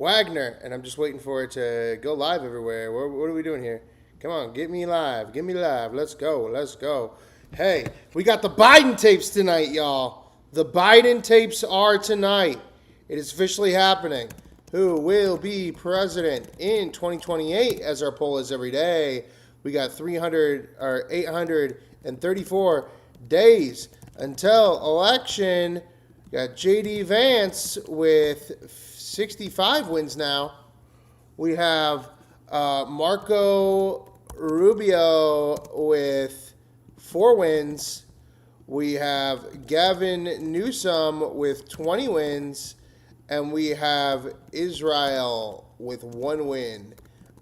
Wagner, and I'm just waiting for it to go live everywhere. What are we doing here? Come on, get me live. Get me live. Let's go. Let's go. Hey, we got the Biden tapes tonight, y'all. The Biden tapes are tonight. It is officially happening. Who will be president in 2028, as our poll is every day. We got 834 days until election. We got J.D. Vance with 65 wins now. We have Marco Rubio with 4 wins. We have Gavin Newsom with 20 wins. And we have Israel with 1 win.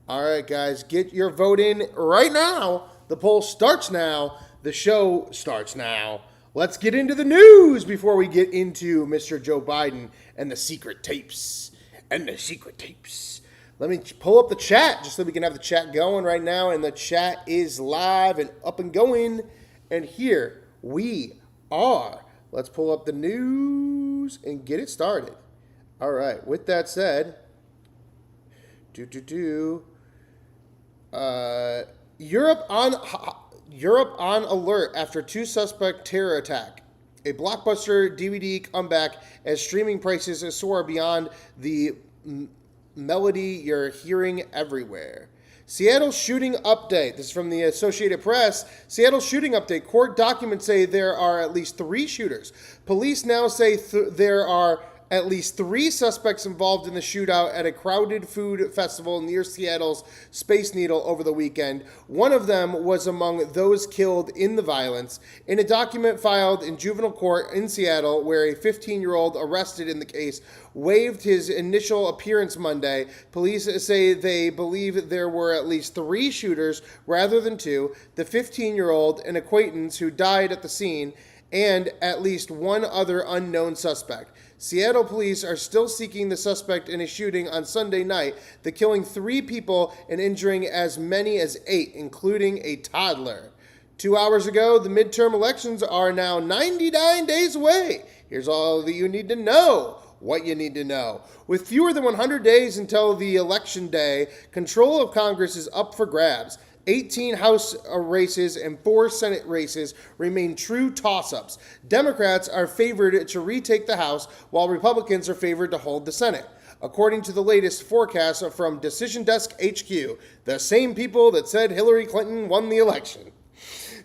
All right, guys, get your vote in right now. The poll starts now. The show starts now. Let's get into the news before we get into Mr. Joe Biden and the secret tapes. Let me pull up the chat just so we can have the chat going right now. And the chat is live and up and going. And here we are. Let's pull up the news and get it started. All right. With that said, Europe on alert after 2 suspect terror attack. A blockbuster DVD comeback as streaming prices soar beyond the melody you're hearing everywhere. Seattle shooting update. This is from the Associated Press. Seattle shooting update. Court documents say there are at least 3 shooters. Police now say there are at least 3 suspects involved in the shootout at a crowded food festival near Seattle's Space Needle over the weekend. One of them was among those killed in the violence. In a document filed in juvenile court in Seattle, where a 15-year-old arrested in the case waived his initial appearance Monday, police say they believe there were at least 3 shooters rather than 2, the 15-year-old, an acquaintance who died at the scene, and at least 1 other unknown suspect. Seattle police are still seeking the suspect in a shooting on Sunday night, the killing 3 people and injuring as many as 8, including a toddler. 2 hours ago, the midterm elections are now 99 days away. Here's all that you need to know. What you need to know. With fewer than 100 days until the election day, control of Congress is up for grabs. 18 House races and 4 Senate races remain true toss-ups. Democrats are favored to retake the House, while Republicans are favored to hold the Senate. According to the latest forecast from Decision Desk HQ, the same people that said Hillary Clinton won the election.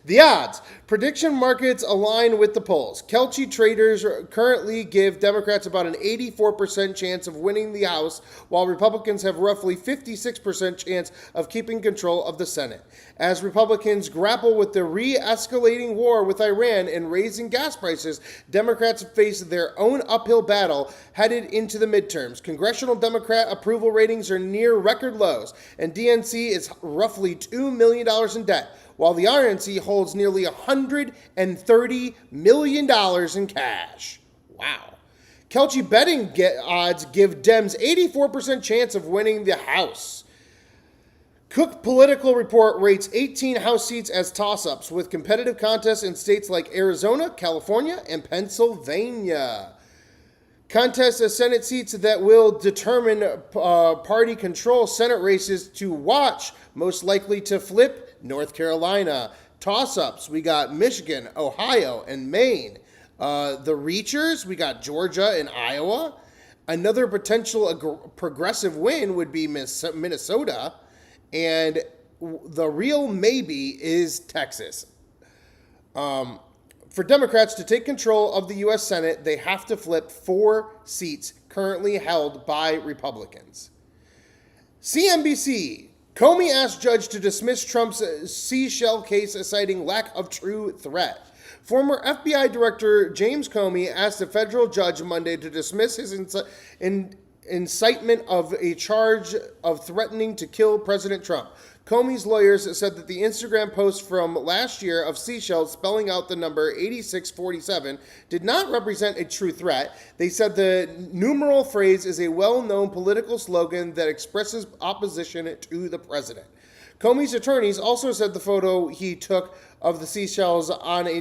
The odds. Prediction markets align with the polls. Kelce traders currently give Democrats about an 84% chance of winning the House, while Republicans have roughly 56% chance of keeping control of the Senate. As Republicans grapple with the re-escalating war with Iran and raising gas prices, Democrats face their own uphill battle headed into the midterms. Congressional Democrat approval ratings are near record lows, and DNC is roughly $2 million in debt, while the RNC holds nearly $130 million in cash. Wow. Kelce betting odds give Dems 84% chance of winning the House. Cook Political Report rates 18 House seats as toss-ups, with competitive contests in states like Arizona, California, and Pennsylvania. Contests of Senate seats that will determine party control. Senate races to watch, most likely to flip: North Carolina. Toss-ups, we got Michigan, Ohio, and Maine. The reachers, we got Georgia and Iowa. Another potential progressive win would be Minnesota. And the real maybe is Texas. For Democrats to take control of the U.S. Senate, they have to flip 4 seats currently held by Republicans. CNBC. Comey asked judge to dismiss Trump's seashell case, citing lack of true threat. Former FBI Director James Comey asked a federal judge Monday to dismiss his incitement of a charge of threatening to kill President Trump. Comey's lawyers said that the Instagram post from last year of seashells spelling out the number 8647 did not represent a true threat. They said the numeral phrase is a well-known political slogan that expresses opposition to the president. Comey's attorneys also said the photo he took of the seashells on a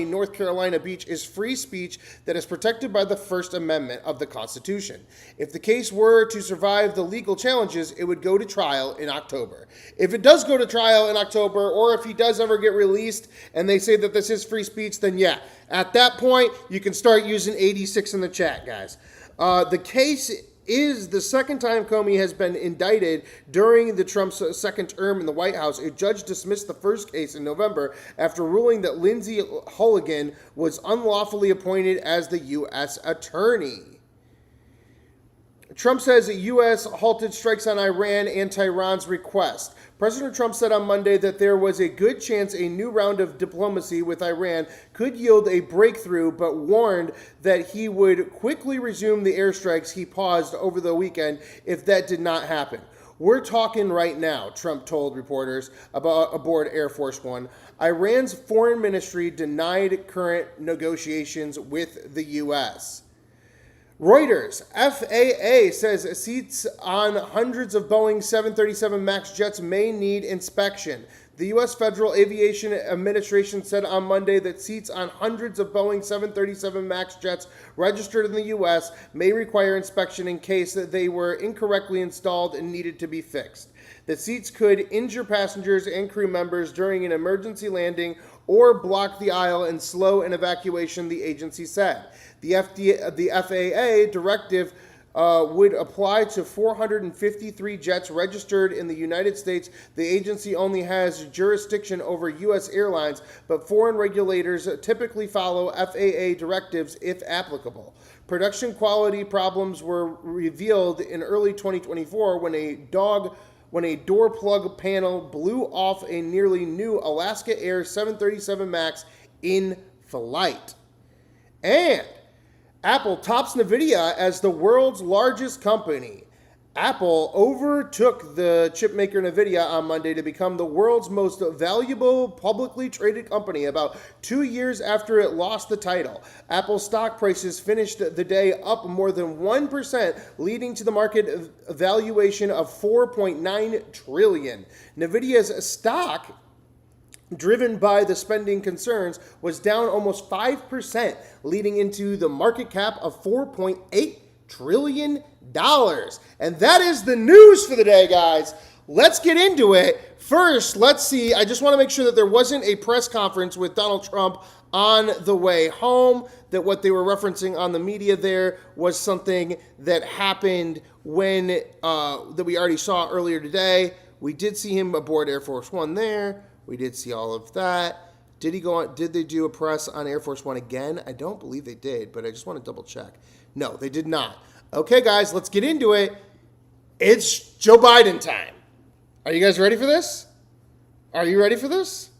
North Carolina beach is free speech that is protected by the First Amendment of the Constitution. If the case were to survive the legal challenges, it would go to trial in October. If it does go to trial in October, or if he does ever get released and they say that this is free speech, then yeah, at that point, you can start using 86 in the chat, guys. The case is the second time Comey has been indicted during the Trump's second term in the White House. A judge dismissed the first case in November after ruling that Lindsey Hooligan was unlawfully appointed as the U.S. attorney. Trump says the U.S. halted strikes on Iran and Tehran's request. President Trump said on Monday that there was a good chance a new round of diplomacy with Iran could yield a breakthrough, but warned that he would quickly resume the airstrikes he paused over the weekend if that did not happen. We're talking right now, Trump told reporters aboard Air Force One. Iran's foreign ministry denied current negotiations with the U.S. Reuters, FAA says seats on hundreds of Boeing 737 MAX jets may need inspection. The U.S. Federal Aviation Administration said on Monday that seats on hundreds of Boeing 737 MAX jets registered in the U.S. may require inspection in case they were incorrectly installed and needed to be fixed. The seats could injure passengers and crew members during an emergency landing or block the aisle and slow an evacuation, the agency said. The FAA directive would apply to 453 jets registered in the United States. The agency only has jurisdiction over U.S. airlines, but foreign regulators typically follow FAA directives if applicable. Production quality problems were revealed in early 2024 when a door plug panel blew off a nearly new Alaska Air 737 MAX in flight. And Apple tops NVIDIA as the world's largest company. Apple overtook the chipmaker NVIDIA on Monday to become the world's most valuable publicly traded company about 2 years after it lost the title. Apple's stock prices finished the day up more than 1%, leading to the market valuation of $4.9 trillion. NVIDIA's stock, driven by the spending concerns, was down almost 5%, leading into the market cap of $4.8 trillion. And that is the news for the day, guys. Let's get into it. First, let's see. I just want to make sure that there wasn't a press conference with Donald Trump on the way home, that what they were referencing on the media there was something that happened when, that we already saw earlier today. We did see him aboard Air Force One there. We did see all of that. Did he go on? Did they do a press on Air Force One again? I don't believe they did, but I just want to double check. No, they did not. Okay, guys, let's get into it. It's Joe Biden time. Are you guys ready for this? Are you ready for this?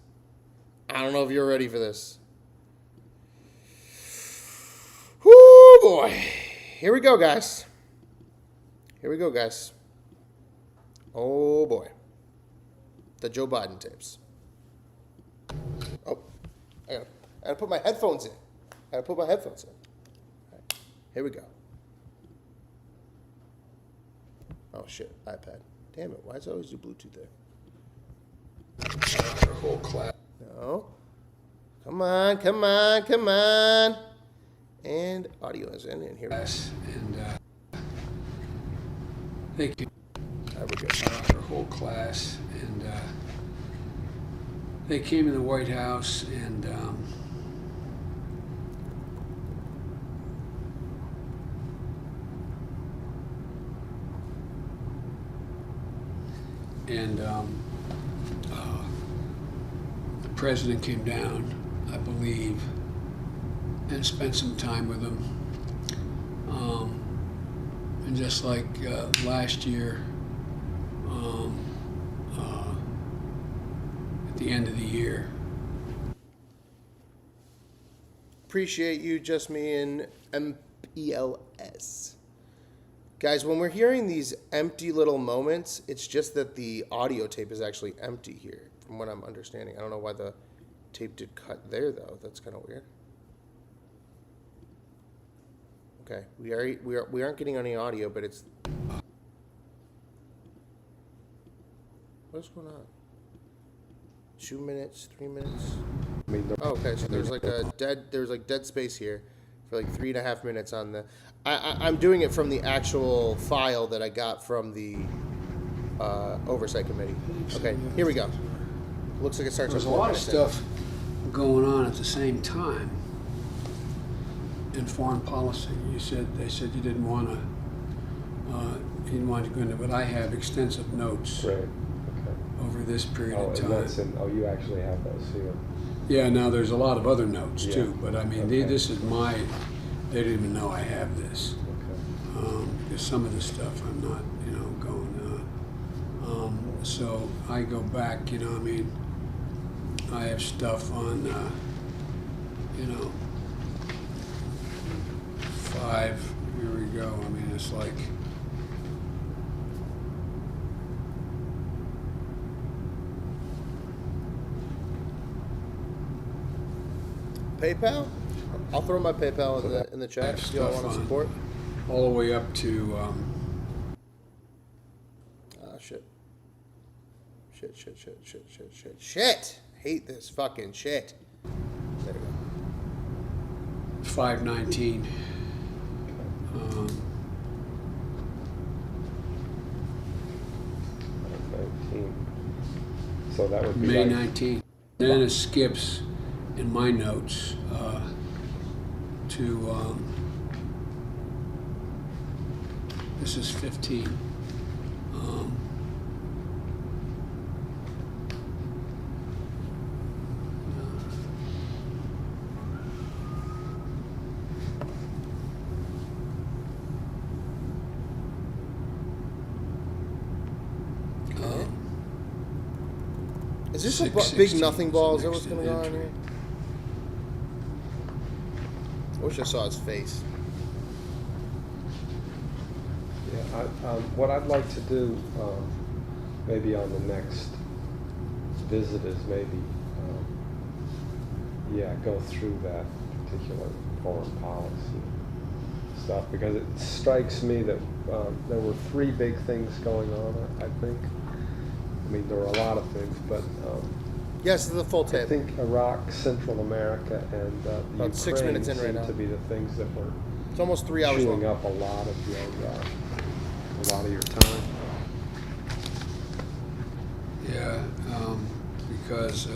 I don't know if you're ready for this. Whoo, boy. Here we go, guys. Here we go, guys. Oh, boy. The Joe Biden tapes. Oh, I gotta put my headphones in. All right, here we go. Oh shit, iPad. Damn it, why does it always do Bluetooth there? Our whole class. No. Come on. And audio is in, and here we go. And thank you. There we go. Our whole class. And they came in the White House and the president came down, I believe, and spent some time with them. And just like last year, at the end of the year. Appreciate you, just me and MPLS. Guys, when we're hearing these empty little moments, it's just that the audio tape is actually empty here, from what I'm understanding. I don't know why the tape did cut there, though. That's kind of weird. Okay, we aren't getting any audio, but it's... What's going on? 2 minutes, 3 minutes. I mean, Oh, okay, so there's like dead space here for like 3.5 minutes on the. I'm doing it from the actual file that I got from the oversight committee. Okay, here we go. Looks like it starts. There's a at 4 lot of minutes in. stuff going on at the same time in foreign policy. They said you didn't want to go into, but I have extensive notes right. Okay. over this period of And time. that's you actually have those here. Yeah, now there's a lot of other notes Yeah. too, but I mean, Okay. this is they didn't even know I have this. Okay. Because some of the stuff I'm not, going. So I go back, I have stuff on, 5. Here we go. I mean, it's like. PayPal? I'll throw my PayPal in the chat if you all want to support. All the way up to. Shit. Hate this fucking shit. There we go. 519. 19. So that would be May like, 19th. Then it skips in my notes to this is 15. Is this a 616 big nothing ball? Is that was what's the going next on here? I wish I saw his face. yeah. What I'd like to do, maybe on the next visit, is maybe, go through that particular foreign policy stuff, because it strikes me that there were 3 big things going on. I think. I mean, there were a lot of things, but Yes, the full I tape. think Iraq, Central America, and the About 6 Ukraine minutes in right seem now. to be the things that were It's almost 3 hours chewing long. up a lot of your time. Yeah, because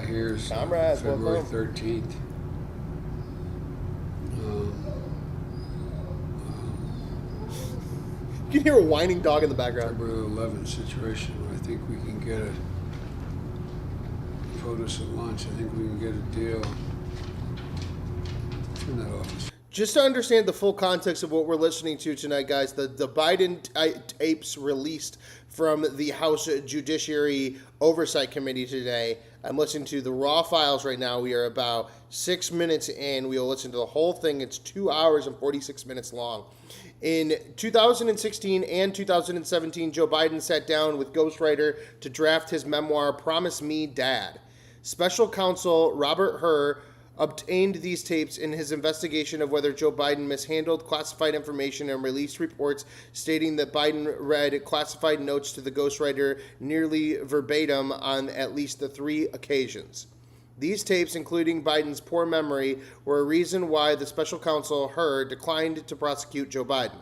here's Comrades, February welcome. 13th. You can hear a whining dog in the background. February 11th situation. I think we can get a POTUS at lunch. I think we can get a deal. Turn that off. Just to understand the full context of what we're listening to tonight, guys, the Biden tapes released from the House Judiciary Oversight Committee today. I'm listening to the raw files right now. We are about 6 minutes in. We will listen to the whole thing. It's 2 hours and 46 minutes long. In 2016 and 2017, Joe Biden sat down with ghostwriter to draft his memoir, Promise Me, Dad. Special Counsel Robert Hur obtained these tapes in his investigation of whether Joe Biden mishandled classified information and released reports stating that Biden read classified notes to the ghostwriter nearly verbatim on at least the 3 occasions. These tapes, including Biden's poor memory, were a reason why the special counsel, Hur, declined to prosecute Joe Biden.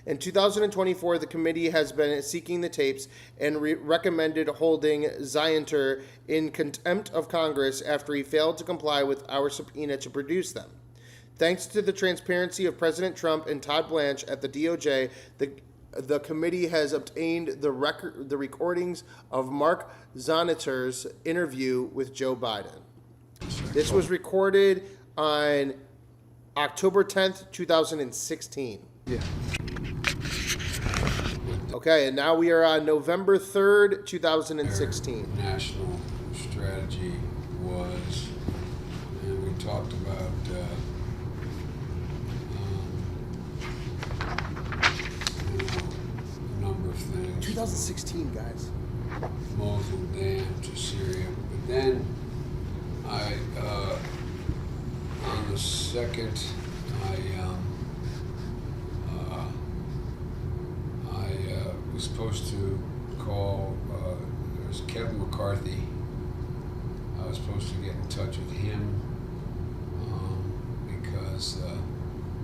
In 2024, the committee has been seeking the tapes and recommended holding Zwonitzer in contempt of Congress after he failed to comply with our subpoena to produce them. Thanks to the transparency of President Trump and Todd Blanche at the DOJ, the committee has obtained the recordings of Mark Zwonitzer's interview with Joe Biden. This was recorded on October 10th, 2016. Yeah. Okay, and now we are on November 3rd, 2016. Their national strategy was, and we talked about a number of things. 2016, guys. Mosul Dam to Syria. But then on the 2nd, I was supposed to call, it was Kevin McCarthy. I was supposed to get in touch with him because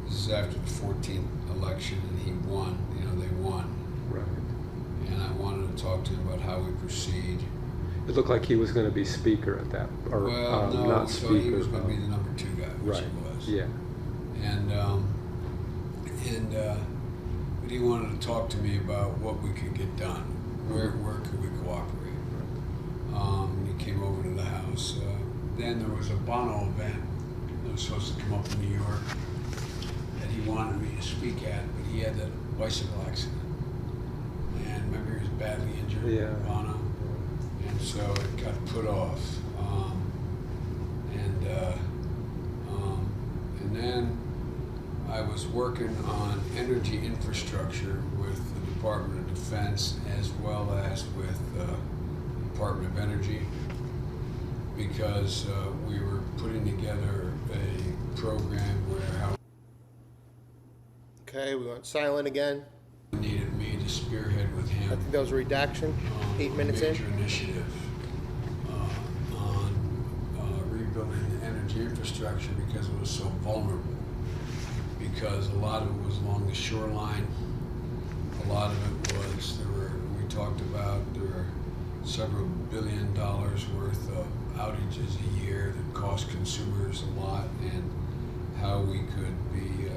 this is after the 14th election and he won, they won. Right. And I wanted to talk to him about how we proceed. It looked like he was going to be speaker at that, or Well, no, not we thought speaker. he was going to be the number 2 guy, which Right. he was. Yeah. But he wanted to talk to me about what we could get done. Where could we cooperate? He came over to the house. Then there was a Bono event that was supposed to come up in New York that he wanted me to speak at, but he had that bicycle accident. And remember, he was badly injured, Yeah. Bono. And so it got put off. And then I was working on energy infrastructure with the Department of Defense as well as with the Department of Energy, because we were putting together a program where how Okay, we went silent again. he needed me to spearhead with him. I think that was a redaction. 8 minutes in. Major initiative on rebuilding the energy infrastructure because it was so vulnerable. Because a lot of it was along the shoreline. A lot of it was we talked about there were several $1 billion worth of outages a year that cost consumers a lot, and how we could be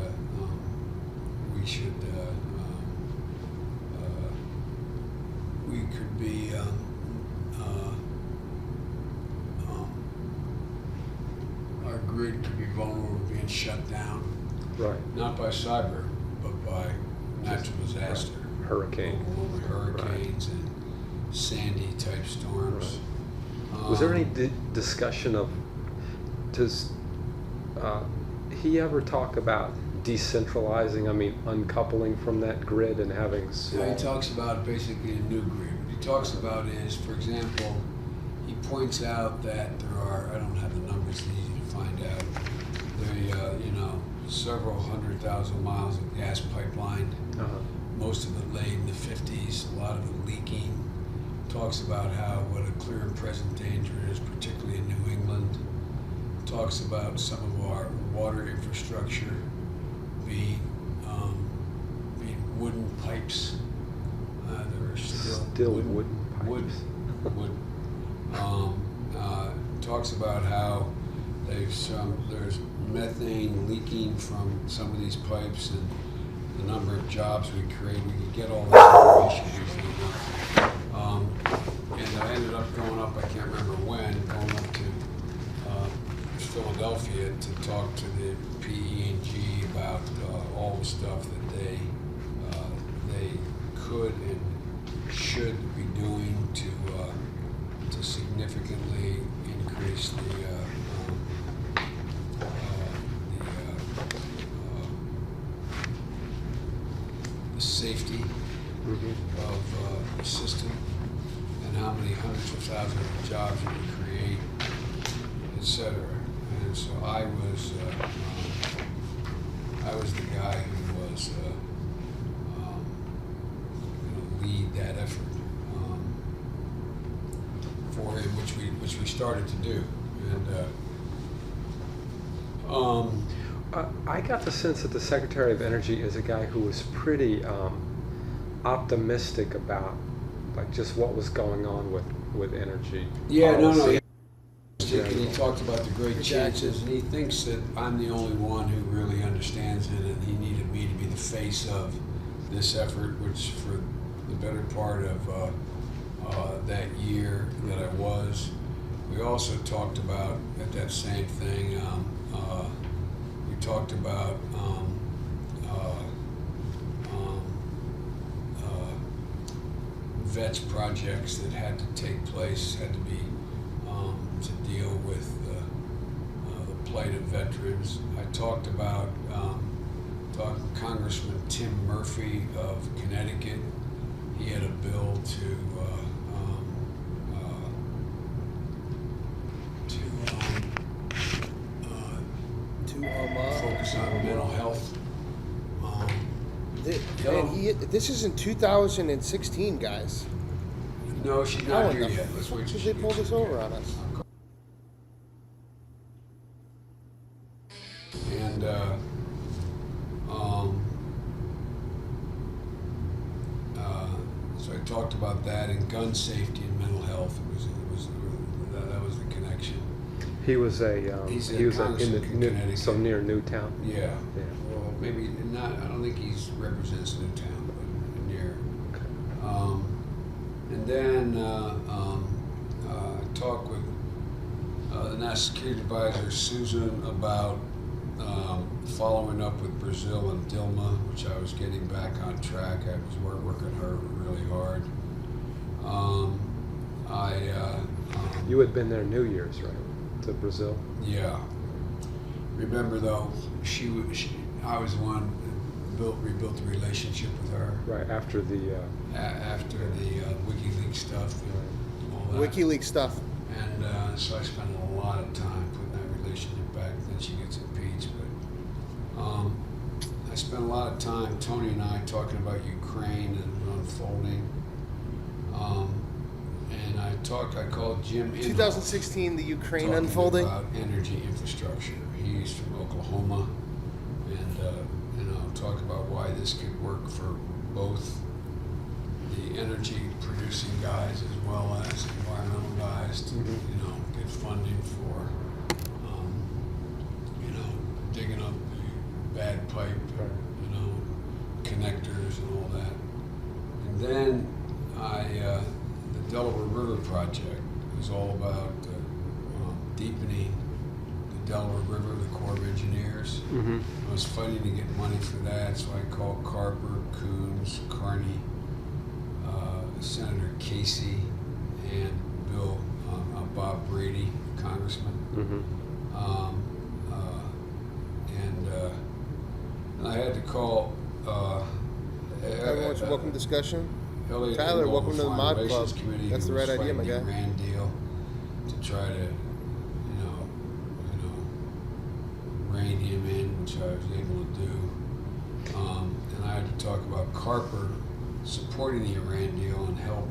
our grid could be vulnerable to being shut down, Right. not by cyber, but by natural disaster. Hurricane. Hurricanes and Sandy type storms. Was there any discussion of, does he ever talk about decentralizing, uncoupling from that grid and having Yeah, he talks about basically a new grid. What he talks about is, for example, he points out that there are, I don't have the numbers, it's easy to find out, several 100,000 miles of gas pipeline, most of it laid in the 50s, a lot of it leaking. Talks about what a clear and present danger is, particularly in New England. Talks about some of our water infrastructure being wooden pipes. There are still wooden pipes. Wood. Talks about how there's methane leaking from some of these pipes and the number of jobs we create. We could get all that information easily enough. And I ended up going up, I can't remember when, going up to Philadelphia to talk to the PE&G about all the stuff that they could and should be doing to significantly increase the safety of the system, and how many hundreds of thousands of jobs you can create, etc. And so I was the guy who was lead that effort for him, which we started to do. And I got the sense that the Secretary of Energy is a guy who was pretty optimistic about just what was going on with energy. Yeah, policy. no. And he talked about the great chances, and he thinks that I'm the only one who really understands it, and he needed me to be the face of this effort, which for the better part of that year that I was. We also talked about, at that same thing, we talked about vets projects that had to take place, had to be to deal with the plight of veterans. I talked about Congressman Tim Murphy of Connecticut. He had a bill to focus on mental health. Man, this is in 2016, guys. No, she's How not in here the yet. Let's fuck wait till did she they pull gets this in over here. on us? And so I talked about that and gun safety and mental health. That was the connection. He was He's he was Congressman in Connecticut. so near Newtown. Yeah. Well, maybe not. I don't think he represents Newtown, but near. And then I talked with the National Security Advisor Susan about following up with Brazil and Dilma, which I was getting back on track. I was working her really hard. You had been there New Year's, right? To Brazil. Yeah. Remember though, I was the one that rebuilt the relationship with her. Right after the. After the WikiLeaks stuff, and all that. WikiLeaks stuff. And so I spent a lot of time putting that relationship back. Then she gets impeached, but I spent a lot of time, Tony and I, talking about Ukraine and unfolding. And I called Jim Inhofe. 2016, the Ukraine talking unfolding. About energy infrastructure. He's from Oklahoma, and talk about why this could work for both the energy producing guys as well as environmental guys to get funding for digging up the bad pipe, connectors and all that. And then the Delaware River project is all about deepening the Delaware River, the Corps of Engineers. Mm-hmm. I was fighting to get money for that, so I called Carper, Coons, Carney, Senator Casey, and Bill, Bob Brady, Congressman. Mm-hmm. And I had to call. Everyone's welcome discussion. Elliot Tyler, Engel, welcome to the Foreign Mod Relations Club. Committee, That's who the right was idea, my fighting guy. the Iran deal to try to, rein him in, which I was able to do. And I had to talk about Carper supporting the Iran deal and help.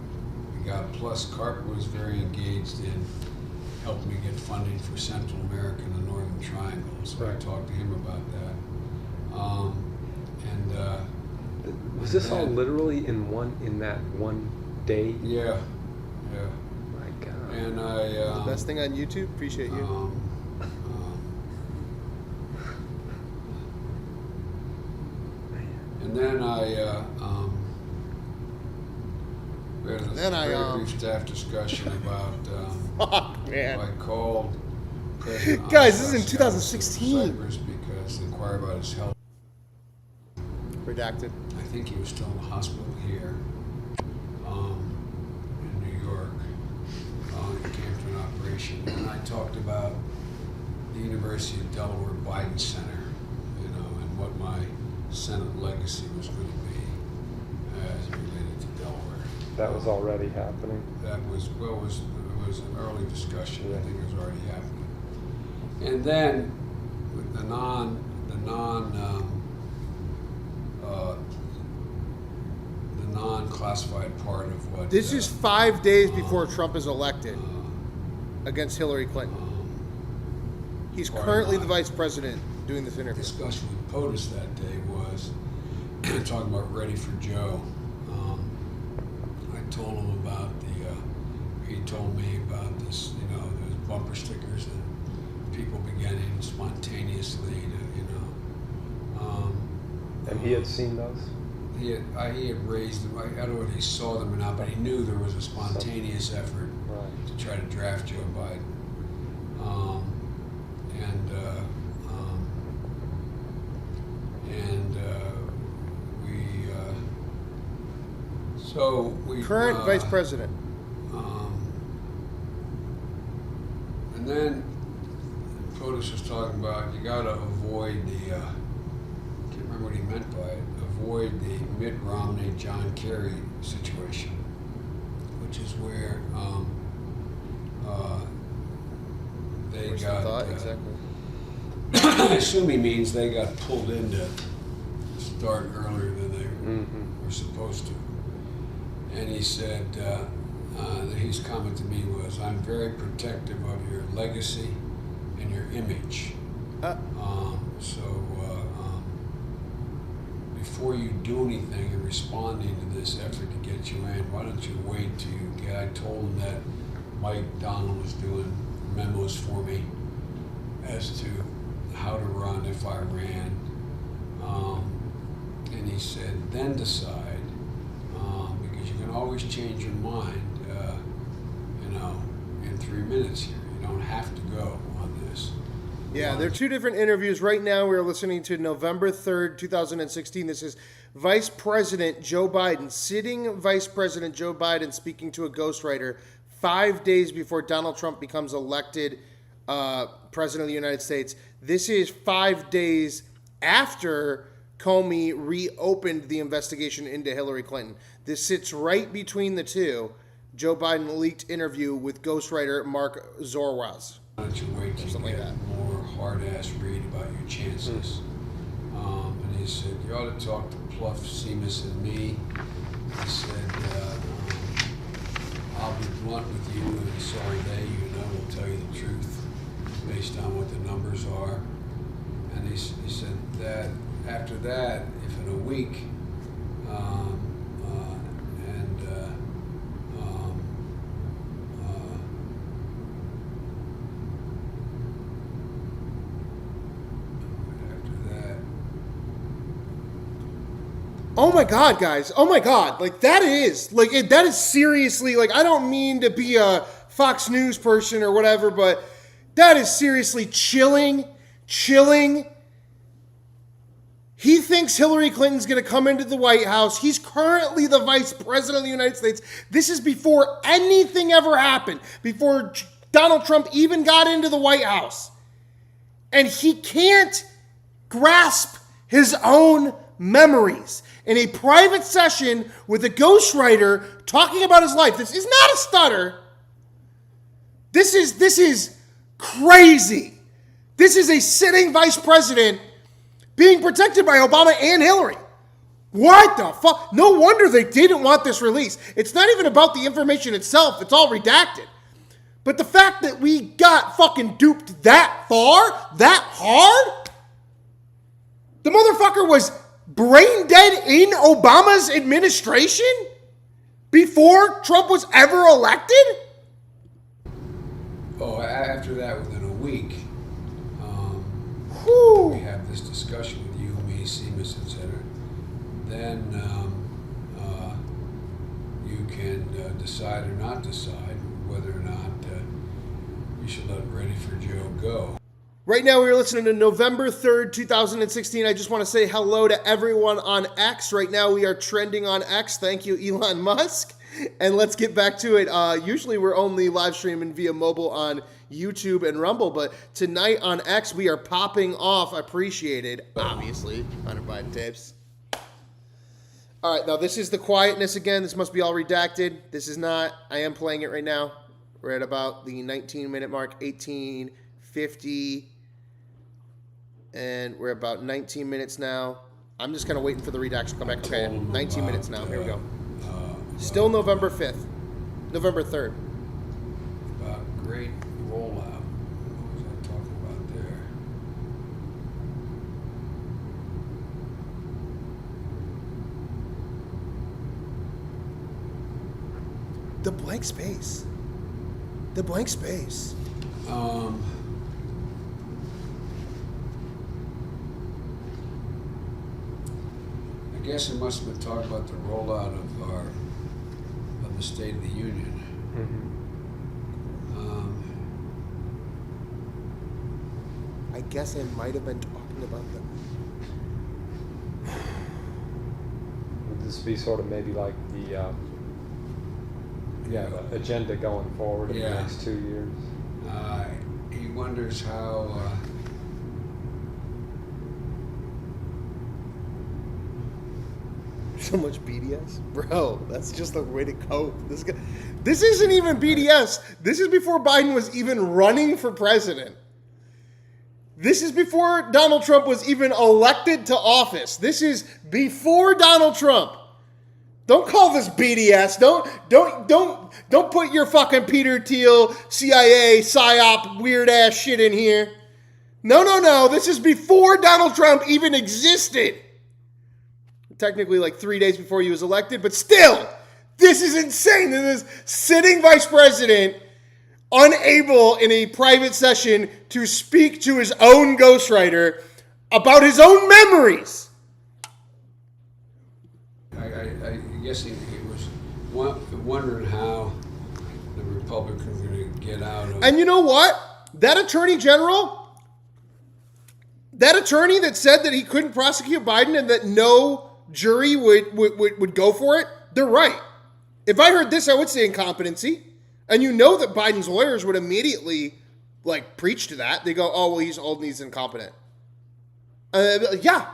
Plus Carper was very engaged in helping me get funding for Central America and the Northern Triangle. So I talked to him about that. Was this all literally in that one day? Yeah. My God. And I. Best thing on YouTube. Appreciate you. And then we had a very brief staff discussion about. Fuck, man. I called President Guys, this is in Rousseff 2016. Cyprus because to inquire about his health. Redacted. I think he was still in the hospital here in New York. He came to an operation, and I talked about the University of Delaware Biden Center, and what my Senate legacy was going to be as related to Delaware. That was already happening. That was it was an early discussion. I think it was already happening. And then with the non-classified part of what This is 5 days before Trump is elected against Hillary Clinton. He's currently the vice president doing this interview. discussion with POTUS that day was talking about Ready for Joe. I told him about he told me about this, there's bumper stickers and people beginning spontaneously to, And he had seen those? He had raised them. I don't know if he saw them or not, but he knew there was a spontaneous effort to try to draft Joe Biden. We Current vice president. And then POTUS was talking about you got to avoid the. I can't remember what he meant by it. Avoid the Mitt Romney, John Kerry situation, which is where they Where's the got. thought? Exactly. I assume he means they got pulled in to start earlier than they We're supposed to. And he said, his comment to me was, I'm very protective of your legacy and your image. Before you do anything in responding to this effort to get you in, why don't you wait till you get, I told him that Mike Donald was doing memos for me as to how to run if I ran. And he said, then decide, because you can always change your mind, in 3 minutes here. You don't have to go on this. Yeah, there are two different interviews. Right now we're listening to November 3rd, 2016. This is Vice President Joe Biden, sitting Vice President Joe Biden speaking to a ghostwriter 5 days before Donald Trump becomes elected President of the United States. This is 5 days after Comey reopened the investigation into Hillary Clinton. This sits right between the two. Joe Biden leaked interview with ghostwriter Mark Zwonitzer. Why don't you wait till you get more hard-ass read about your chances? And he said, you ought to talk to Pluff, Seamus, and me. He said, I'll be blunt with you, and so are they. We'll tell you the truth based on what the numbers are. And he said that after that, if in a week, Oh my God, guys. Oh my God. That is seriously, I don't mean to be a Fox News person or whatever, but that is seriously chilling. He thinks Hillary Clinton's going to come into the White House. He's currently the Vice President of the United States. This is before anything ever happened, before Donald Trump even got into the White House. And he can't grasp his own memories in a private session with a ghostwriter talking about his life. This is not a stutter. This is crazy. This is a sitting vice president being protected by Obama and Hillary. What the fuck? No wonder they didn't want this release. It's not even about the information itself. It's all redacted. But the fact that we got fucking duped that far, that hard, the motherfucker was brain dead in Obama's administration before Trump was ever elected? Oh, after that, within a week, we have this discussion with you, me, Seamus, etc. Then you can decide or not decide whether or not you should let Ready for Joe go. Right now, we are listening to November 3rd, 2016. I just want to say hello to everyone on X. Right now, we are trending on X. Thank you, Elon Musk. And let's get back to it. Usually, we're only live streaming via mobile on YouTube and Rumble. But tonight on X, we are popping off. Appreciated, obviously, Hunter Biden tapes. All right, now this is the quietness again. This must be all redacted. This is not. I am playing it right now. We're at about the 19-minute mark, 18:50. And we're about 19 minutes now. I'm just kind of waiting for the redaction to come back. Okay, 19 minutes now. Here we go. Still November 5th. November 3rd. About great rollout. What was I talking about there? The blank space. The blank space. I guess it must have been talking about the rollout of the State of the Union. I guess I might have been talking about them. Would this be sort of maybe like the agenda going forward in the next 2 years? He wonders how. So much BDS? Bro, that's just the way to cope. This isn't even BDS. This is before Biden was even running for president. This is before Donald Trump was even elected to office. This is before Donald Trump. Don't call this BDS. Don't put your fucking Peter Thiel, CIA, PSYOP, weird ass shit in here. No. This is before Donald Trump even existed. Technically like 3 days before he was elected, but still, this is insane. This is sitting vice president unable in a private session to speak to his own ghostwriter about his own memories. I guess he was wondering how the Republicans were going to get out of. And you know what? That attorney general, that attorney that said that he couldn't prosecute Biden and that no jury would go for it, they're right. If I heard this, I would say incompetency. And you know that Biden's lawyers would immediately, like, preach to that. They go, oh, well, he's old and he's incompetent. Yeah.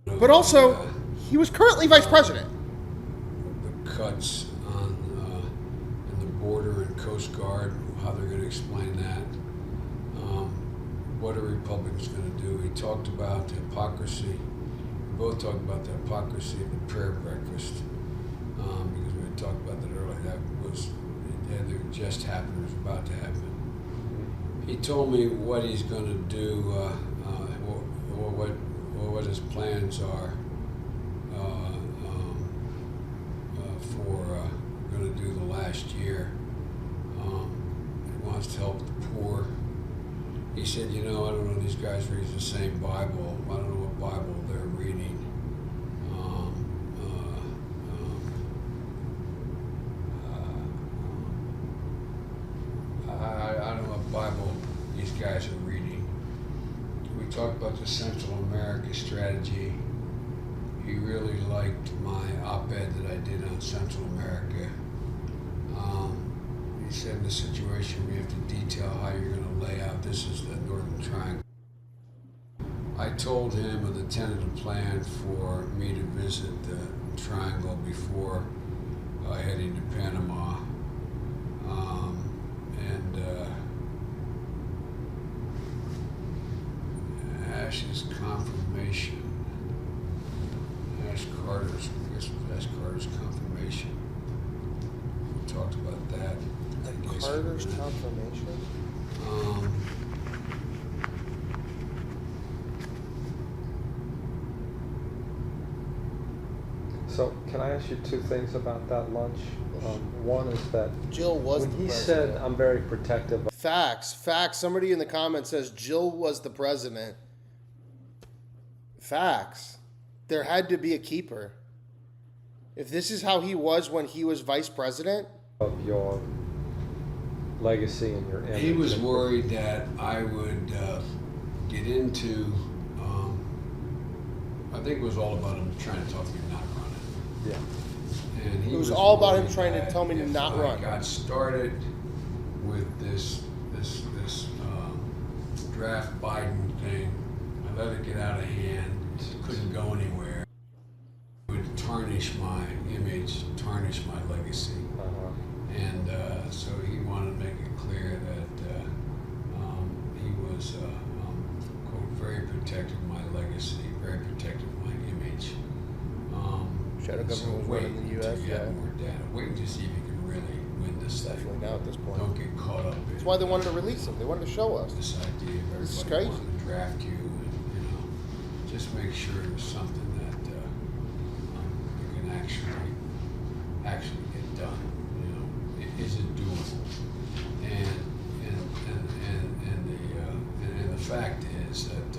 But also, he was currently vice president. The cuts on in the border and Coast Guard, how they're going to explain that. What are Republicans going to do? He talked about the hypocrisy. We both talked about the hypocrisy of the prayer breakfast. Because we had talked about that earlier. That was, it just happened, it was about to happen. He told me what he's going to do, what his plans are for going to do the last year. He wants to help the poor. He said, I don't know, these guys read the same Bible. I don't know what Bible they're reading. I don't know what Bible these guys are reading. We talked about the Central America strategy. He really liked my op-ed that I did on Central America. He said in this situation we have to detail how you're going to lay out. This is the Northern Triangle. I told him of the tentative plan for me to visit the Triangle before heading to Panama. Ash's confirmation. Ash Carter's confirmation. We talked about that. Carter's confirmation? So, can I ask you two things about that lunch? One is that Jill was when the he president. said, "I'm very protective of." Facts. Somebody in the comments says Jill was the president. Facts. There had to be a keeper. If this is how he was when he was vice president. Of your legacy and your image. He was worried that I would get into, I think it was all about him trying to talk me not running. Yeah. And he It was all about him worried trying to that tell me to if not I run. got started with this draft Biden thing, I let it get out of hand, couldn't go anywhere. It would tarnish my image, tarnish my legacy. And so he wanted to make it clear that he was, quote, very protective of my legacy, very protective of my image. Shadow government was running the US, until you have more data. Wait to see if you can really win this thing. Definitely now at this point. Don't get caught up in. That's why they wanted to release him. They wanted to show us. This idea of This is everybody crazy. wanting to draft you, and just make sure it's something that you can actually get done. Is it doable? And the fact is that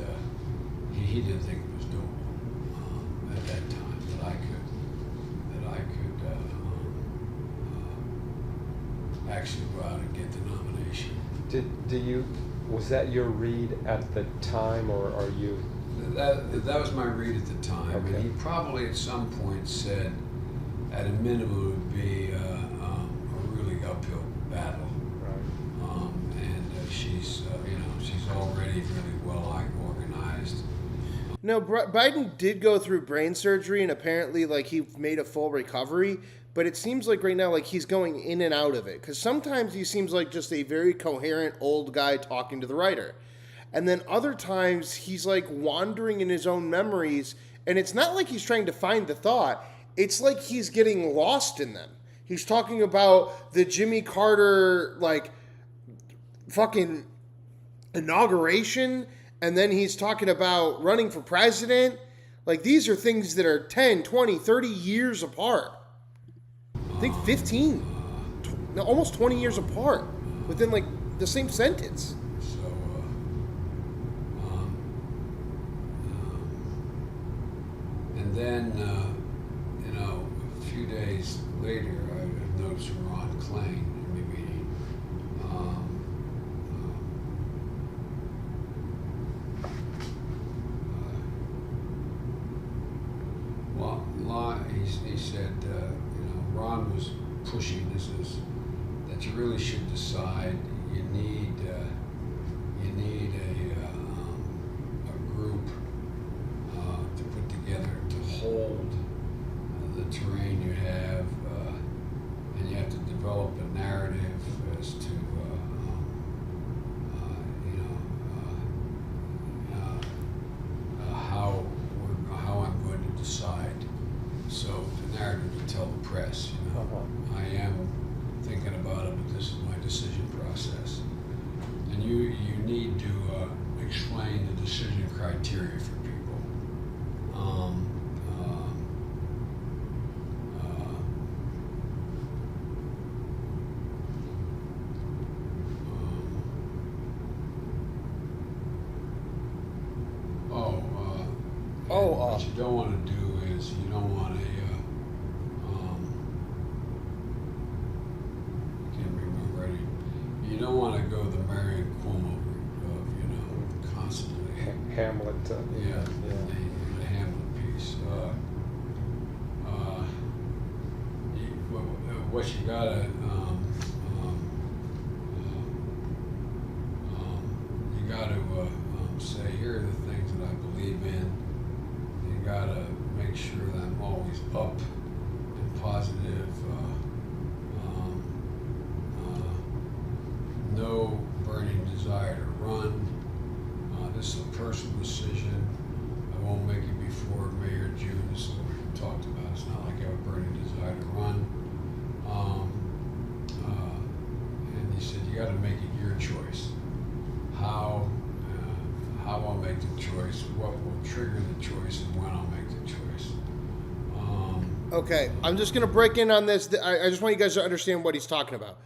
he didn't think it was doable at that time. That I could actually go out and get the nomination. Was that your read at the time, or are you? That was my read at the time. Okay. And he probably at some point said, at a minimum, it would be a really uphill battle. Right. And she's already really well organized. No, Biden did go through brain surgery, and apparently, like, he made a full recovery. but it seems like right now, like he's going in and out of it. Because sometimes he seems like just a very coherent old guy talking to the writer. And then other times he's like wandering in his own memories, and it's not like he's trying to find the thought. It's like he's getting lost in them. He's talking about the Jimmy Carter, like, fucking inauguration, and then he's talking about running for president. Like, these are things that are 10, 20, 30 years apart. I think 15, no, almost 20 years apart within, like, the same sentence. So, and then, a few days later, I noticed Ron Klain in my meeting. He said, Ron was pushing this is that you really should decide. You need a group to put together to hold the terrain you have, and you have to develop a narrative as to how I'm going to decide. So the narrative to tell the press, I am thinking about it, but this is my decision process. And you need to explain the decision criteria for people. What you don't want to do is you don't want to. Can't remember already. You don't want to go the Marion Cuomo route of constantly. Hamlet. The Hamlet piece. What you gotta. You got to say, here are the things that I believe in. You got to make sure that I'm always up and positive. No burning desire to run. This is a personal decision. I won't make it before May or June. This is what we talked about. It's not like I have a burning desire to run. And he said, you got to make it your choice. How I'll make the choice, what will trigger the choice, and when I'll make the choice. Okay, I'm just going to break in on this. I just want you guys to understand what he's talking about.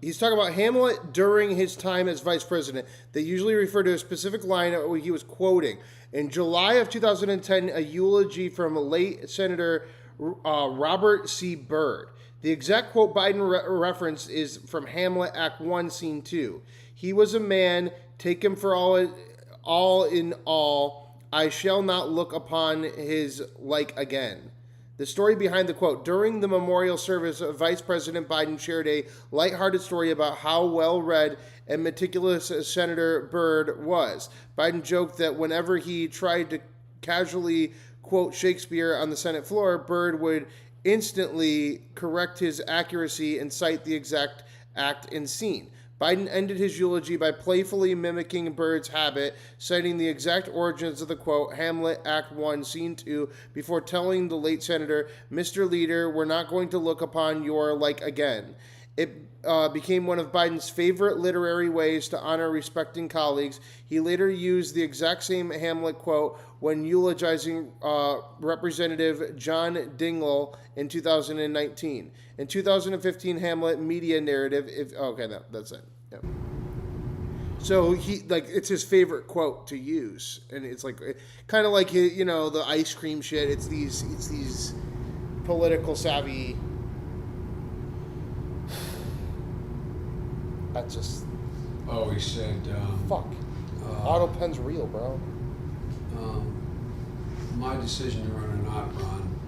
He's talking about Hamlet during his time as vice president. They usually refer to a specific line he was quoting. In July of 2010, a eulogy from late Senator Robert C. Byrd. The exact quote Biden referenced is from Hamlet, Act 1, Scene 2. He was a man, take him for all in all, I shall not look upon his like again. The story behind the quote. During the memorial service, Vice President Biden shared a lighthearted story about how well-read and meticulous Senator Byrd was. Biden joked that whenever he tried to casually quote Shakespeare on the Senate floor, Byrd would instantly correct his accuracy and cite the exact act and scene. Biden ended his eulogy by playfully mimicking Byrd's habit, citing the exact origins of the quote, Hamlet, Act 1, Scene 2, before telling the late senator, Mr. Leader, we're not going to look upon your like again. It became one of Biden's favorite literary ways to honor respecting colleagues. He later used the exact same Hamlet quote when eulogizing Representative John Dingell in 2019. In 2015, Hamlet media narrative. That's it. Yep. So it's his favorite quote to use, and it's like kind of like the ice cream shit. It's these political savvy. That's just. Oh, he said. Fuck. Auto pen's real, bro. My decision to run or not run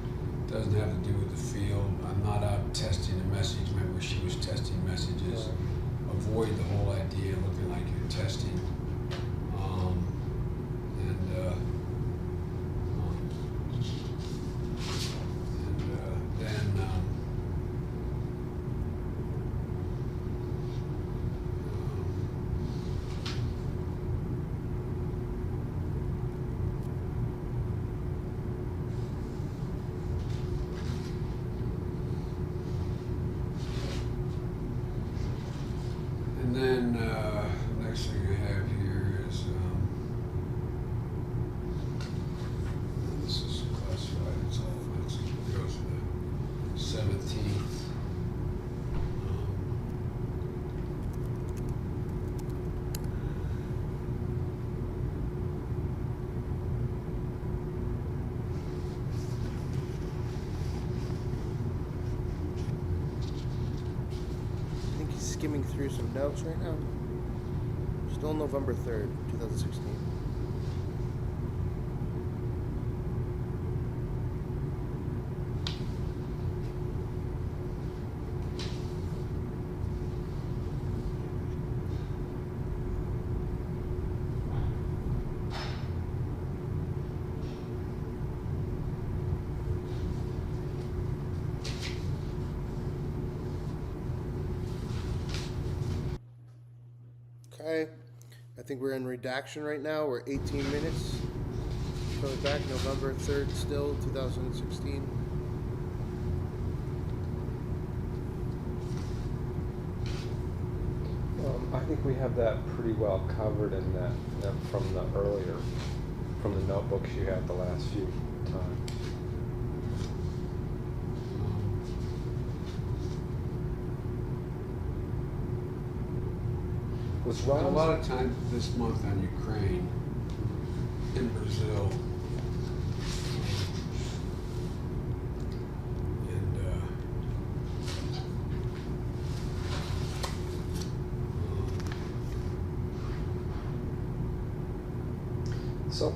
doesn't have to do with the field. I'm not out testing a message. Remember, she was testing messages. Right. Avoid the whole idea of looking like you're testing. Then skimming through some notes right now. Still November 3rd, 2016. Okay, I think we're in redaction right now. We're 18 minutes. Going back November 3rd, still 2016. I think we have that pretty well covered in that from the notebooks you had the last few times. Was Spent a lot of time this month on Ukraine, in Brazil, and So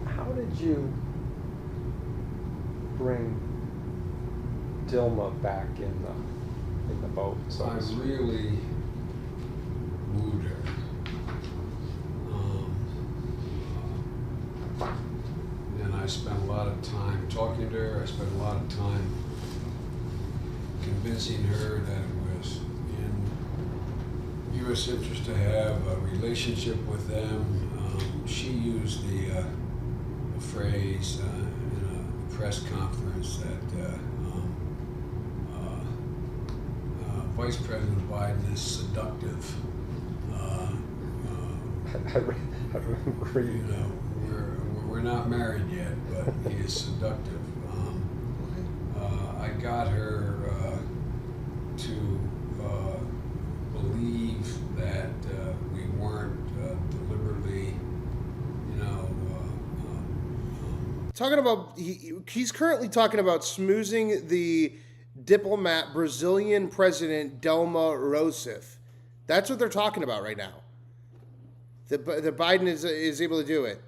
how did you bring Dilma back in the boat? So I really wooed her. And I spent a lot of time talking to her. I spent a lot of time convincing her that it was in U.S. interest to have a relationship with them. She used the phrase in a press conference that Vice President Biden is seductive. I remember reading We're not married yet, but he is seductive. I got her to believe that we weren't deliberately, Talking about, he's currently talking about smoozing the diplomat Brazilian President Dilma Rousseff. That's what they're talking about right now. The Biden is able to do it.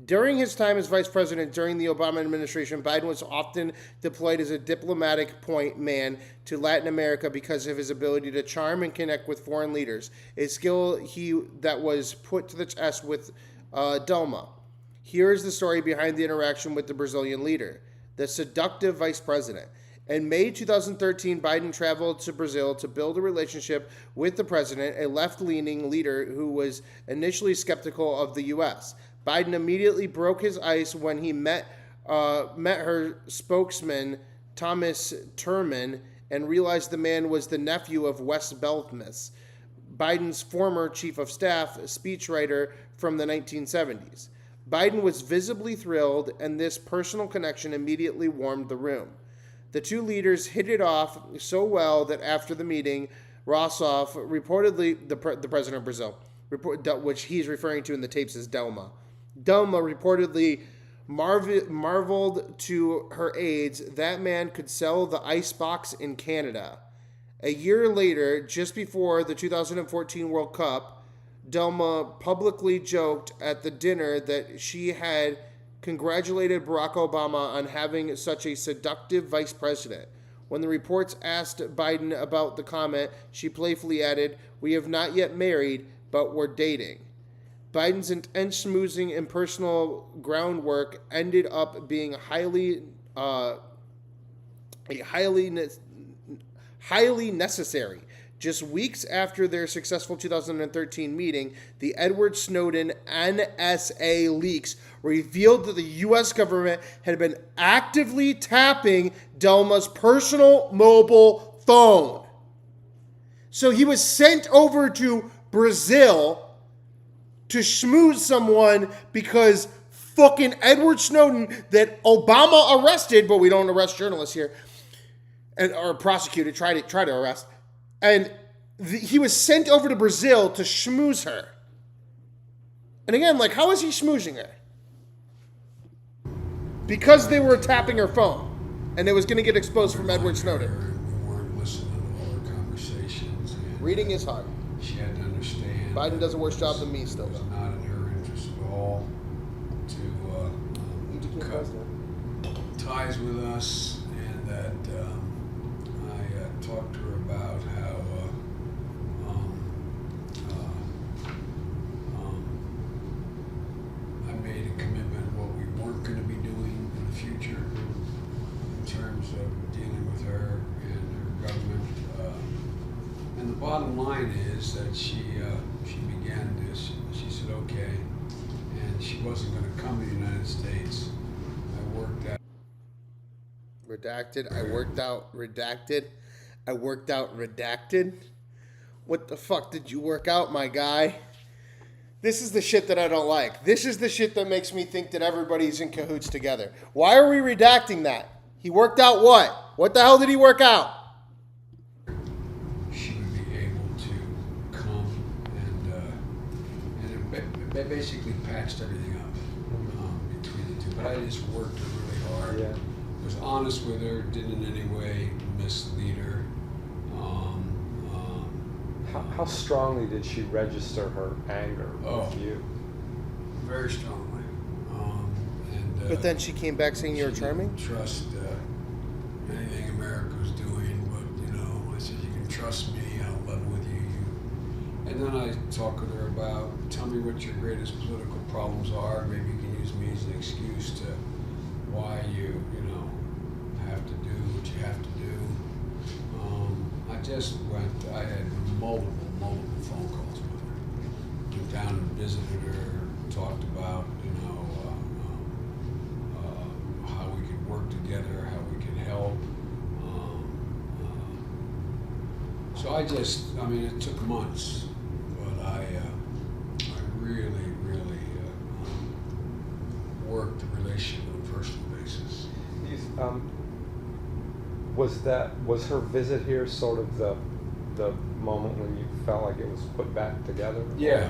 During his time as vice president during the Obama administration, Biden was often deployed as a diplomatic point man to Latin America because of his ability to charm and connect with foreign leaders, a skill that was put to the test with Dilma. Here is the story behind the interaction with the Brazilian leader, the seductive vice president. In May 2013, Biden traveled to Brazil to build a relationship with the president, a left-leaning leader who was initially skeptical of the U.S. Biden immediately broke his ice when he met her spokesman, Thomas Turman, and realized the man was the nephew of Wes Beltmus, Biden's former chief of staff, speechwriter from the 1970s. Biden was visibly thrilled, and this personal connection immediately warmed the room. The two leaders hit it off so well that after the meeting, Rousseff, reportedly the president of Brazil, which he's referring to in the tapes as Dilma reportedly marveled to her aides that man could sell the icebox in Canada. A year later, just before the 2014 World Cup, Dilma publicly joked at the dinner that she had congratulated Barack Obama on having such a seductive vice president. When the reports asked Biden about the comment, she playfully added, "We have not yet married, but we're dating." Biden's intense schmoozing and personal groundwork ended up being highly necessary. Just weeks after their successful 2013 meeting, the Edward Snowden NSA leaks revealed that the U.S. government had been actively tapping Dilma's personal mobile phone. So he was sent over to Brazil to schmooze someone because fucking Edward Snowden, that Obama arrested, but we don't arrest journalists here, or prosecuted, try to arrest. And he was sent over to Brazil to schmooze her. And again, like, how is he schmoozing her? Because they were tapping her phone. And it was going to get exposed from Edward Snowden. We weren't listening to all her conversations. And Reading is hard. She had to understand. Biden does a worse job than me still, It was though. not in her interest at all to cut ties with us, and that I talked to her about how I made a commitment what we weren't going to be doing in the future in terms of dealing with her and her government. And the bottom line is that she began this. She said, okay, and she wasn't going to come to the United States. I worked out. Redacted. I worked out. Redacted. I worked out. Redacted. What the fuck did you work out, my guy? This is the shit that I don't like. This is the shit that makes me think that everybody's in cahoots together. Why are we redacting that? He worked out what? What the hell did he work out? She would be able to come and it basically patched everything up between the two. But I just worked really hard. Yeah. Was honest with her. Didn't in any way mislead her. How strongly did she register her anger with you? Very strongly. But then she came back saying you were charming? Trust anything America was doing, but I said, you can trust me, I'll level with you. And then I talked with her about, tell me what your greatest political problems are. Maybe you can use me as an excuse to why you have to do what you have to do. I had multiple phone calls with her. Went down and visited her, talked about, how we could work together, how we could help. So it took months, but I really worked the relationship on a personal basis. Was her visit here sort of the moment when you felt like it was put back together? Yeah.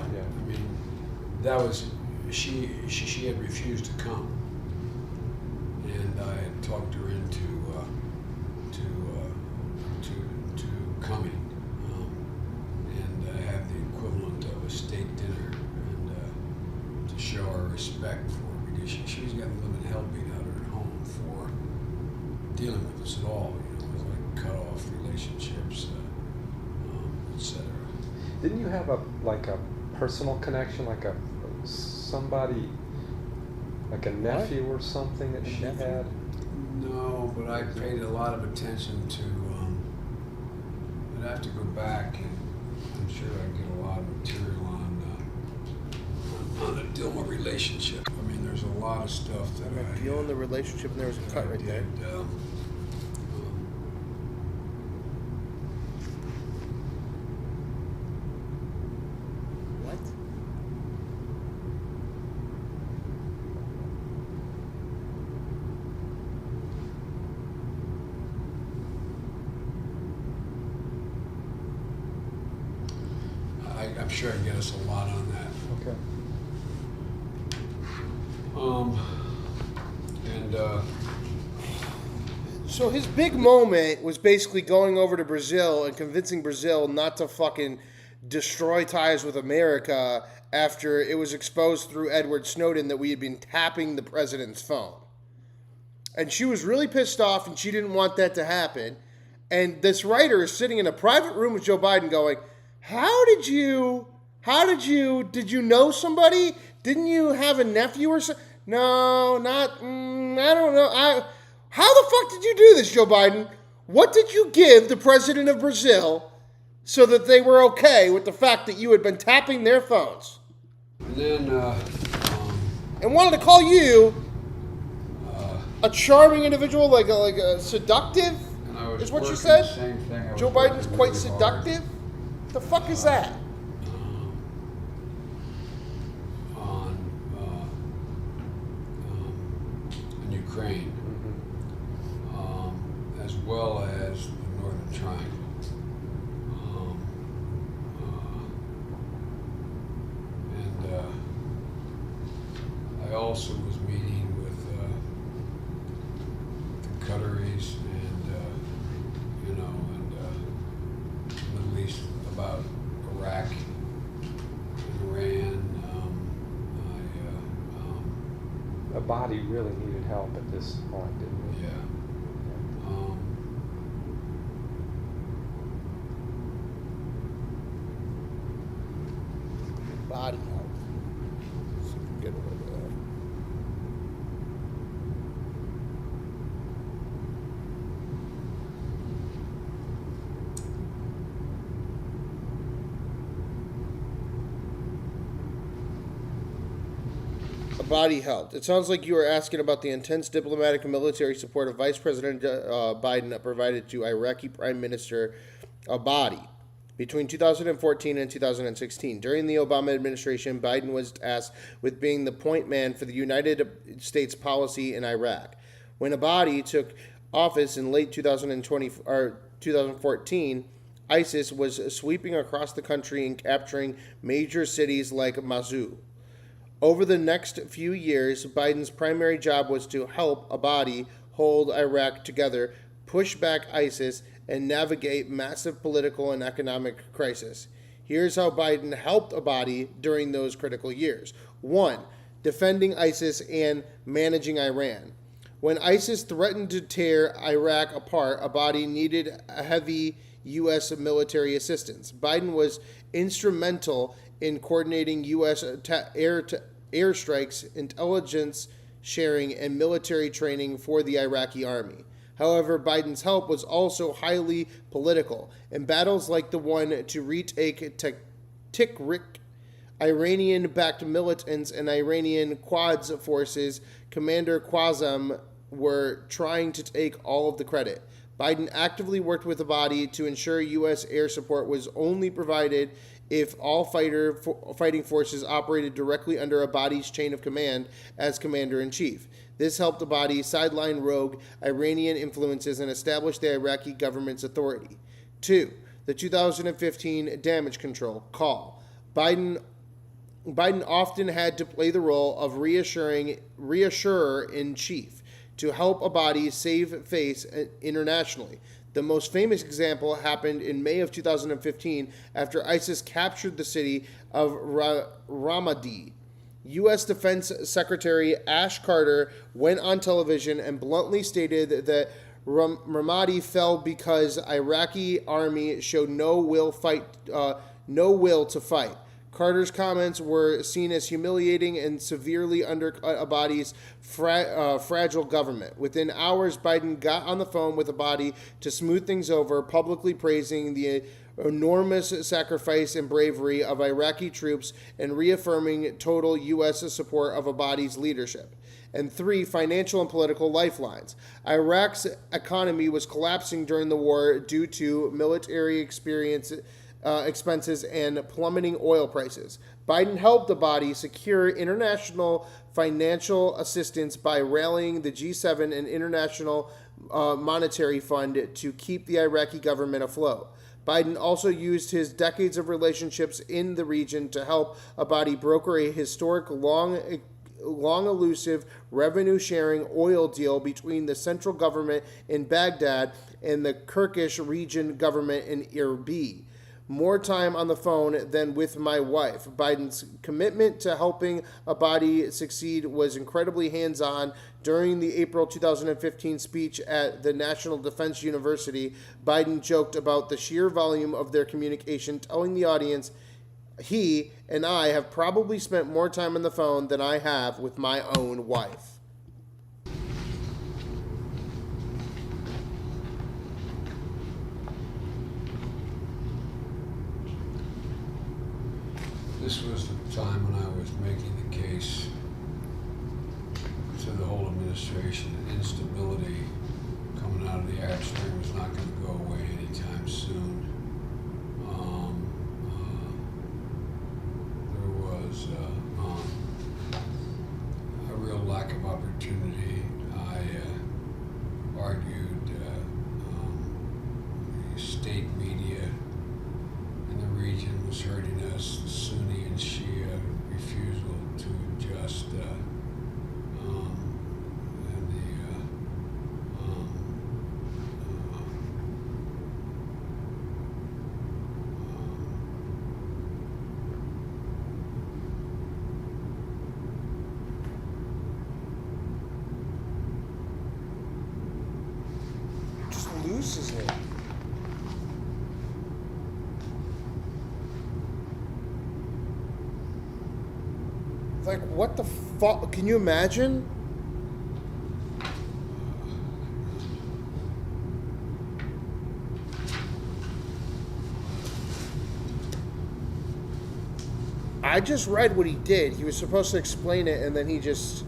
That was she had refused to come, and I had talked her into coming, and have the equivalent of a steak dinner, and to show her respect for her, because she was getting a living hell beat out of her at home for dealing with us at all, with like cut off relationships, etc. Didn't you have a personal connection, somebody, like a nephew or something that she had? No, but I paid a lot of attention to. I'd have to go back, and I'm sure I'd get a lot of material on the Dilma relationship. There's a lot of stuff that I'm feeling the relationship, and there was a cut right there. What? I'm sure I can get us a lot on that. Okay. So his big moment was basically going over to Brazil and convincing Brazil not to fucking destroy ties with America after it was exposed through Edward Snowden that we had been tapping the president's phone. And she was really pissed off, and she didn't want that to happen. And this writer is sitting in a private room with Joe Biden going, did you know somebody? Didn't you have a nephew or something? No, I don't know. How the fuck did you do this, Joe Biden? What did you give the president of Brazil so that they were okay with the fact that you had been tapping their phones? And then, and wanted to call you a charming individual, like a seductive, is what you said? Joe Biden's quite seductive? The fuck is that? On Ukraine, as well as the Northern Triangle. I also was meeting with the Qataris and Middle East about Abadi really needed help at this point, didn't he? Yeah. Body health. Let's get a little bit of that. Abadi helped. It sounds like you were asking about the intense diplomatic and military support of Vice President Biden provided to Iraqi Prime Minister Abadi between 2014 and 2016. During the Obama administration, Biden was tasked with being the point man for the United States policy in Iraq. When Abadi took office in late 2014, ISIS was sweeping across the country and capturing major cities like Mosul. Over the next few years, Biden's primary job was to help Abadi hold Iraq together, push back ISIS, and navigate massive political and economic crisis. Here's how Biden helped Abadi during those critical years. 1. Defending ISIS and managing Iran. When ISIS threatened to tear Iraq apart, Abadi needed heavy U.S. military assistance. Biden was instrumental in coordinating U.S. airstrikes, intelligence sharing, and military training for the Iraqi army. However, Biden's help was also highly political. In battles like the one to retake Tikrit, Iranian-backed militants and Iranian Quds forces, Commander Qasem, were trying to take all of the credit. Biden actively worked with Abadi to ensure U.S. air support was only provided if all fighting forces operated directly under Abadi's chain of command as commander-in-chief. This helped Abadi sideline rogue Iranian influences and establish the Iraqi government's authority. 2. The 2015 damage control call. Biden often had to play the role of reassurer-in-chief to help Abadi save face internationally. The most famous example happened in May of 2015 after ISIS captured the city of Ramadi. U.S. Defense Secretary Ash Carter went on television and bluntly stated that Ramadi fell because Iraqi army showed no will to fight. Carter's comments were seen as humiliating and severely undercut Abadi's fragile government. Within hours, Biden got on the phone with Abadi to smooth things over, publicly praising the enormous sacrifice and bravery of Iraqi troops and reaffirming total U.S. support of Abadi's leadership. And 3, financial and political lifelines. Iraq's economy was collapsing during the war due to military expenses and plummeting oil prices. Biden helped Abadi secure international financial assistance by rallying the G7 and International Monetary Fund to keep the Iraqi government afloat. Biden also used his decades of relationships in the region to help Abadi broker a historic, long elusive revenue-sharing oil deal between the central government in Baghdad and the Kurdish region government in Erbil. More time on the phone than with my wife. Biden's commitment to helping Abadi succeed was incredibly hands-on. During the April 2015 speech at the National Defense University, Biden joked about the sheer volume of their communication, telling the audience, "He and I have probably spent more time on the phone than I have with my own wife." This was the time when I was making the case to the whole administration that instability coming out of the Arab Spring was not going to go away anytime soon. There was a real lack of opportunity. I argued the state media in the region was hurting us, the Sunni and Shia refusal to adjust, and what's his name? Like, what the fuck? Can you imagine? I just read what he did. He was supposed to explain it, and then he just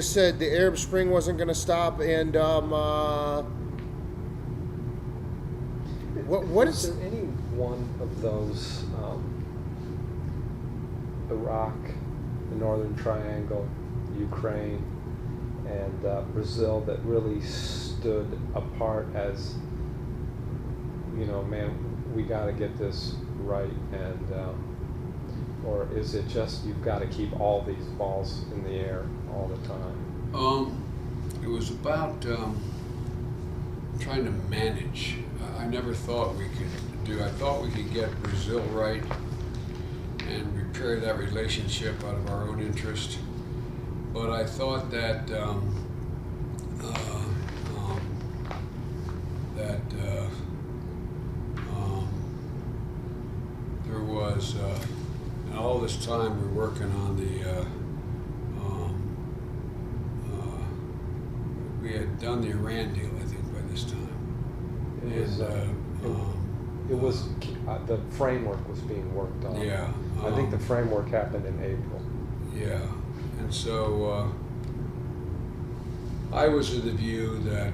said the Arab Spring wasn't going to stop, and what is there any one of those Iraq, the Northern Triangle, Ukraine, and Brazil that really stood apart as, you know, man, we got to get this right, and or is it just you've got to keep all these balls in the air all the time? It was about trying to manage. I never thought we could do. I thought we could get Brazil right and repair that relationship out of our own interest. But I thought that there was. And all this time we're working on the, we had done the Iran deal, I think, by this time. It was the framework was being worked on. Yeah. I think the framework happened in April. Yeah. And so I was of the view that,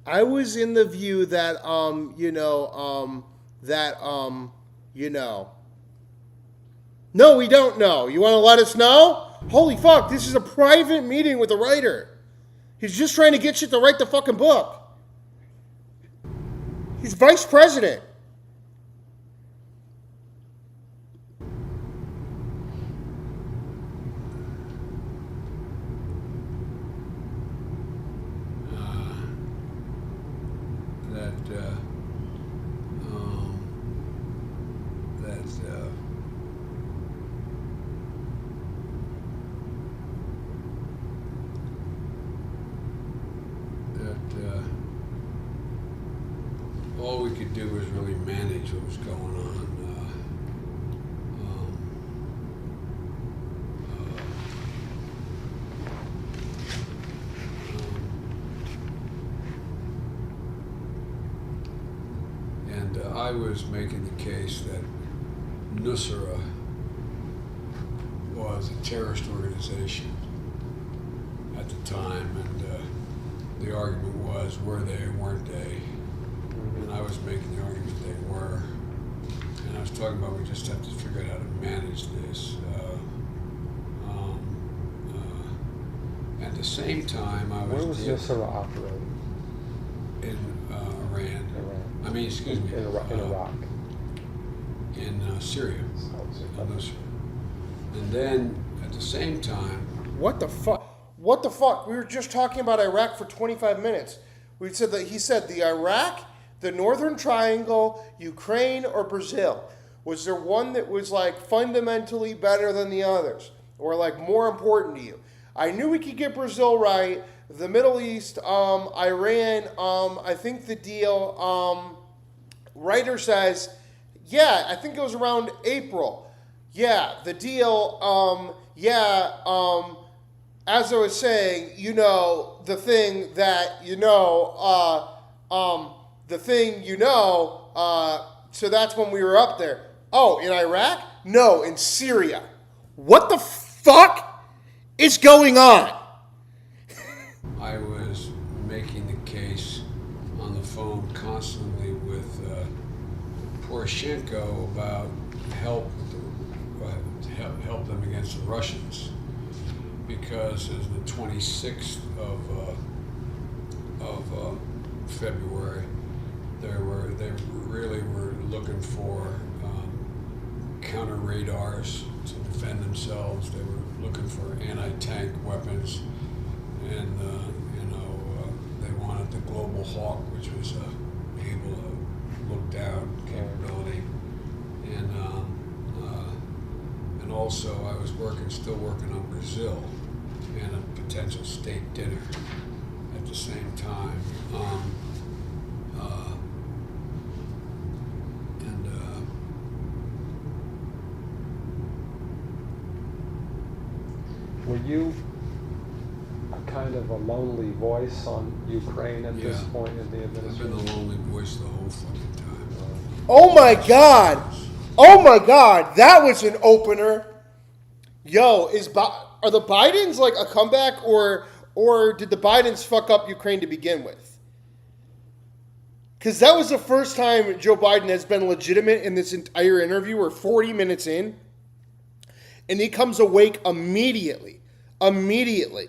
I was in the view that, No, we don't know. You want to let us know? Holy fuck, this is a private meeting with the writer. He's just trying to get shit to write the fucking book. He's vice president. all we could do was really manage what was going on. I was making the case that Nusra was a terrorist organization at the time, and the argument was, were they or weren't they? And I was making the argument they were. And I was talking about we just have to figure out how to manage this. At the same time, I was... Where was Nusra operating? In Iran. I mean, excuse me. In Iraq. In Syria. And then, at the same time... What the fuck? What the fuck? We were just talking about Iraq for 25 minutes. We said that he said the Iraq, the Northern Triangle, Ukraine, or Brazil. Was there one that was like fundamentally better than the others? Or like more important to you? I knew we could get Brazil right. The Middle East, Iran, I think the deal, writer says, yeah, I think it was around April. Yeah, the deal, as I was saying, the thing that, so that's when we were up there. Oh, in Iraq? No, in Syria. What the fuck is going on? I was making the case on the phone constantly with Poroshenko about help them against the Russians, because it was the 26th of February. They really were looking for counter radars to defend themselves. They were looking for anti-tank weapons, and they wanted the Global Hawk, which was able to look down capability, and also I was still working on Brazil and a potential state dinner at the same time. Were you kind of a lonely voice on Ukraine at this point in the administration? I've been the lonely voice the whole fucking time. Oh my God! Oh my God! That was an opener. Yo, are the Bidens like a comeback, or did the Bidens fuck up Ukraine to begin with? Because that was the first time Joe Biden has been legitimate in this entire interview. We're 40 minutes in, and he comes awake immediately. Immediately.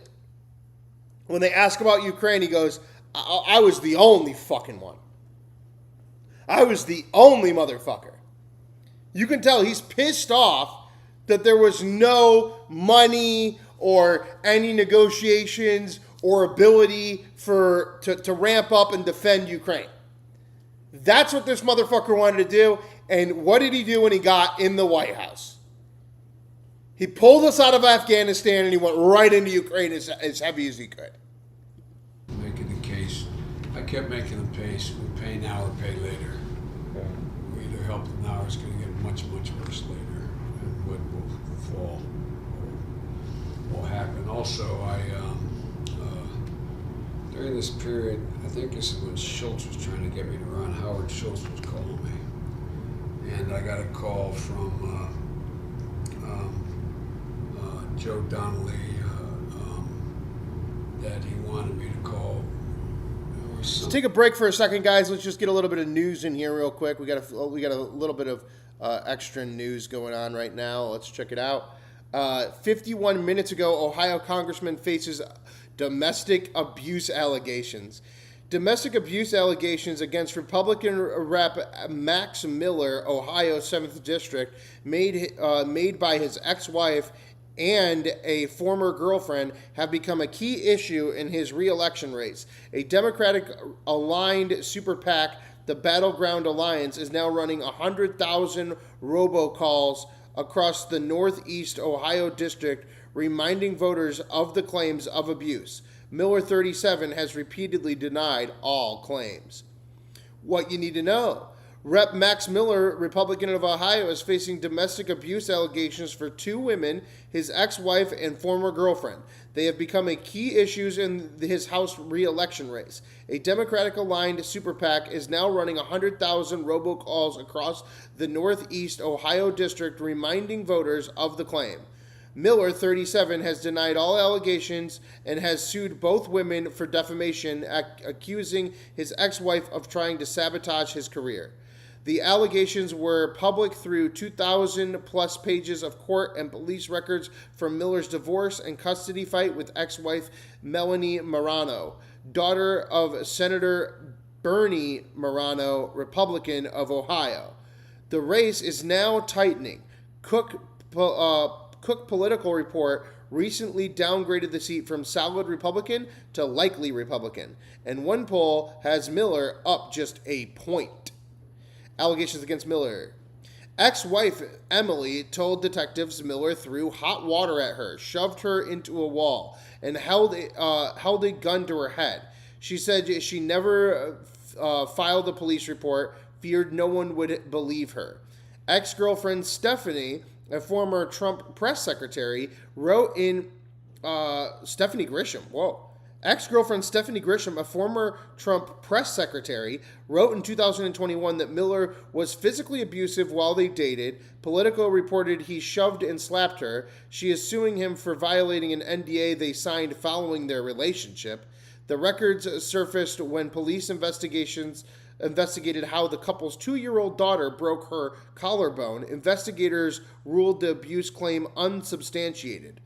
When they ask about Ukraine, he goes, I was the only fucking one. I was the only motherfucker. You can tell he's pissed off that there was no money or any negotiations or ability to ramp up and defend Ukraine. That's what this motherfucker wanted to do. And what did he do when he got in the White House? He pulled us out of Afghanistan and he went right into Ukraine as heavy as he could. Making the case. I kept making the case. We pay now or pay later. Yeah. We either help them now or it's going to get much, much worse later. And what will fall will happen. Also, during this period, I think this is when Schultz was trying to get me to run. Howard Schultz was calling me. And I got a call from Joe Donnelly that he wanted me to call. Let's take a break for a second, guys. Let's just get a little bit of news in here real quick. We got a little bit of extra news going on right now. Let's check it out. 51 minutes ago, Ohio congressman faces domestic abuse allegations. Domestic abuse allegations against Republican Rep. Max Miller, Ohio 7th District, made by his ex-wife and a former girlfriend have become a key issue in his re-election race. A Democratic-aligned super PAC, the Battleground Alliance, is now running 100,000 robocalls across the Northeast Ohio district, reminding voters of the claims of abuse. Miller, 37, has repeatedly denied all claims. What you need to know. Rep. Max Miller, Republican of Ohio, is facing domestic abuse allegations for two women, his ex-wife and former girlfriend. They have become a key issues in his House re-election race. A Democratic-aligned super PAC is now running 100,000 robocalls across the Northeast Ohio district, reminding voters of the claim. Miller, 37, has denied all allegations and has sued both women for defamation, accusing his ex-wife of trying to sabotage his career. The allegations were public through 2,000-plus pages of court and police records from Miller's divorce and custody fight with ex-wife Melanie Marano, daughter of Senator Bernie Marano, Republican of Ohio. The race is now tightening. Cook Political Report recently downgraded the seat from solid Republican to likely Republican, and one poll has Miller up just a point. Allegations against Miller. Ex-wife Emily told detectives Miller threw hot water at her, shoved her into a wall, and held a gun to her head. She said she never filed a police report, feared no one would believe her. Ex-girlfriend Stephanie, a former Trump press secretary, wrote in Stephanie Grisham. Whoa. Ex-girlfriend Stephanie Grisham, a former Trump press secretary, wrote in 2021 that Miller was physically abusive while they dated. Politico reported he shoved and slapped her. She is suing him for violating an NDA they signed following their relationship. The records surfaced when police investigated how the couple's 2-year-old daughter broke her collarbone. Investigators ruled the abuse claim unsubstantiated.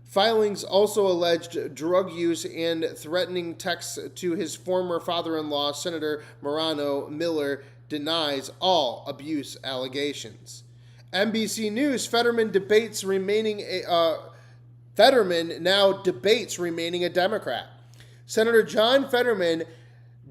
Filings also alleged drug use and threatening texts to his former father-in-law, Senator Marano. Miller denies all abuse allegations. NBC News, Fetterman now debates remaining a Democrat. Senator John Fetterman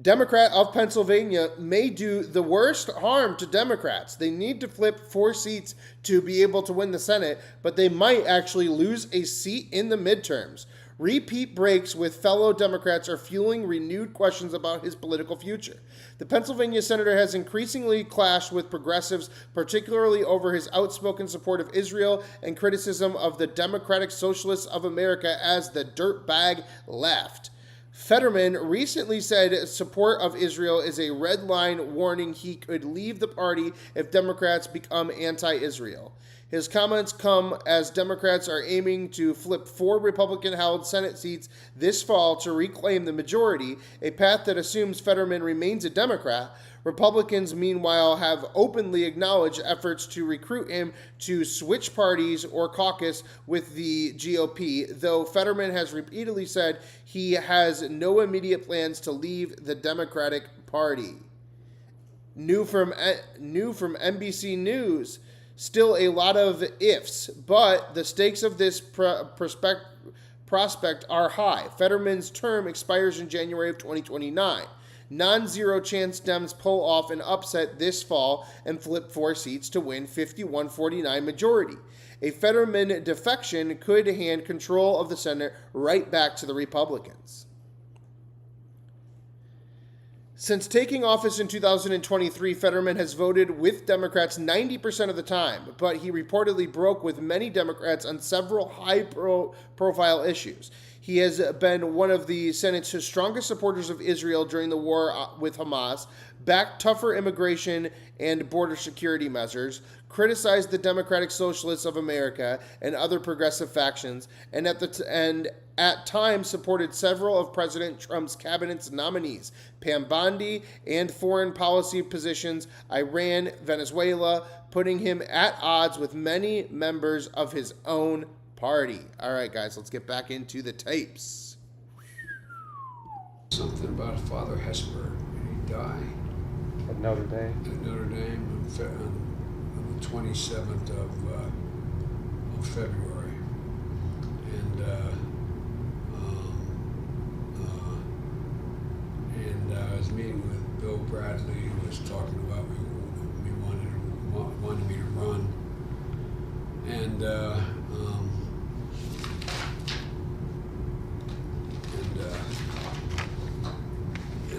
Democrat of Pennsylvania may do the worst harm to Democrats. They need to flip 4 seats to be able to win the Senate, but they might actually lose a seat in the midterms. Repeat breaks with fellow Democrats are fueling renewed questions about his political future. The Pennsylvania senator has increasingly clashed with progressives, particularly over his outspoken support of Israel and criticism of the Democratic Socialists of America as the dirtbag left. Fetterman recently said support of Israel is a red line, warning he could leave the party if Democrats become anti-Israel. His comments come as Democrats are aiming to flip 4 Republican-held Senate seats this fall to reclaim the majority, a path that assumes Fetterman remains a Democrat. Republicans, meanwhile, have openly acknowledged efforts to recruit him to switch parties or caucus with the GOP, though Fetterman has repeatedly said he has no immediate plans to leave the Democratic Party. New from NBC News. Still a lot of ifs, but the stakes of this prospect are high. Fetterman's term expires in January of 2029. Non-zero chance Dems pull off an upset this fall and flip 4 seats to win 51-49 majority. A Fetterman defection could hand control of the Senate right back to the Republicans. Since taking office in 2023, Fetterman has voted with Democrats 90% of the time, but he reportedly broke with many Democrats on several high-profile issues. He has been one of the Senate's strongest supporters of Israel during the war with Hamas, backed tougher immigration and border security measures, criticized the Democratic Socialists of America and other progressive factions, and at times supported several of President Trump's cabinet's nominees, Pam Bondi, and foreign policy positions, Iran, Venezuela, putting him at odds with many members of his own party. All right, guys, let's get back into the tapes. Something about Father Hesper. Did he die? At Notre Dame. At Notre Dame on the 27th of February. And I was meeting with Bill Bradley, who was talking about me wanted me to run. And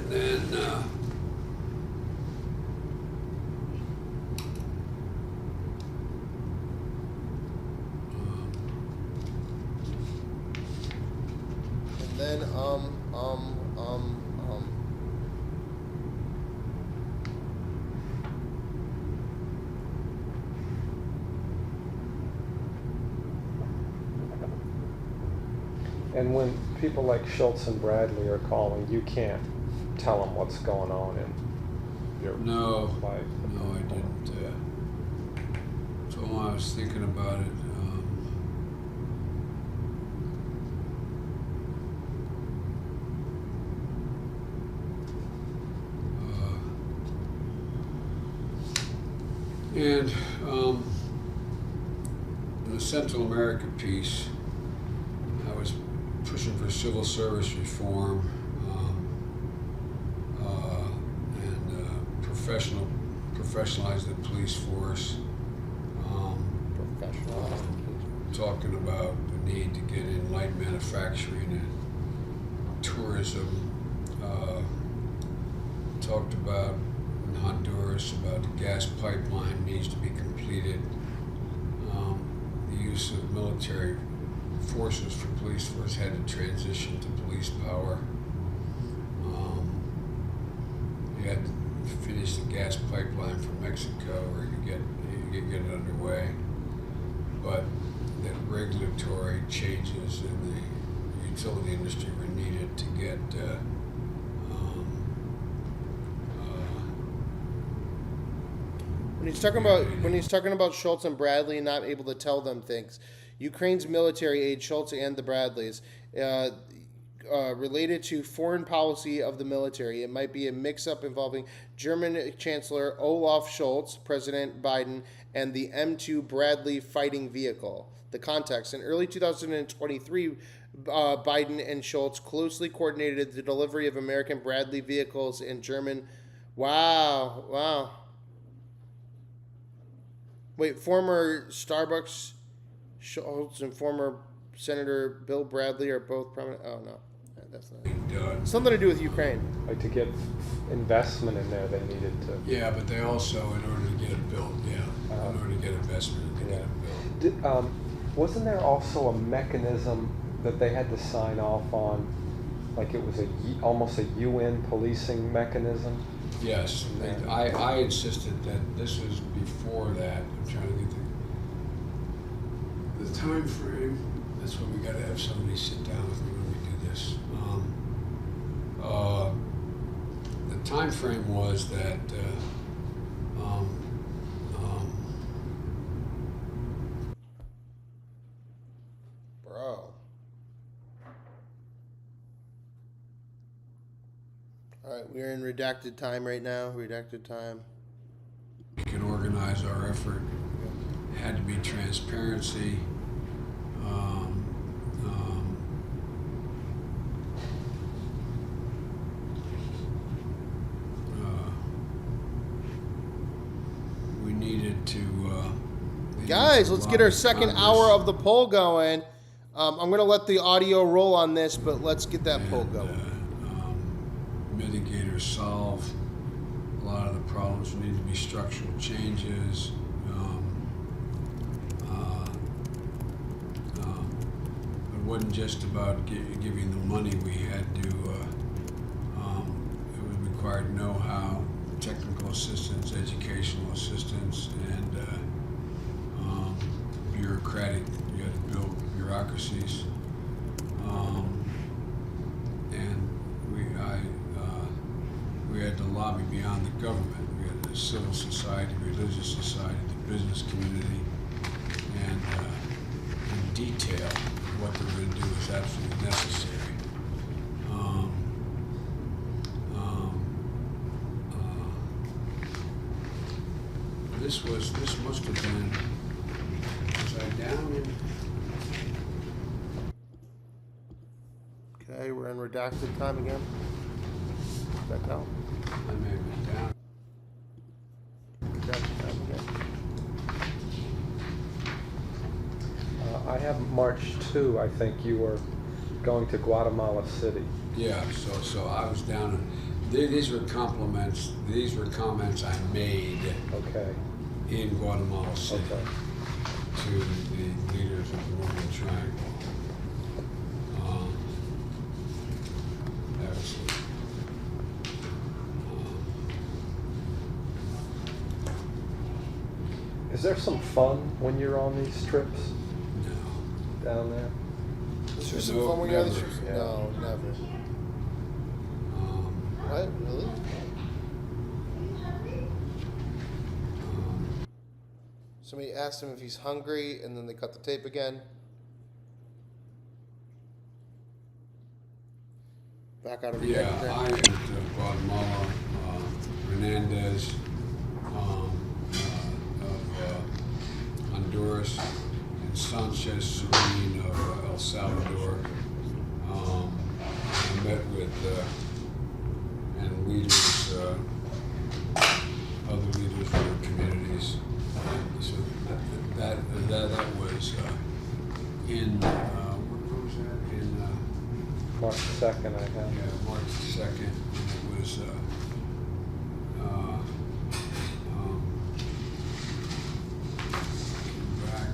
then And when people like Schultz and Bradley are calling, you can't tell them what's going on in your life. No, I didn't. So I was thinking about it. And in the Central America piece, I was pushing for civil service reform and professionalize the police force. Talking about the need to get in light manufacturing and tourism. Talked about in Honduras about the gas pipeline needs to be completed. The use of military forces for police force had to transition to police power. You had to finish the gas pipeline from Mexico or you get it underway. But that regulatory changes in the utility industry were needed to get When he's talking about Schultz and Bradley not able to tell them things, Ukraine's military aide, Schultz and the Bradleys, related to foreign policy of the military. It might be a mix-up involving German Chancellor Olaf Schultz, President Biden, and the M2 Bradley fighting vehicle. The context: in early 2023, Biden and Schultz closely coordinated the delivery of American Bradley vehicles in German. Wow. Wait, former Starbucks Schultz and former Senator Bill Bradley are both prominent. Oh, no. That's not. Something to do with Ukraine. Like to get investment in there, they needed to. Yeah, but they also, in order to get it built, in order to get investment, to get it built. Wasn't there also a mechanism that they had to sign off on, like it was almost a UN policing mechanism? Yes, I insisted that this was before that. I'm trying to get the time frame. That's when we got to have somebody sit down with me when we do this. The time frame was that Bro. All right, we're in redacted time right now. Redacted time. we can organize our effort. Had to be transparency. We needed to. Guys, let's get our second hour of the poll going. I'm going to let the audio roll on this, but let's get that poll going. Mitigate or solve a lot of the problems. Need to be structural changes. It wasn't just about giving the money. We had to. It was required know-how, technical assistance, educational assistance, and bureaucratic. You had to build bureaucracies, and we had to lobby beyond the government. We had the civil society, religious society, the business community, and in detail what they were going to do was absolutely necessary. This must have been. Was I down in? Okay, we're in redacted time again. Back out. I may have been down. Redacted time again. I have March 2, I think you were going to Guatemala City. Yeah, so I was down in, these were compliments, these were comments I made Okay. in Guatemala City Okay. to the leaders of the Northern Triangle. That was, Is there some fun when you're on these trips no. down there? Is there some No, fun when you're on the never. streets? Yeah. No, never. What? Really? Somebody asked him if he's hungry, and then they cut the tape again. Back out of Yeah, redacted I time. went to Guatemala, Hernandez, of Honduras, and Sanchez Serene of El Salvador. I met with and leaders, other leaders from their communities. So that was in what was that in. March 2nd, I have. Yeah, March 2nd. It was back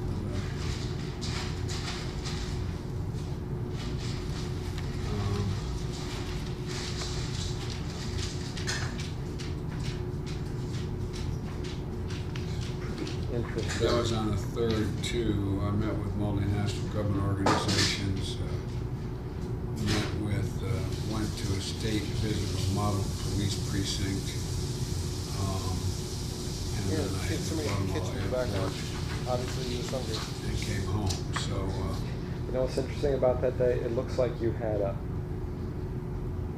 Interesting. that was on the 3rd too. I met with multinational government organizations. Went to a state visit of a model police precinct. And Here, then I get had somebody in the kitchen in the background. Obviously, he was hungry. and came home. So You know what's interesting about that day? It looks like you had a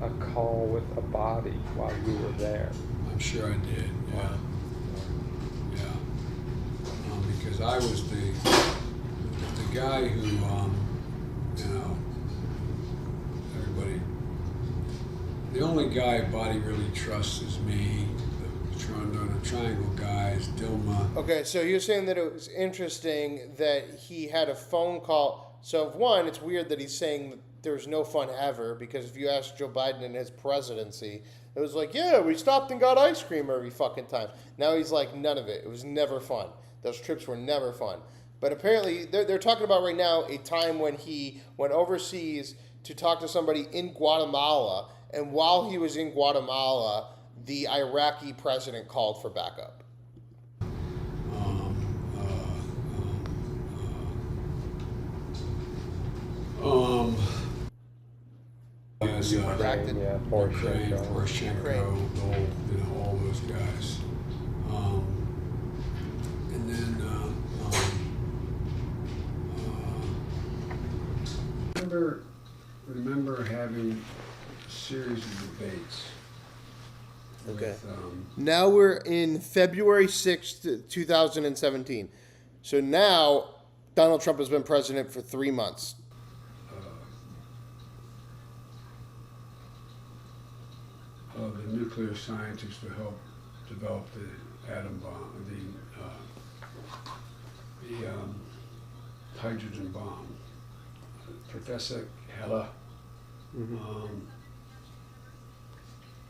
a call with Abadi while you were there. I'm sure I did. Yeah. Yeah. Because I was the guy who, you know, everybody. The only guy Abadi really trusts is me. The triangle guys, Dilma. Okay, so you're saying that it was interesting that he had a phone call. So, one, it's weird that he's saying that there's no fun ever, because if you ask Joe Biden in his presidency, it was like, yeah, we stopped and got ice cream every fucking time. Now he's like, none of it. It was never fun. Those trips were never fun. But apparently, they're talking about right now a time when he went overseas to talk to somebody in Guatemala, and while he was in Guatemala, the Iraqi president called for backup. As Redacted. Yeah, Poroshenko, Poroshenko. all those guys. And then remember having a series of debates. Okay. With, Now we're in February 6th, 2017. So now Donald Trump has been president for 3 months. the nuclear scientists who helped develop the atom bomb, the hydrogen bomb, Professor Heller.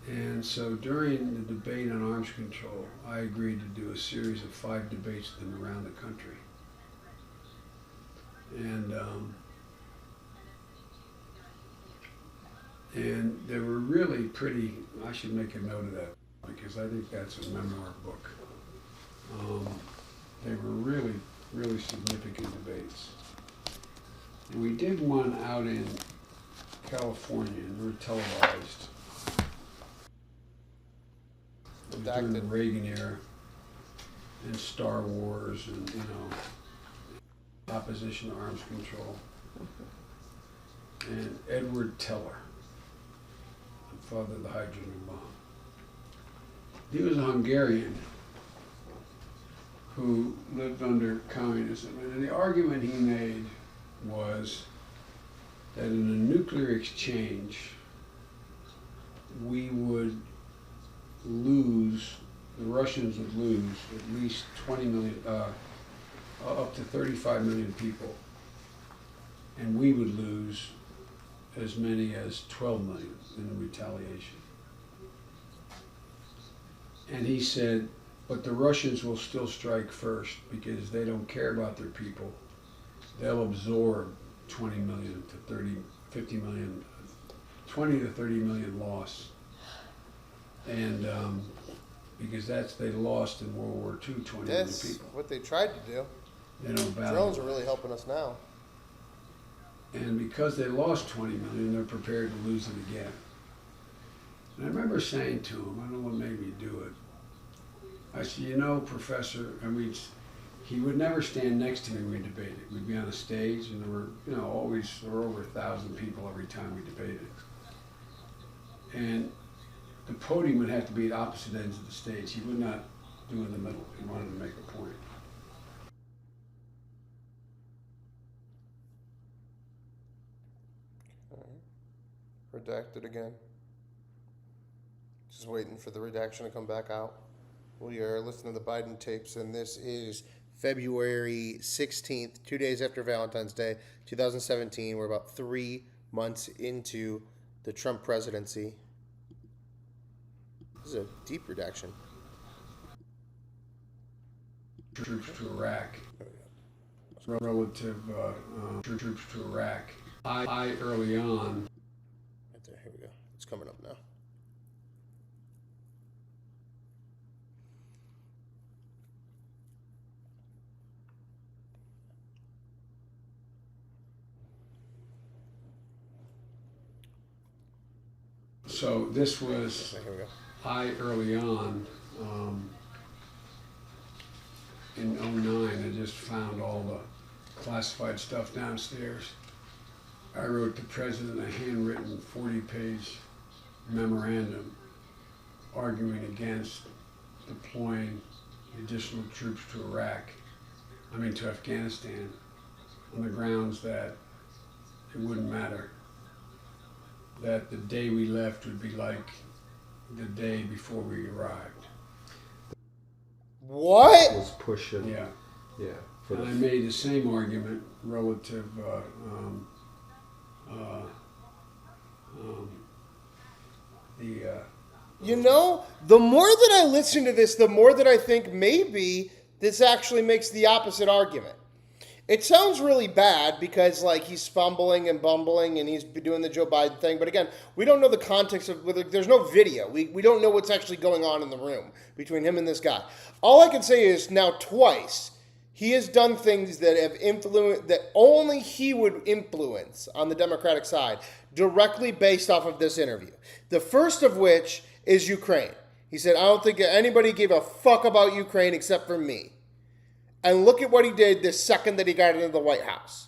And so during the debate on arms control, I agreed to do a series of 5 debates with them around the country. And they were really pretty, I should make a note of that because I think that's a memoir book. They were really, really significant debates. And we did one out in California and we were televised. It was during the Reagan era and Star Wars and, opposition to arms control. And Edward Teller, the father of the hydrogen bomb. He was a Hungarian who lived under communism. And the argument he made was that in a nuclear exchange, we would lose, the Russians would lose at least 20 million, up to 35 million people. And we would lose as many as 12 million in the retaliation. And he said, but the Russians will still strike first because they don't care about their people. They'll absorb 20 million to 30, 50 million, 20 to 30 million loss. And because they lost in World War II, 20 million That's people. what they tried to do. They don't value Drones are really helping us now. And because they lost 20 million, they're prepared to lose it again. And I remember saying to him, I don't know what made me do it. I said, Professor, he would never stand next to me when we debated. We'd be on a stage and there were, there were over 1,000 people every time we debated. And the podium would have to be at opposite ends of the stage. He would not do in the middle. He wanted to make a point. Redacted again. Just waiting for the redaction to come back out. We are listening to the Biden tapes, and this is February 16th, 2 days after Valentine's Day, 2017. We're about 3 months into the Trump presidency. This is a deep redaction. Troops to Iraq. Relative troops to Iraq. I early on. Right there, here we go. It's coming up now. So this was, Here we go. I early on, in 2009, I just found all the classified stuff downstairs. I wrote the president a handwritten 40-page memorandum arguing against deploying additional troops to to Afghanistan, on the grounds that it wouldn't matter, that the day we left would be like the day before we arrived. What? Was pushing. Yeah. Yeah. And I made the same argument relative You know, the more that I listen to this, the more that I think maybe this actually makes the opposite argument. It sounds really bad because, like, he's fumbling and bumbling and he's doing the Joe Biden thing. But again, we don't know the context of whether there's no video. We don't know what's actually going on in the room between him and this guy. All I can say is now twice he has done things that have influenced, that only he would influence on the Democratic side directly based off of this interview. The first of which is Ukraine. He said, I don't think anybody gave a fuck about Ukraine except for me. And look at what he did the second that he got into the White House.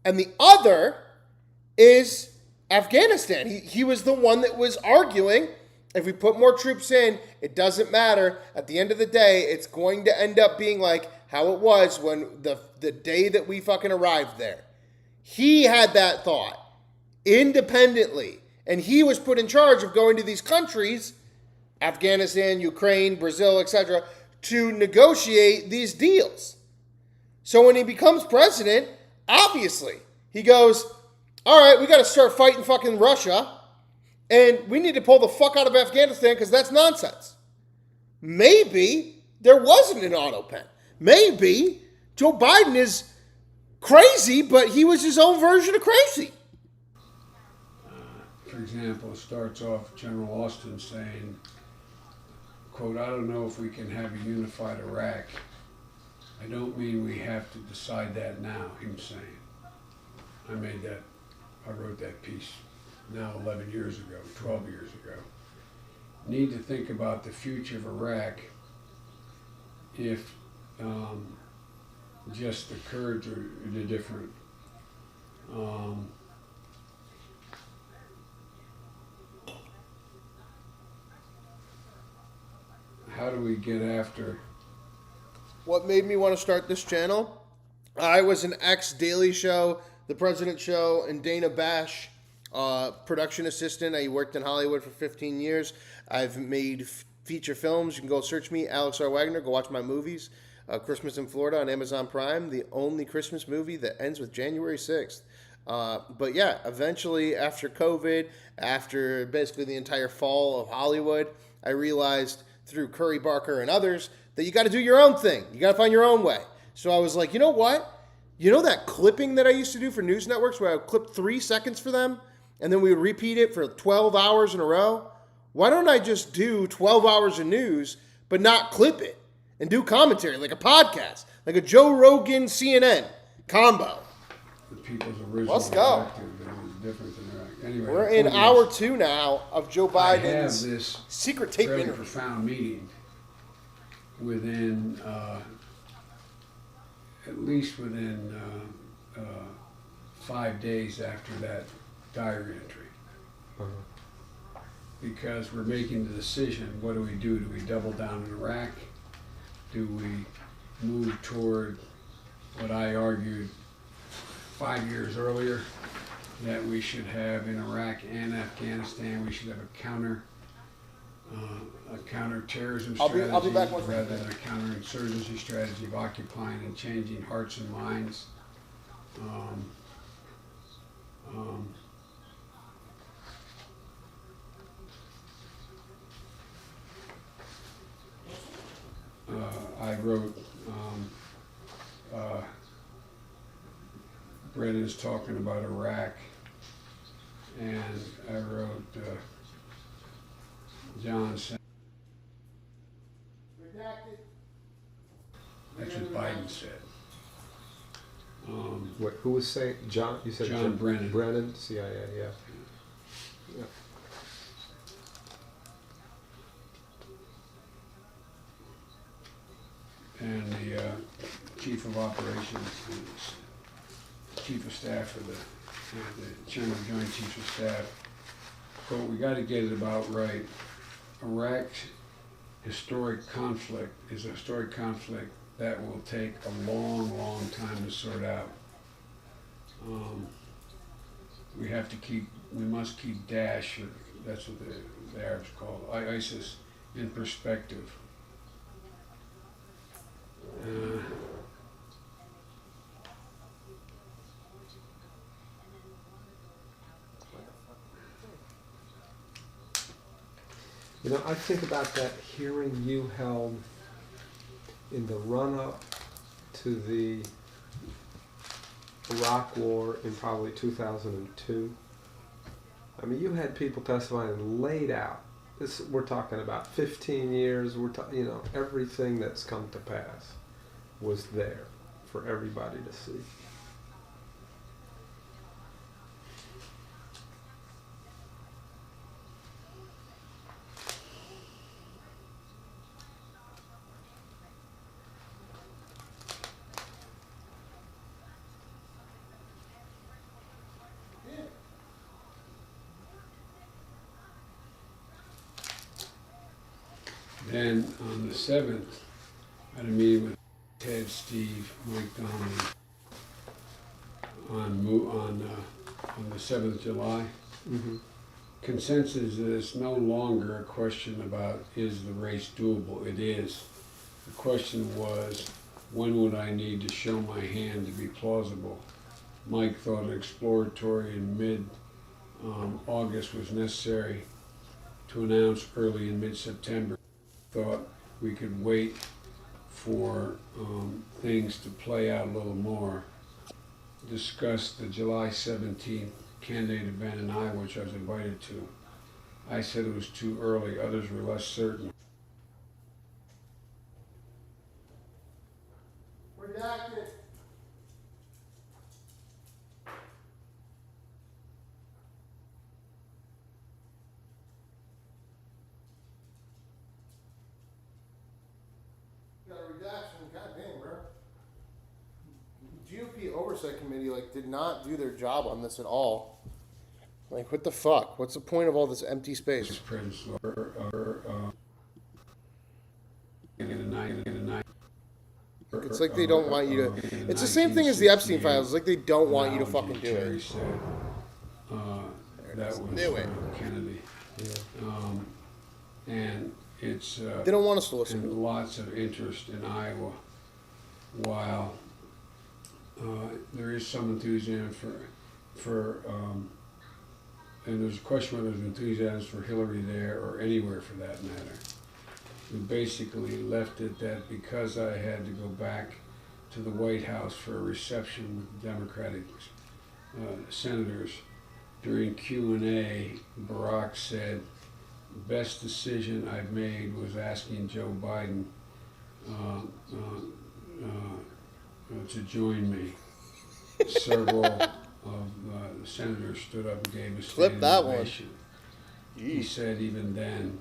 And the other is Afghanistan. He was the one that was arguing, if we put more troops in, it doesn't matter. At the end of the day, it's going to end up being like how it was when the day that we fucking arrived there. He had that thought independently. And he was put in charge of going to these countries, Afghanistan, Ukraine, Brazil, etc., to negotiate these deals. So when he becomes president, obviously, he goes, all right, we got to start fighting fucking Russia, and we need to pull the fuck out of Afghanistan because that's nonsense. Maybe there wasn't an auto pen. Maybe Joe Biden is crazy, but he was his own version of crazy. For example, it starts off General Austin saying, quote, I don't know if we can have a unified Iraq. I don't mean we have to decide that now, him saying. I wrote that piece now 11 years ago, 12 years ago. Need to think about the future of Iraq if just the Kurds are different. How do we get after? What made me want to start this channel? I was an ex-Daily Show, The President Show, and Dana Bash production assistant. I worked in Hollywood for 15 years. I've made feature films. You can go search me, Alex R. Wagner. Go watch my movies. Christmas in Florida on Amazon Prime, the only Christmas movie that ends with January 6th. But yeah, eventually after COVID, after basically the entire fall of Hollywood, I realized through Curry Barker and others that you got to do your own thing. You got to find your own way. So I was like, you know what? You know that clipping that I used to do for news networks where I would clip 3 seconds for them and then we would repeat it for 12 hours in a row? Why don't I just do 12 hours of news but not clip it and do commentary like a podcast, like a Joe Rogan CNN combo? The people's original Let's go. directive is different than Iraq. Anyway, We're in hour 2 now of Joe I have Biden's this secret tape very interview. profound meeting within, at least within 5 days after that diary entry. Because we're making the decision, what do we do? Do we double down in Iraq? Do we move toward what I argued 5 years earlier, that we should have in Iraq and Afghanistan, we should have a counterterrorism strategy I'll be back one rather than a counterinsurgency strategy of occupying and changing hearts and minds. I wrote, Brennan's talking about Iraq, and I wrote, John said, that's what Biden said. What? Who was saying? John? You said John Brennan. Brennan, CIA. Yeah. Yeah. And the chief of operations, chief of staff, or the chairman of the Joint Chiefs of Staff, but we got to get it about right. Iraq's historic conflict is a historic conflict that will take a long, long time to sort out. We must keep Daesh, or that's what the Arabs call it, ISIS, in perspective. You know, I think about that hearing you held in the run-up to the Iraq War in probably 2002. I mean, you had people testifying and laid out. We're talking about 15 years. Everything that's come to pass was there for everybody to see. Then on the 7th, I had a meeting with Ted, Steve, Mike Donnelly on the 7th of July. Mm-hmm. Consensus is it's no longer a question about is the race doable. It is. The question was, when would I need to show my hand to be plausible? Mike thought an exploratory in mid-August was necessary to announce early in mid-September. Thought we could wait for things to play out a little more. Discussed the July 17th candidate event in Iowa, which I was invited to. I said it was too early. Others were less certain. Redacted. Got a redaction, goddamn, bro. GOP Oversight Committee did not do their job on this at all. What the fuck? What's the point of all this empty space? It's like they don't want you to. It's the same thing as the Epstein files. It's like they don't want you to fucking do it. Said, that was Knew it. Kennedy. Yeah. And it's They don't want us to listen. and lots of interest in Iowa, while there is some enthusiasm for and there's a question whether there's enthusiasm for Hillary there or anywhere for that matter. We basically left it that because I had to go back to the White House for a reception with Democratic senators, during Q&A, Barack said, the best decision I've made was asking Joe Biden to join me. Several of the senators stood up and gave a standing ovation. He said even then,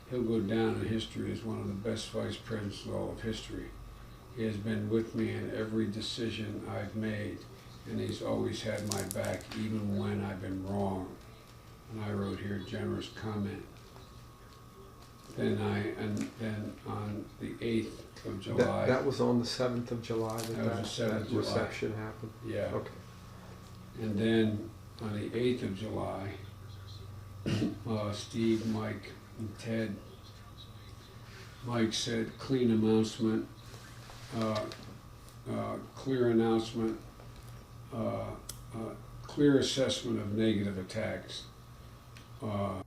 he'll go down in history as one of the best vice presidents of all of history. He has been with me in every decision I've made, and he's always had my back, even when I've been wrong. And I wrote here, generous comment. Then on the 8th of July. That was on the 7th of July That was the 7th of July. reception happened? Yeah. Okay. And then on the 8th of July, Steve, Mike, and Ted. Mike said, clean announcement, clear announcement, clear assessment of negative attacks from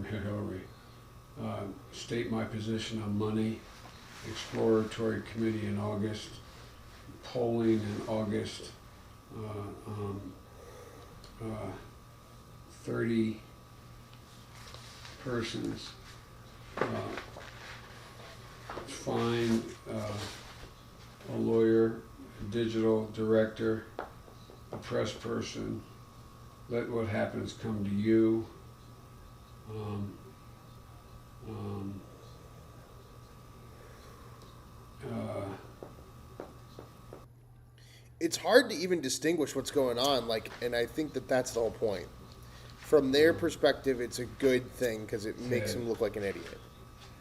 Hillary. State my position on money, exploratory committee in August, polling in August, 30 persons, find a lawyer, a digital director, a press person, let what happens come to you. It's hard to even distinguish what's going on, and I think that that's the whole point. from their perspective, it's a good thing because it makes him look like an idiot.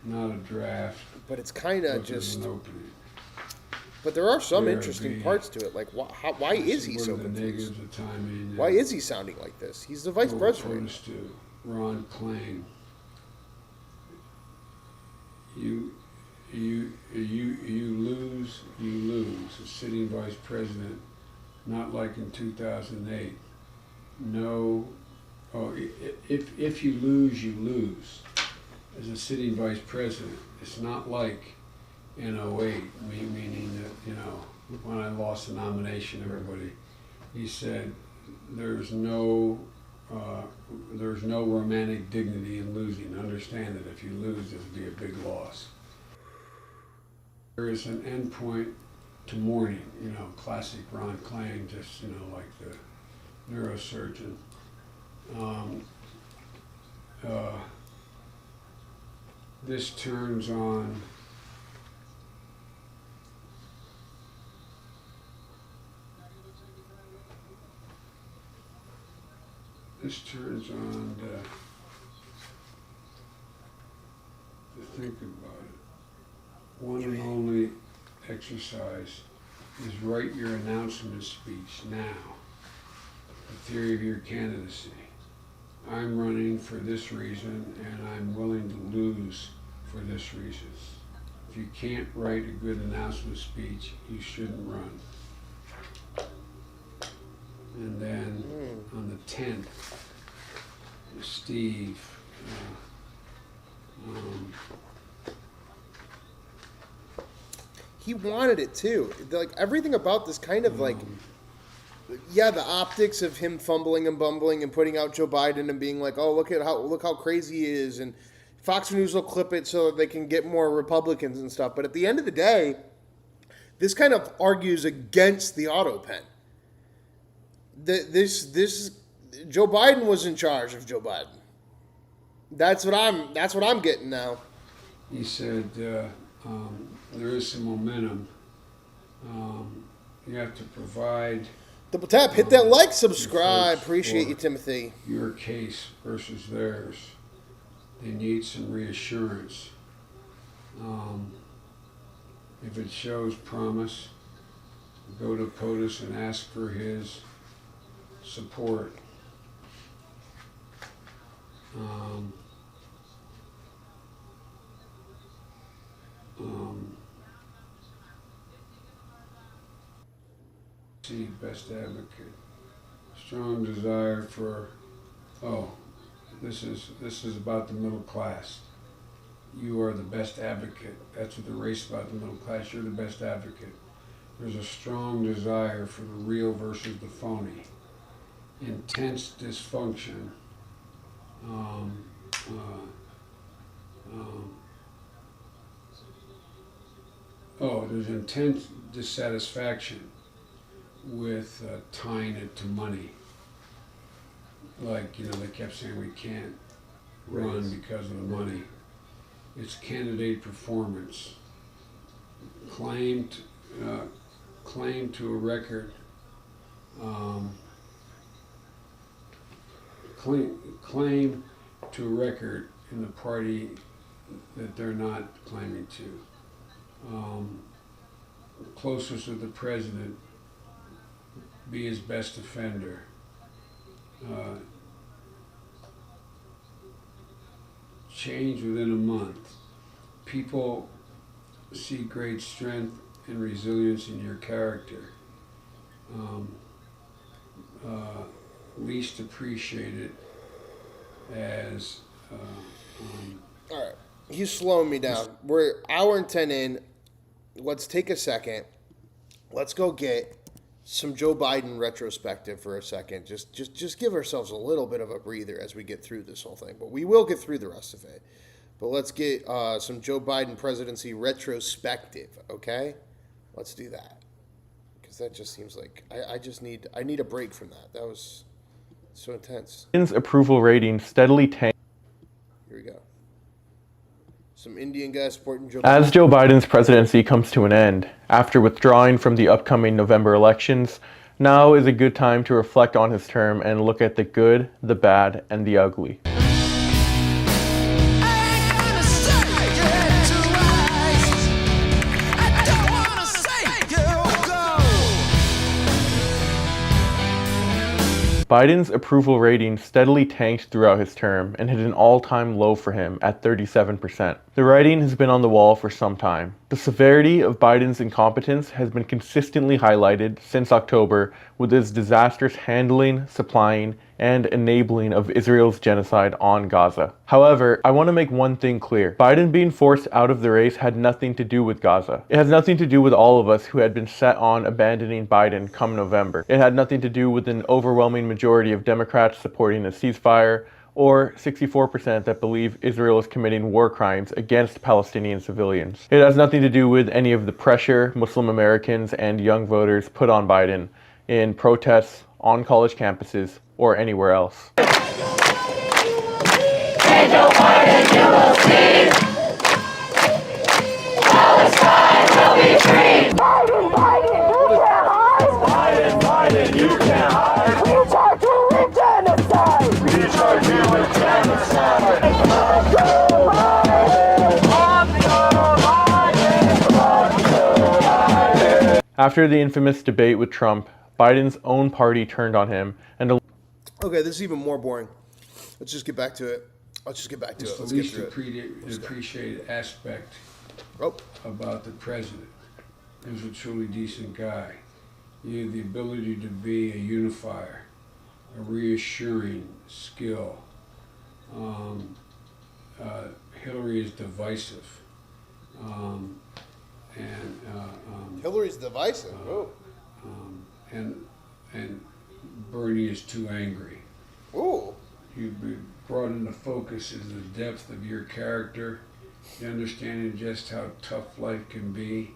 Not a draft. But it's kind of but there's just. an opening. But there are some There interesting be- parts to it. Like, why is he What so are the confused? negatives of timing? Why is he sounding like this? He's the vice president. Opposed to Ron Klain. You lose. A sitting vice president, not like in 2008. No. Oh, if you lose, you lose. As a sitting vice president, it's not like in 08, meaning that, when I lost the nomination, everybody, he said, there's no romantic dignity in losing. Understand that if you lose, it'll be a big loss. There is an end point to mourning, classic Ron Klain, just, like the neurosurgeon. This turns on to think about it. One and only exercise is write your announcement speech now. The theory of your candidacy. I'm running for this reason and I'm willing to lose for this reason. If you can't write a good announcement speech, you shouldn't run. And then on the 10th, Steve, He wanted it too. Like everything about this kind of like, the optics of him fumbling and bumbling and putting out Joe Biden and being like, oh, look how crazy he is, and Fox News will clip it so that they can get more Republicans and stuff. But at the end of the day, this kind of argues against the auto pen. This Joe Biden was in charge of Joe Biden. That's what I'm getting now. He said there is some momentum. You have to provide Double tap, hit that like, subscribe. Appreciate you, Timothy. your case versus theirs. They need some reassurance. If it shows promise, go to POTUS and ask for his support. See, best advocate. Strong desire for, this is about the middle class. You are the best advocate. That's what the race is about, the middle class. You're the best advocate. There's a strong desire for the real versus the phony. Intense dysfunction. There's intense dissatisfaction with tying it to money. Like, they kept saying we can't run because of the money. It's candidate performance. Claim to a record. Claim to a record in the party that they're not claiming to. Closest to the president, be his best defender. Change within a month. People see great strength and resilience in your character. Least appreciated as All right, he's slowing me down. We're hour and 10 in. Let's take a second. Let's go get some Joe Biden retrospective for a second. Just give ourselves a little bit of a breather as we get through this whole thing. But we will get through the rest of it. But let's get some Joe Biden presidency retrospective, okay? Let's do that. Because that just seems like I need a break from that. That was so intense. Biden's approval rating steadily tanked. Here we go. Some Indian guy supporting Joe Biden. As Joe Biden's presidency comes to an end, after withdrawing from the upcoming November elections, Now is a good time to reflect on his term and look at the good, the bad, and the ugly. Biden's approval rating steadily tanked throughout his term and hit an all-time low for him at 37%. The writing has been on the wall for some time. The severity of Biden's incompetence has been consistently highlighted since October with his disastrous handling, supplying, and enabling of Israel's genocide on Gaza. However, I want to make one thing clear. Biden being forced out of the race had nothing to do with Gaza. It has nothing to do with all of us who had been set on abandoning Biden come November. It had nothing to do with an overwhelming majority of Democrats supporting a ceasefire, or 64% that believe Israel is committing war crimes against Palestinian civilians. It has nothing to do with any of the pressure Muslim Americans and young voters put on Biden in protests, on college campuses, or anywhere else. Palestine will be free! Biden, you can't hide! We charge you with genocide! After the infamous debate with Trump, Biden's own party turned on him and Okay, this is even more boring. Let's just get back to it. Let's get the through least it. appreciated aspect Oh, about the president. He was a truly decent guy. He had the ability to be a unifier, a reassuring skill. Hillary is divisive. Hillary's divisive. And Bernie is too angry. Ooh. You've been brought into focus is the depth of your character, the understanding just how tough life can be,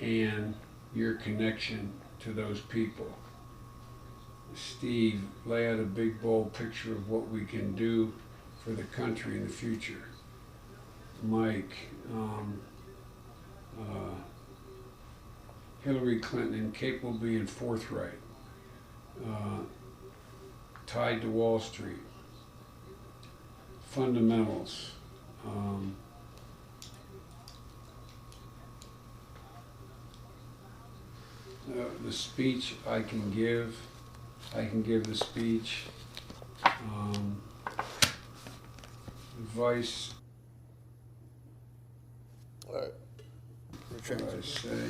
and your connection to those people. Steve, lay out a big, bold picture of what we can do for the country in the future. Mike, Hillary Clinton, incapable of being forthright, tied to Wall Street, fundamentals, the speech I can give the speech, advice, All right. what I say.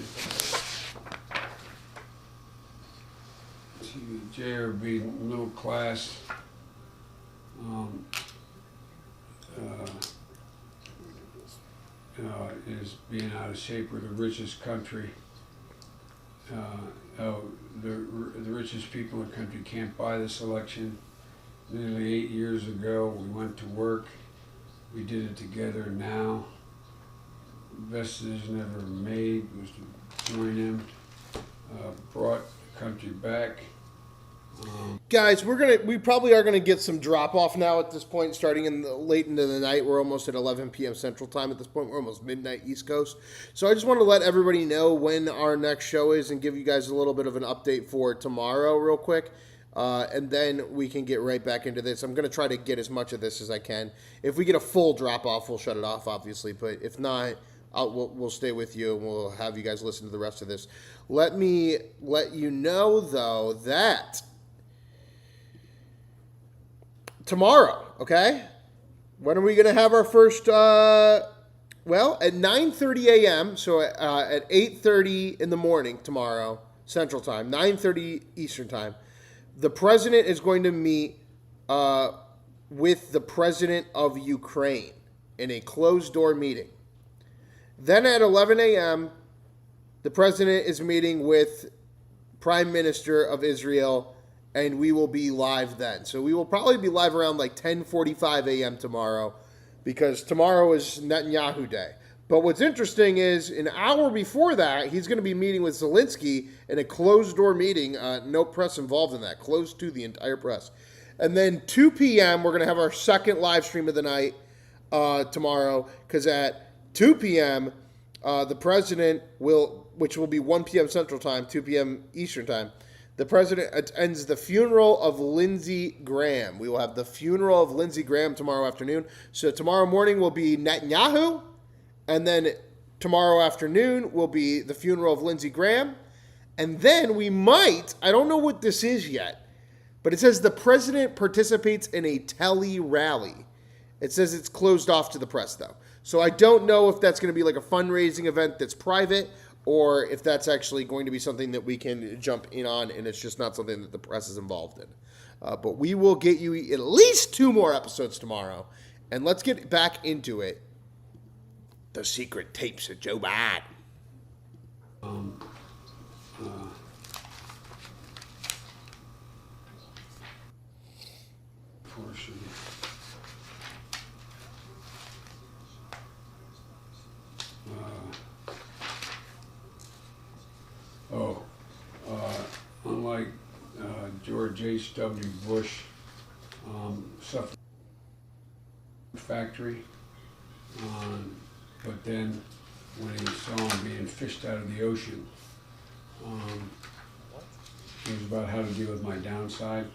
JRB, middle class, is being out of shape. We're the richest country. The richest people in the country can't buy this election. Nearly 8 years ago, we went to work. We did it together now. The best decision ever made was to join him. Brought the country back. Guys, we probably are gonna get some drop off now at this point, starting late into the night. We're almost at 11 p.m. Central Time at this point. We're almost midnight East Coast. So I just want to let everybody know when our next show is and give you guys a little bit of an update for tomorrow, real quick, and then we can get right back into this. I'm gonna try to get as much of this as I can. If we get a full drop off, we'll shut it off, obviously. But if not, we'll stay with you and we'll have you guys listen to the rest of this. Let me let you know though that tomorrow, okay? When are we going to have our first, at 9:30 a.m., so at 8:30 in the morning tomorrow, Central Time, 9:30 Eastern Time, the president is going to meet with the president of Ukraine in a closed-door meeting. Then at 11 a.m., the president is meeting with Prime Minister of Israel, and we will be live then. So we will probably be live around like 10:45 a.m. tomorrow, because tomorrow is Netanyahu Day. But what's interesting is an hour before that, he's going to be meeting with Zelensky in a closed-door meeting. No press involved in that. Closed to the entire press. And then 2 p.m., we're going to have our second live stream of the night tomorrow, because at 2 p.m., the president will, which will be 1 p.m. Central Time, 2 p.m. Eastern Time, The president attends the funeral of Lindsey Graham. We will have the funeral of Lindsey Graham tomorrow afternoon. So tomorrow morning will be Netanyahu, and then tomorrow afternoon will be the funeral of Lindsey Graham. And then we might, I don't know what this is yet, but it says the president participates in a tele rally. It says it's closed off to the press, though. So I don't know if that's going to be like a fundraising event that's private, or if that's actually going to be something that we can jump in on and it's just not something that the press is involved in. But we will get you at least 2 more episodes tomorrow. And let's get back into it. The secret tapes of Joe Biden. Portion. Unlike George H.W. Bush suffered factory, but then when he saw him being fished out of the ocean, it was about how to deal with my downside.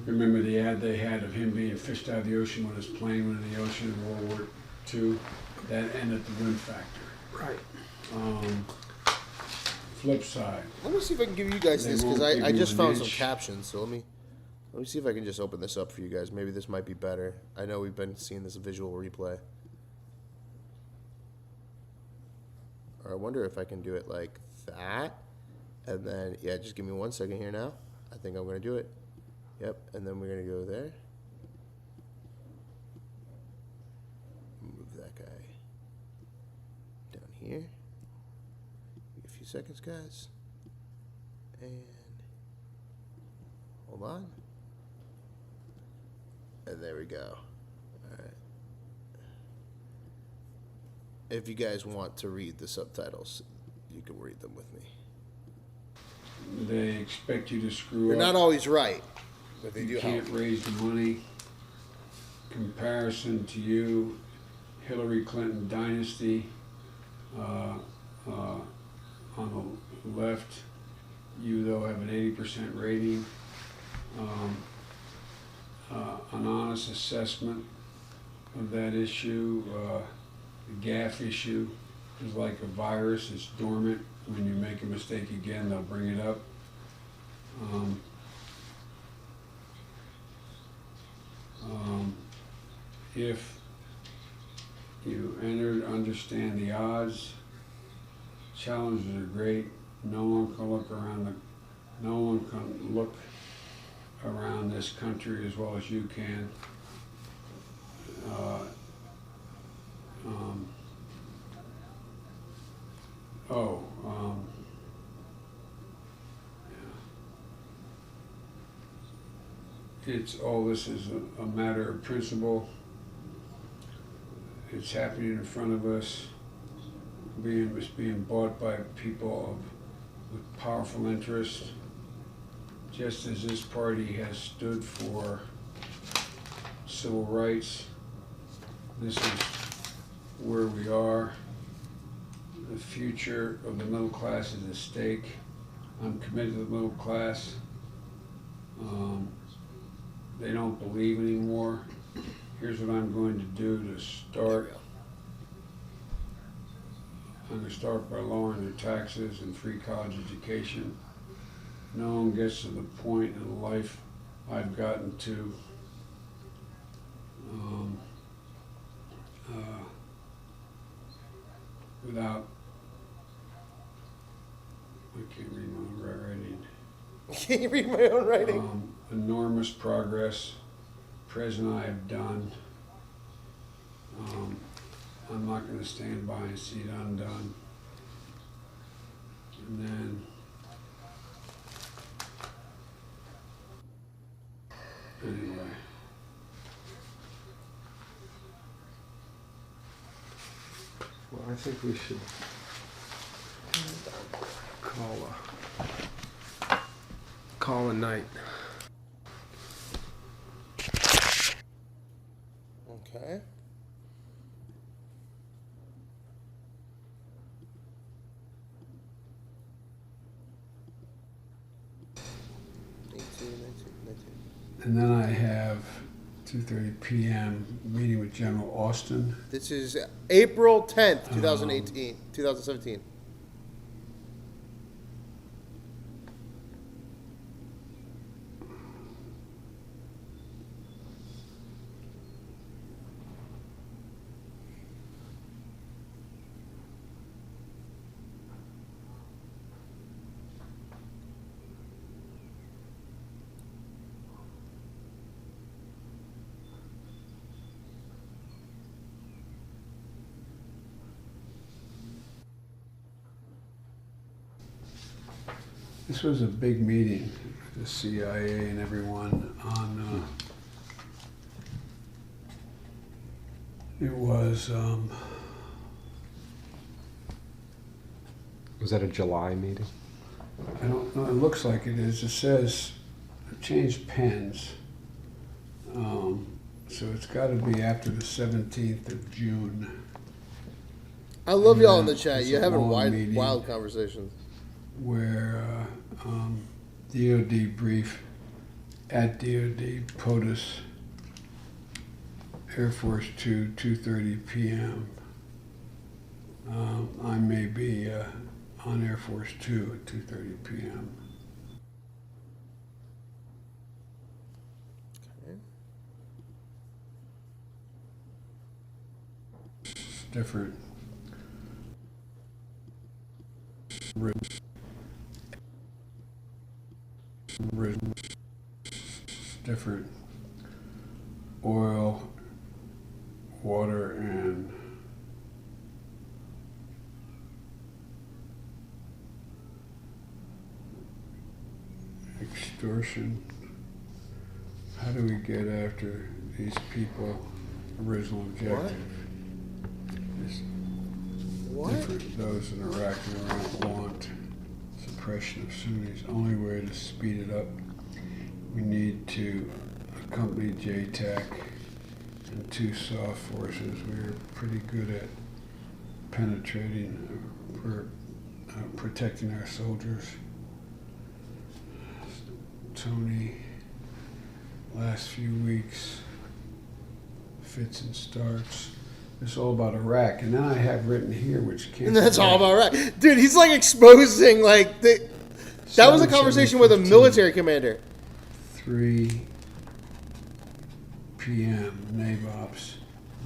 Remember the ad they had of him being fished out of the ocean when his plane went in the ocean in World War II? That ended the wind factor. Right. Flip side. Let me see if I can give you guys this, because I just found some captions. So let me see if I can just open this up for you guys. Maybe this might be better. I know we've been seeing this visual replay. Or I wonder if I can do it like that. And then, yeah, just give me 1 second here now. I think I'm going to do it. Yep, and then we're going to go there. Move that guy down here. A few seconds, guys. And hold on. And there we go. All right. If you guys want to read the subtitles, you can read them with me. They expect you to screw They're up. not always right, but they do You can't help. raise the money. Comparison to you, Hillary Clinton dynasty. On the left, you though have an 80% rating. An honest assessment of that issue. The gaffe issue is like a virus. It's dormant. When you make a mistake again, they'll bring it up. If you understand the odds, challenges are great. No one can look around this country as well as you can. It's all this is a matter of principle. It's happening in front of us. It's being bought by people with powerful interests. Just as this party has stood for civil rights, this is where we are. The future of the middle class is at stake. I'm committed to the middle class. They don't believe anymore. Here's what I'm going to do to start. I'm going to start by lowering their taxes and free college education. No one gets to the point in life I've gotten to. Without, I can't read my own writing. Can you read my own writing? Enormous progress President and I have done. I'm not going to stand by and see it undone. And then anyway. Well, I think we should call a night. Okay. And then I have 2:30 p.m. meeting with General Austin. This is April 10th, 2018, 2017. This was a big meeting, the CIA and everyone on, it was, Was that a July meeting? I don't know, it looks like it is. It says, I changed pens. So it's got to be after the 17th of June. I love y'all in Yeah, the chat. it's You're a having long meeting. wild conversations. Where DOD brief at DOD POTUS Air Force 2, 2:30 p.m. I may be on Air Force 2 at 2:30 p.m. It's different. Different oil, water, and extortion. How do we get after these people? Original objective. It's What? different. Those in Iraq and Iran want suppression of Sunnis. Only way to speed it up, we need to accompany JTAC and two soft forces. We're pretty good at penetrating, protecting our soldiers. Tony, last few weeks, fits and starts. It's all about Iraq. And then I have written here, which can't And that's all about right. Dude, he's like exposing, like, that was a conversation with a military commander. 3 p.m. NAVOPS.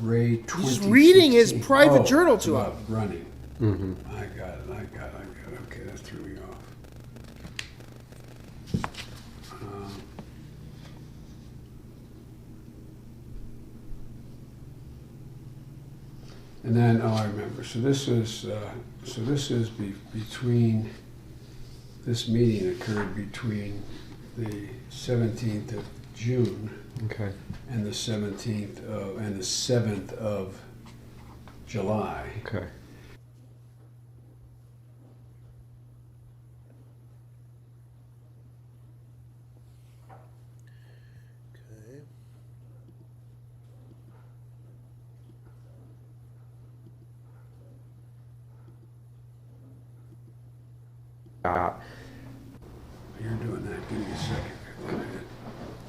Ray 2016. He's reading his private journal to him. About running. Mm-hmm. I got it. Okay, that threw me off. And then, I remember. So this is between. This meeting occurred between the 17th of June Okay. and the 17th of, and the 7th of July. Okay. Okay. You're doing that. Give me a second.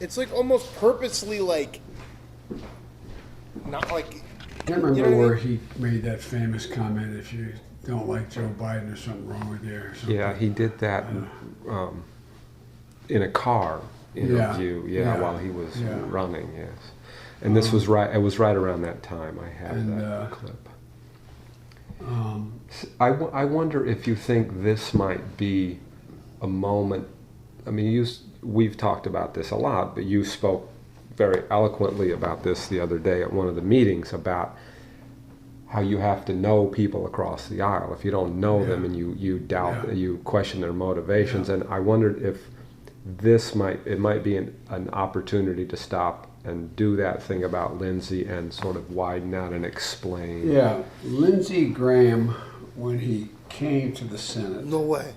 It's like almost purposely, like, not like. I remember You know what I where mean? he made that famous comment, if you don't like Joe Biden, there's something wrong with you or something. Yeah, he did that in a car interview. Yeah, while he was running. Yes, and this was right. It was right around that time. I have that clip. I wonder if you think this might be a moment. I mean, we've talked about this a lot, but you spoke very eloquently about this the other day at one of the meetings about how you have to know people across the aisle. If you don't know them and you doubt, you question their motivations. And I wondered if this might be an opportunity to stop and do that thing about Lindsey and sort of widen out and explain. Yeah, Lindsey Graham, when he came to the Senate, No way.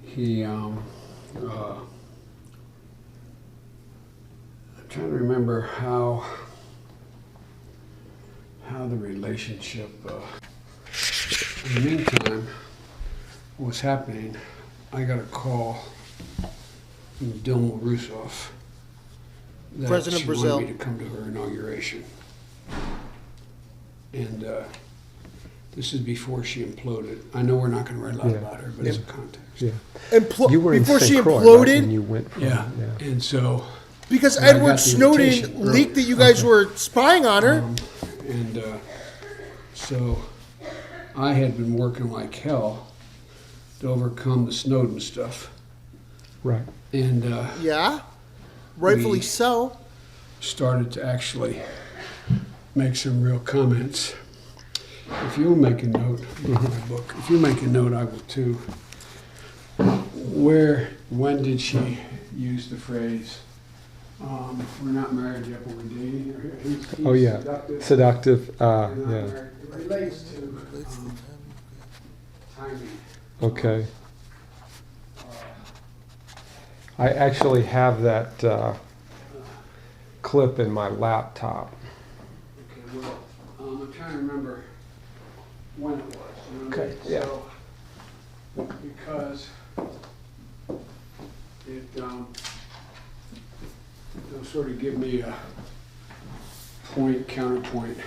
he I'm trying to remember how the relationship. In the meantime, what was happening? I got a call from Dilma Rousseff, that President she Brazil. wanted me to come to her inauguration. And this is before she imploded. I know we're not going to write a lot about her, but it's a context. Yeah. You were in before she St. Croix, imploded? right, when you went from, Yeah. And so... Because and I got Edward the Snowden invitation leaked that you guys were spying on her. And so I had been working like hell to overcome the Snowden stuff. right. And Yeah, rightfully We- so. started to actually make some real comments. If you'll make a note, my book, if you make a note, I will too. When did she use the phrase, we're not married yet, but we're dating? He's Oh, yeah. Seductive. We're not Yeah. married. It relates to timing. Okay. I actually have that clip in my laptop. Okay, well, I'm trying to remember when it was. You know what I Okay, mean? yeah. So, because it'll sort of give me a point, counterpoint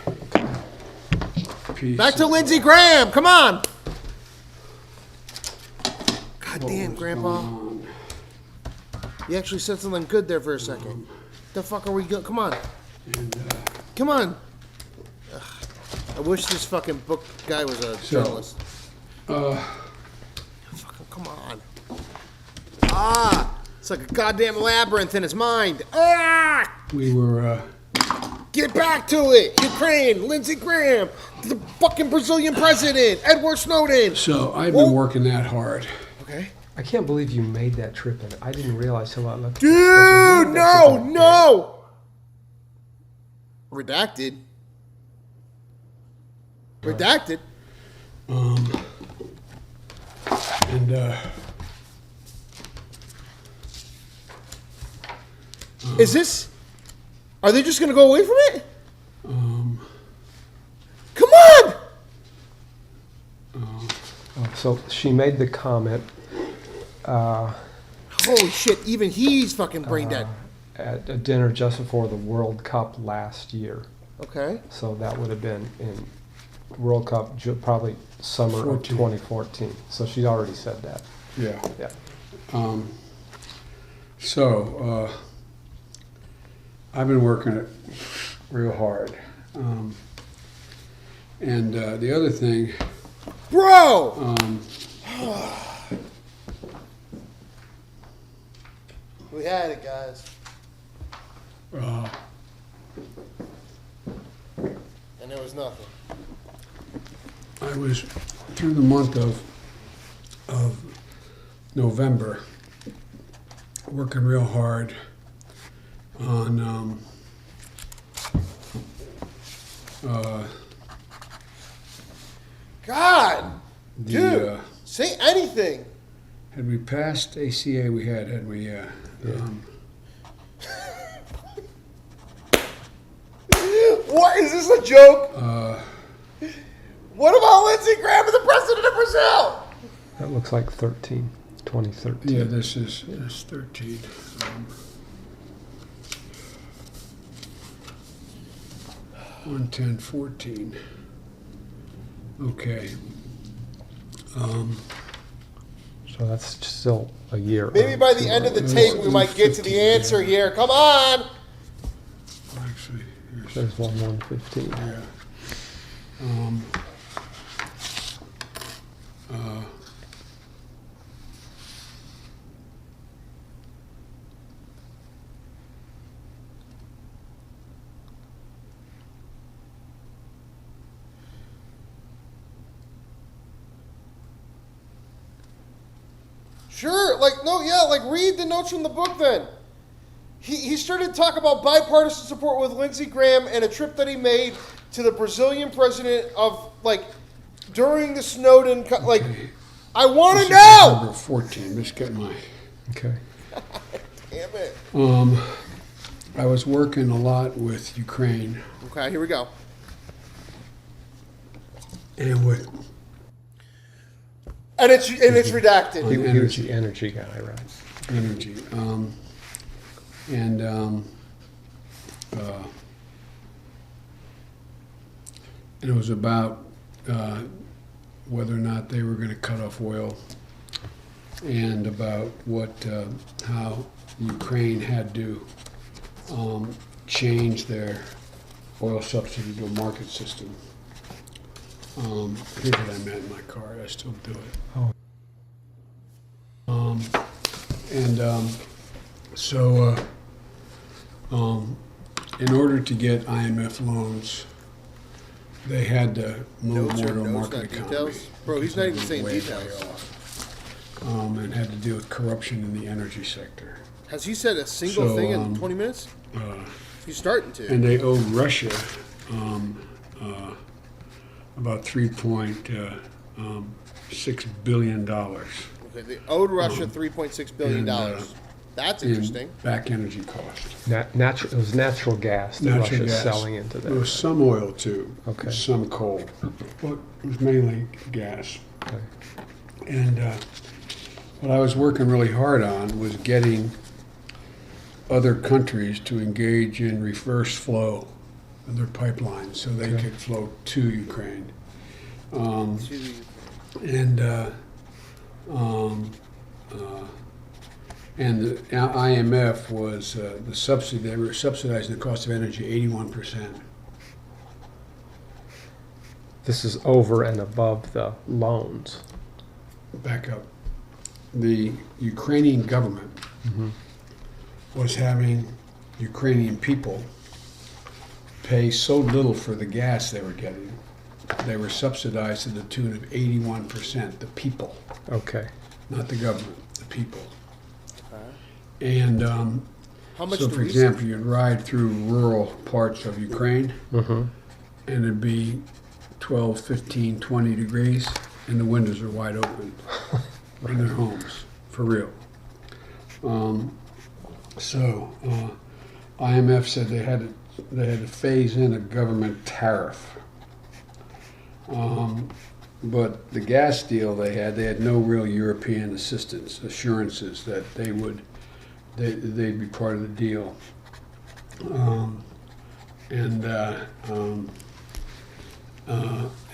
piece. Back to Lindsey Graham. Come on. God damn, Grandpa. You actually said something good there for a second. The fuck are we going? Come on. And, Come on. Ugh. I wish this fucking book guy was a journalist. Fucking come on. It's like a goddamn labyrinth in his mind. we were, Get back to it. Ukraine, Lindsey Graham, the fucking Brazilian president, Edward Snowden. so I've been working that hard. Okay. I can't believe you made that trip, and I didn't realize till I looked. at the Dude, schedule. no, That's no. Redacted. Redacted. And, Is this? Are they just gonna go away from it? Come on! Oh, so she made the comment Holy shit! Even he's fucking brain dead. at a dinner just before the World Cup last year. Okay. So that would have been in World Cup probably summer 14. of 2014. So she'd already said that. yeah. Yeah. So, I've been working it real hard. And the other thing, Bro! We had it, guys. And there was nothing. I was through the month of November working real hard on God! the Dude! Say anything! had we passed ACA, we had we What? Is this a joke? What about Lindsey Graham and the president of Brazil? That looks like 2013. yeah, this is 13. 11014. Okay. So that's still a year. Maybe by the end of the tape we might get to the answer here. Come on! Actually, here's There's 115. yeah. Sure, read the notes from the book then. He started to talk about bipartisan support with Lindsey Graham and a trip that he made to the Brazilian president of, during the Snowden, I want to know! Number 14, just get my... Okay. Damn it. I was working a lot with Ukraine Okay, here we go. and with And it's redacted. He was the energy guy, right? energy. and it was about whether or not they were going to cut off oil, and about how Ukraine had to change their oil subsidy to a market system. Here's what I meant in my card. I still do it. Oh. So in order to get IMF loans, they had to move more to a market economy. Details? Bro, he's not even saying Way details. off. And had to deal with corruption in the energy sector. Has he said a single thing in 20 minutes? He's starting to. And they owed Russia about $3.6 billion. Okay, they owed Russia $3.6 billion. That's interesting. Back energy costs. It was natural gas that Russia's selling into There that. was some oil too, Okay. some coal, but it was mainly gas. Okay. And what I was working really hard on was getting other countries to engage in reverse flow of their pipelines so they could flow to Ukraine. And the IMF was the subsidy. They were subsidizing the cost of energy 81%. This is over and above the loans. Back up. The Ukrainian government was having Ukrainian people pay so little for the gas they were getting. They were subsidized to the tune of 81%, the people. Okay. Not the government, the people. And How much so, do for we example, you'd ride through rural parts of Ukraine, and it'd be 12, 15, 20 degrees, and the windows are wide open in their homes, for real. IMF said they had to phase in a government tariff. But the gas deal they had no real European assurances that they'd be part of the deal. And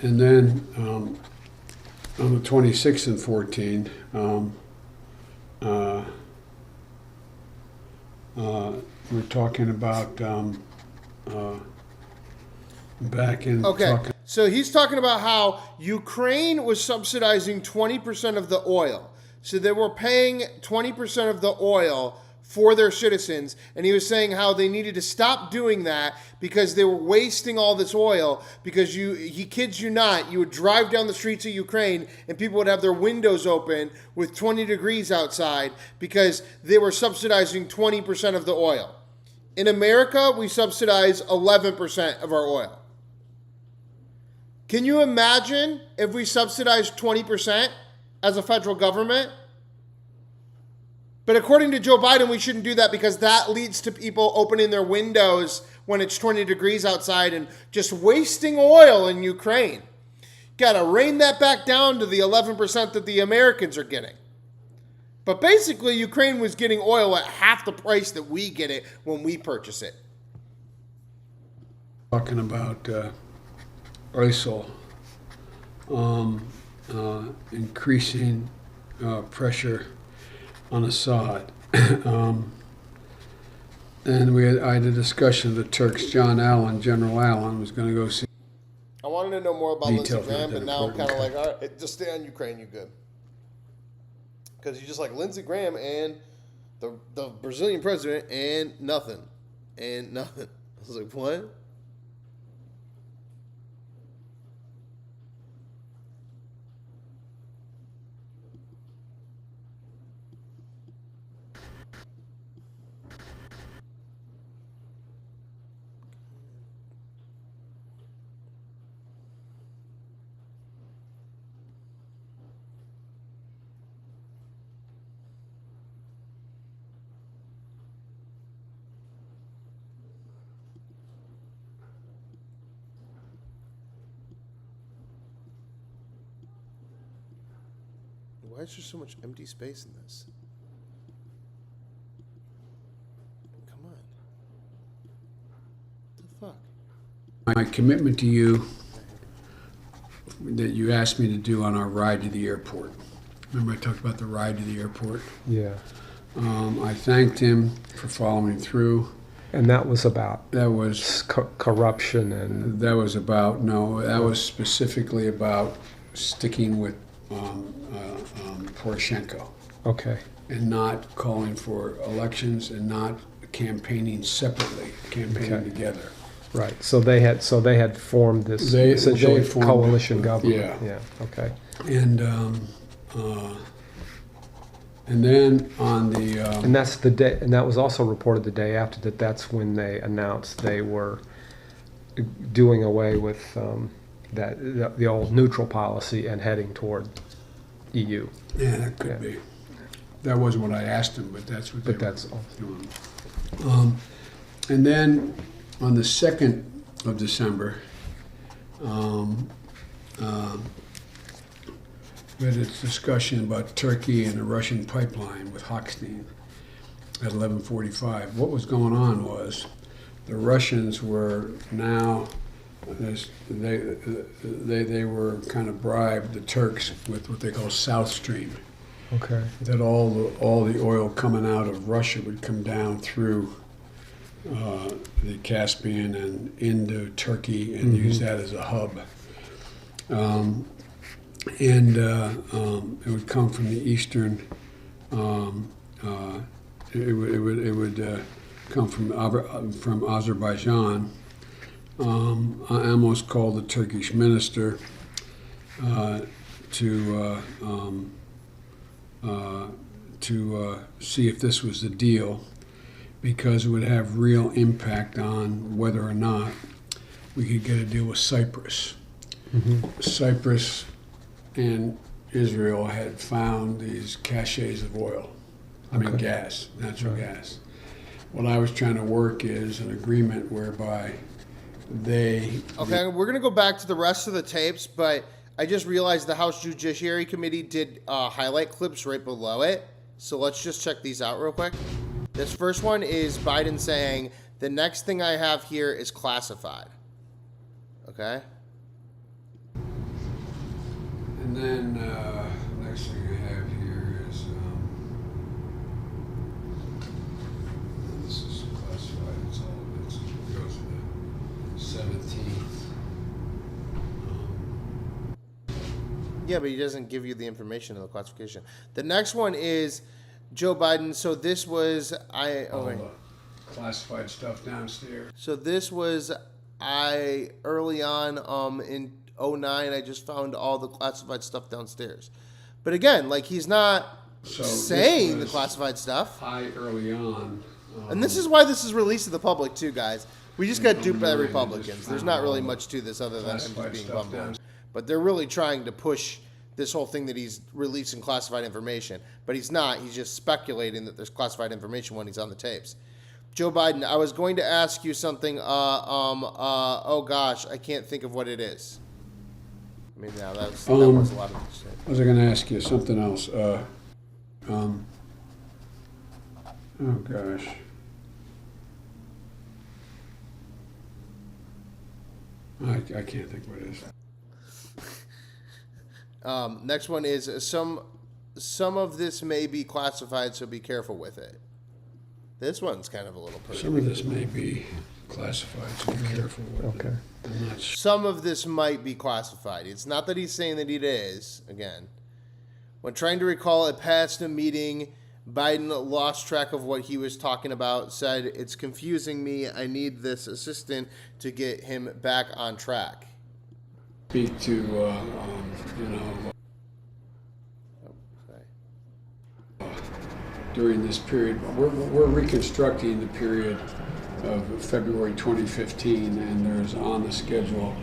then on the 26th and 14th, we're talking about back in. Okay, so he's talking about how Ukraine was subsidizing 20% of the oil. So they were paying 20% of the oil for their citizens, and he was saying how they needed to stop doing that because they were wasting all this oil. Because he kids you not, you would drive down the streets of Ukraine and people would have their windows open with 20 degrees outside because they were subsidizing 20% of the oil. In America, we subsidize 11% of our oil. Can you imagine if we subsidized 20% as a federal government? But according to Joe Biden, we shouldn't do that because that leads to people opening their windows when it's 20 degrees outside and just wasting oil in Ukraine. Got to rein that back down to the 11% that the Americans are getting. But basically, Ukraine was getting oil at half the price that we get it when we purchase it. Talking about ISIL increasing pressure on Assad. And I had a discussion of the Turks. General Allen was going to go see. I wanted to know more about Lindsey Details Graham, not but that now I'm kind of important. like, all right, just stay on Ukraine, you good. Because you just like Lindsey Graham and the Brazilian president and nothing. And nothing. I was like, what? Why is there so much empty space in this? Come on. fuck? My commitment to you that you asked me to do on our ride to the airport. Remember I talked about the ride to the airport? Yeah. I thanked him for following through. And that was about That was corruption and that was about no. That was specifically about sticking with Poroshenko okay. and not calling for elections and not campaigning separately, campaigning Okay. together. Right. So they had formed this essentially they formed- coalition government. yeah. Okay. And then on the And that's the day. And that was also reported the day after that. That's when they announced they were doing away with the old neutral policy and heading toward EU. yeah, that could be. That wasn't what I asked him, but that's what they But that's all. were doing. And then on the 2nd of December, we had a discussion about Turkey and the Russian pipeline with Hochstein at 11:45. What was going on was the Russians were now they were kind of bribed the Turks with what they call South Stream. Okay. That all the oil coming out of Russia would come down through the Caspian and into Turkey and use that as a hub. And it would come from the eastern. It would come from Azerbaijan. I almost called the Turkish minister to see if this was the deal, because it would have real impact on whether or not we could get a deal with Cyprus. Cyprus and Israel had found these caches of oil, gas, natural gas. What I was trying to work is an agreement whereby they... Okay, we're going to go back to the rest of the tapes, but I just realized the House Judiciary Committee did highlight clips right below it. So let's just check these out real quick. This first one is Biden saying, the next thing I have here is classified. Okay? And then next thing I have here is this is classified. It's all it goes to the 17th. Yeah, but he doesn't give you the information of the classification. The next one is Joe Biden. So this was Classified stuff downstairs. So this was early on in 2009. I just found all the classified stuff downstairs. But again, like, he's not saying the classified stuff. Early on. And this is why this is released to the public too, guys. We just got duped by the Republicans. There's not really much to this other than him just being bummed. But they're really trying to push this whole thing that he's releasing classified information. But he's not. He's just speculating that there's classified information when he's on the tapes. Joe Biden, I was going to ask you something. Oh gosh, I can't think of what it is. Maybe now that was a lot of shit. I was going to ask you something else. Oh gosh. I can't think what it is. Next one is some of this may be classified, so be careful with it. This one's kind of a little pretty. Some of this may be classified, so be careful with it. Okay. I'm not sure. Some of this might be classified. It's not that he's saying that it is. Again, when trying to recall a past meeting, Biden lost track of what he was talking about, said, "It's confusing me. I need this assistant to get him back on track." Speak to, during this period, we're reconstructing the period of February 2015, and there's on the schedule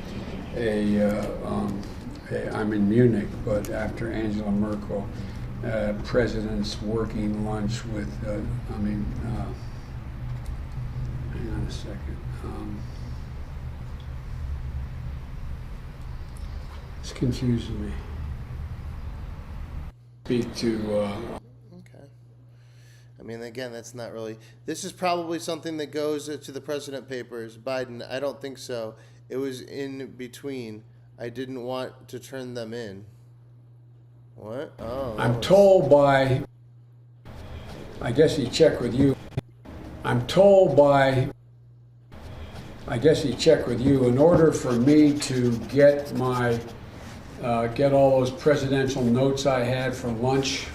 I'm in Munich, but after Angela Merkel, president's working lunch with, hang on a second. It's confusing me. Speak to, Okay. I mean, again, that's not really. This is probably something that goes to the President Papers. Biden, I don't think so. It was in between. I didn't want to turn them in. What? Oh. I'm told by, I guess he checked with you. I'm told by, I guess he checked with you. In order for me to get my, get all those presidential notes I had for lunch,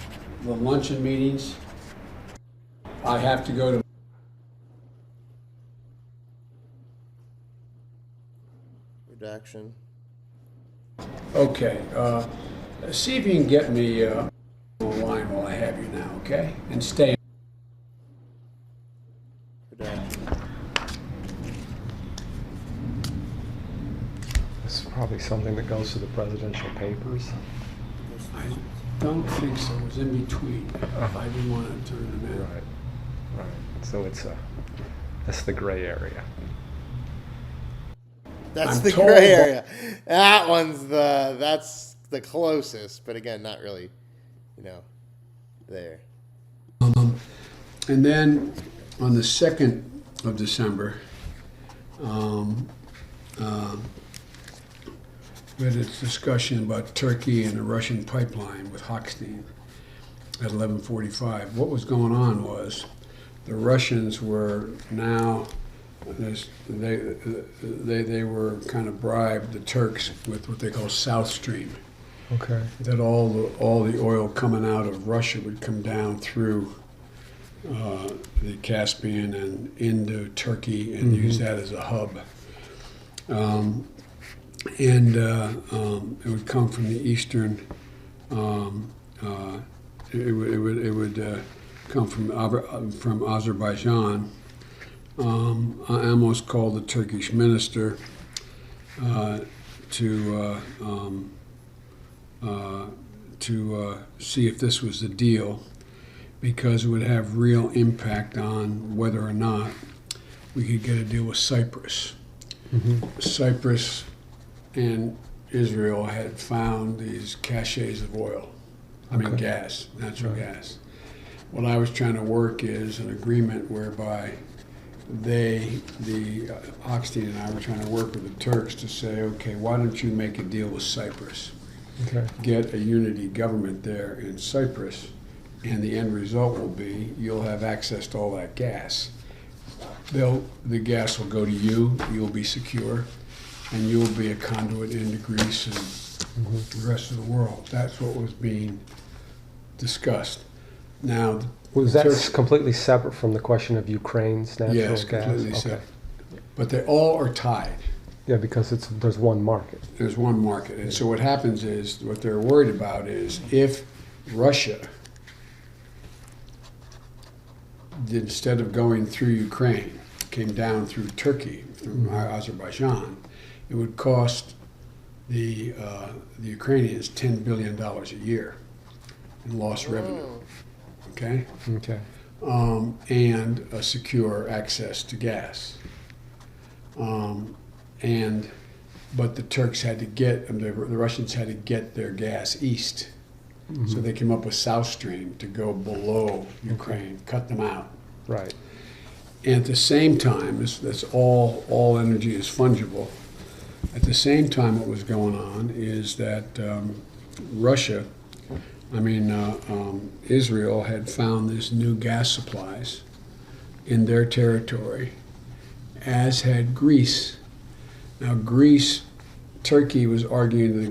the luncheon meetings, I have to go to. Redaction. Okay, see if you can get me online while I have you now, okay? And stay. Redaction. This is probably something that goes to the presidential papers. I don't think so. It was in between. I didn't want to turn them in. Right. So that's the gray area. That's I'm the told gray area. That's the closest, but again, not really, there. And then on the 2nd of December, we had a discussion about Turkey and the Russian pipeline with Hochstein at 11:45. What was going on was the Russians were now, they were kind of bribed the Turks with what they call South Stream. Okay. That all the oil coming out of Russia would come down through the Caspian and into Turkey and use that as a hub. It would come from the eastern. It would come from Azerbaijan. I almost called the Turkish minister to see if this was the deal, because it would have real impact on whether or not we could get a deal with Cyprus. Cyprus and Israel had found these caches of oil. Gas, natural gas. What I was trying to work is an agreement whereby Hochstein and I were trying to work with the Turks to say, okay, why don't you make a deal with Cyprus? Okay. Get a unity government there in Cyprus, and the end result will be you'll have access to all that gas. The gas will go to you, you'll be secure, and you'll be a conduit into Greece and the rest of the world. That's what was being discussed. Now, Was that completely separate from the question of Ukraine's natural yes, gas? completely separate. But they all are tied. Yeah, because there's one market. There's one market. And so what happens is, what they're worried about is if Russia, instead of going through Ukraine, came down through Turkey, through Azerbaijan, it would cost the Ukrainians $10 billion a year in lost revenue. Okay? Okay. And a secure access to gas. But the Turks had to get, the Russians had to get their gas east. So they came up with South Stream to go below Ukraine, cut them out. Right. And at the same time, that's all energy is fungible. At the same time, what was going on is that Israel had found these new gas supplies in their territory, as had Greece. Now, Turkey was arguing that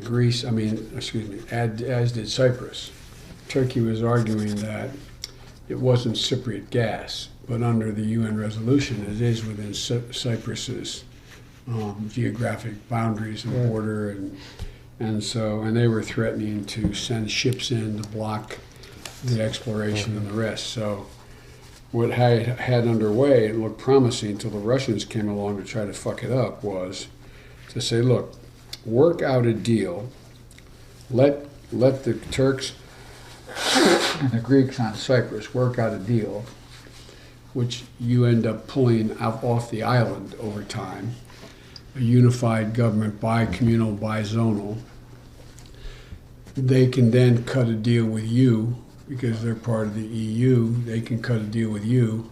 as did Cyprus. Turkey was arguing that it wasn't Cypriot gas, but under the UN resolution, it is within Cyprus's geographic boundaries and border, and they were threatening to send ships in to block the exploration and the rest. So what I had underway, it looked promising until the Russians came along to try to fuck it up, was to say, look, work out a deal, let the Turks and the Greeks on Cyprus work out a deal, which you end up pulling out off the island over time, a unified government, bi-communal, bi-zonal. They can then cut a deal with you because they're part of the EU. They can cut a deal with you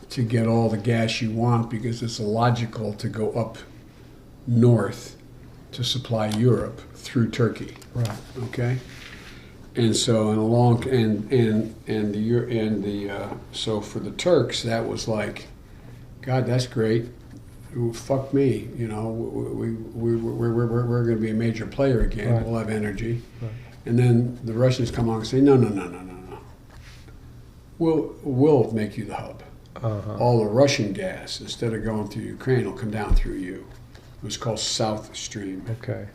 to get all the gas you want because it's illogical to go up north to supply Europe through Turkey. Right. Okay, and so so for the Turks that was like, God, that's great. Fuck me, you know. We're going to be a major player again. Right. We'll have energy, Right. and then the Russians come along and say, no. We'll make you the hub. Uh-huh. All the Russian gas, instead of going through Ukraine, will come down through you. It was called South Stream. Okay.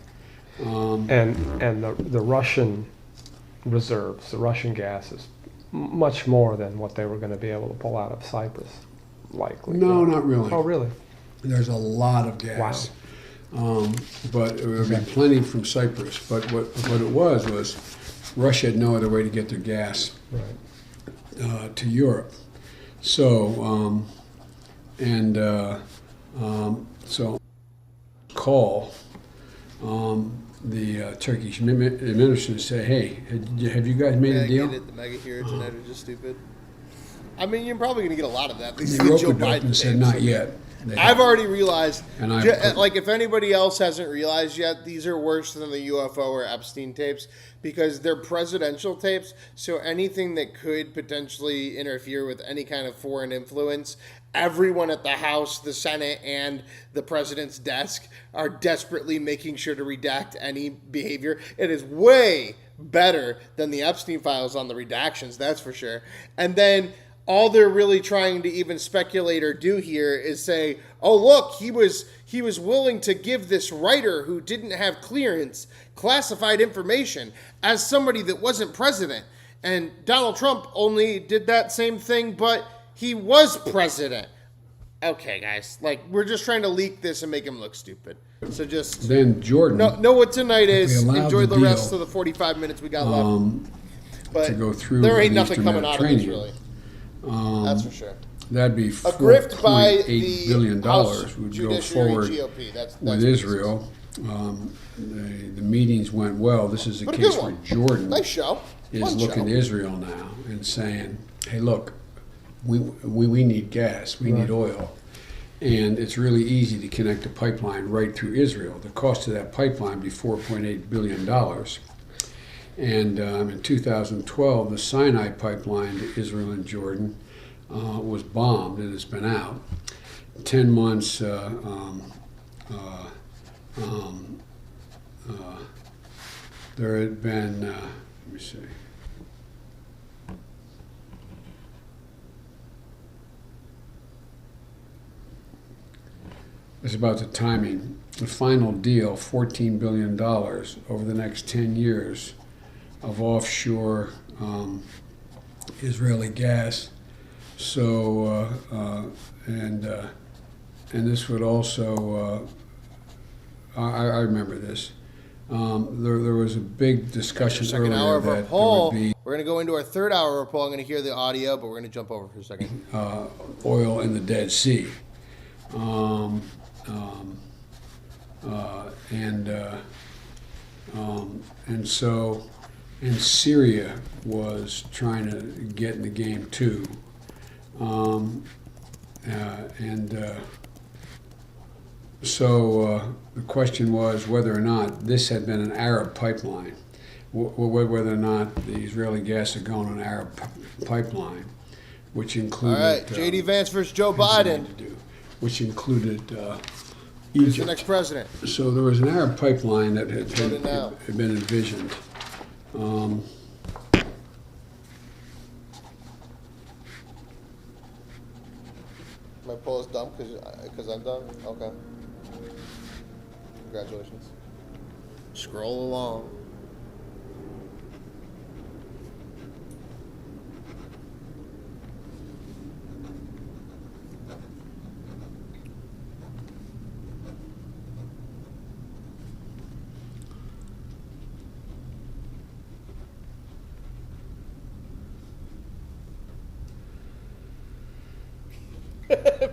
And the Russian reserves, the Russian gas is much more than what they were going to be able to pull out of Cyprus, likely. No, not really. Oh, really? There's a lot of gas. But there would be plenty from Cyprus. But what it was Russia had no other way to get their gas to Europe. So, so call the Turkish administration and say, hey, have you guys made a deal? Get it, the mega here tonight are just stupid. I mean, you're probably going to get a lot of that. They opened up and said, not yet. I've already realized, And like if anybody else hasn't realized yet, these are worse than the UFO or Epstein tapes because they're presidential tapes. So anything that could potentially interfere with any kind of foreign influence, everyone at the House, the Senate, and the president's desk are desperately making sure to redact any behavior. It is way better than the Epstein files on the redactions, that's for sure. And then all they're really trying to even speculate or do here is say, oh, look, he was willing to give this writer who didn't have clearance classified information as somebody that wasn't president. And Donald Trump only did that same thing, but he was president. Okay, guys, like we're just trying to leak this and make him look stupid. So just then Jordan know what tonight is. Enjoy the deal, rest of the 45 minutes we got left. But to go through there ain't the nothing Eastern coming out of this, Mediterranean. really. That's for sure. That'd be A grift by $4.8 the billion House would go Judiciary forward GOP. That's with Israel. The meetings went well. This is a But a case good where one. Jordan Nice show. is Fun looking show. to Israel now and saying, hey, look, we need gas. We need oil. And it's really easy to connect a pipeline right through Israel. The cost of that pipeline would be $4.8 billion. And in 2012, the Sinai pipeline to Israel and Jordan was bombed, and it's been out. 10 months, there had been, let me see. It's about the timing. The final deal, $14 billion over the next 10 years of offshore Israeli gas. So, and this would also, I remember this. There was a big discussion Second earlier hour of our that poll. there would be We're going to go into our third hour of our poll. I'm going to hear the audio, but we're going to jump over for a second. oil in the Dead Sea. And so, and Syria was trying to get in the game too. So the question was whether or not this had been an Arab pipeline, whether or not the Israeli gas had gone on an Arab pipeline, which included. All right, J.D. Vance versus Joe Biden. Which included Who's Egypt. the next president? So there was an Arab pipeline that had now. been envisioned. My poll is dumb because I'm done? Okay. Congratulations. Scroll along.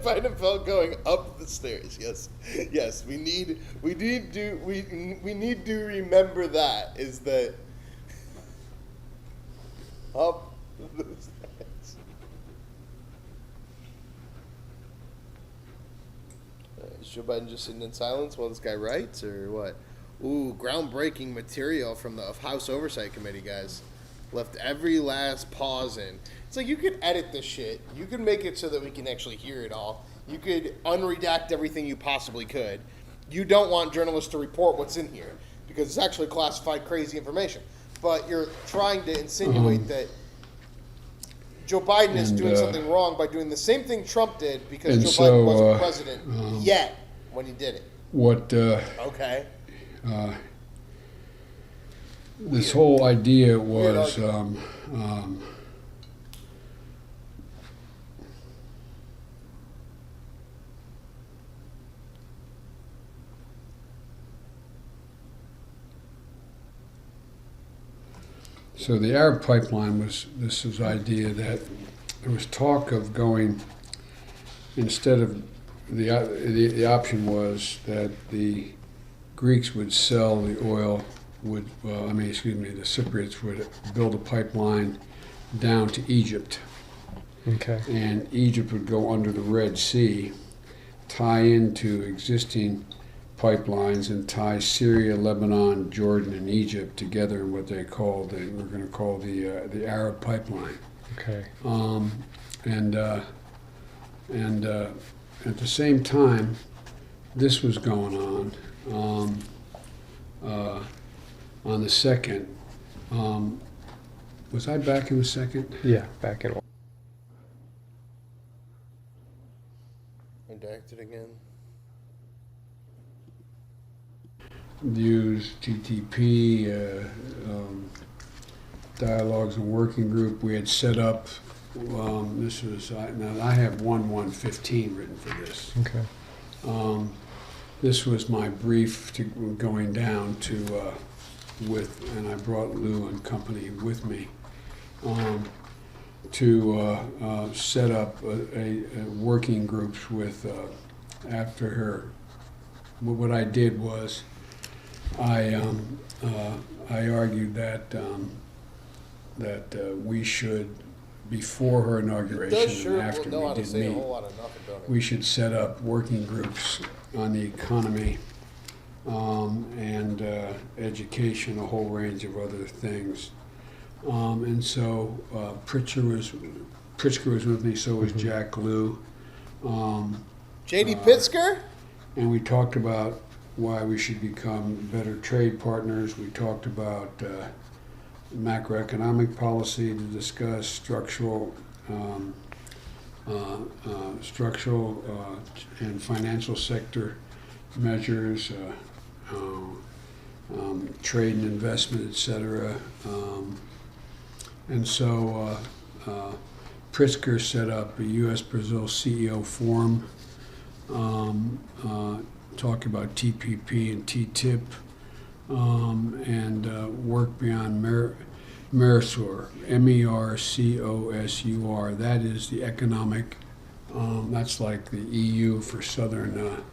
Biden felt going up the stairs. Yes. We need to remember that is that. Oh, Joe Biden just sitting in silence while this guy writes, or what? Ooh, groundbreaking material from the House Oversight Committee, guys. Left every last pause in. It's like you could edit this shit. You could make it so that we can actually hear it all. You could unredact everything you possibly could. You don't want journalists to report what's in here because it's actually classified crazy information. But you're trying to insinuate that Joe Biden is doing something wrong by doing the same thing Trump did because Joe Biden wasn't president yet when he did it. What? Okay. This whole idea was so the Arab pipeline was this idea that there was talk of going instead of the option was that the Greeks would sell the oil. The Cypriots would build a pipeline down to Egypt. Okay. And Egypt would go under the Red Sea, tie into existing pipelines, and tie Syria, Lebanon, Jordan, and Egypt together in what we're going to call the Arab pipeline. Okay. And at the same time, this was going on. On the second, was I back in the second? Yeah, back in. Redacted again. Views, TTP, dialogues and working group. We had set up. This was now I have 1/115 written for this. Okay. This was my brief to going down to. And I brought Lou and company with me to set up a working groups with after her. What I did was I argued that we should before her inauguration and after we did meet, we should set up working groups on the economy. And education, a whole range of other things. And so Pritzker was with me, so was Jack Lew. J.D. Pritzker? And we talked about why we should become better trade partners. We talked about macroeconomic policy to discuss structural and financial sector measures, trade and investment, etc. And so Pritzker set up a U.S.-Brazil CEO forum talking about TPP and TTIP and work beyond Mercosur, MERCOSUR. That is the economic, that's like the EU for Southern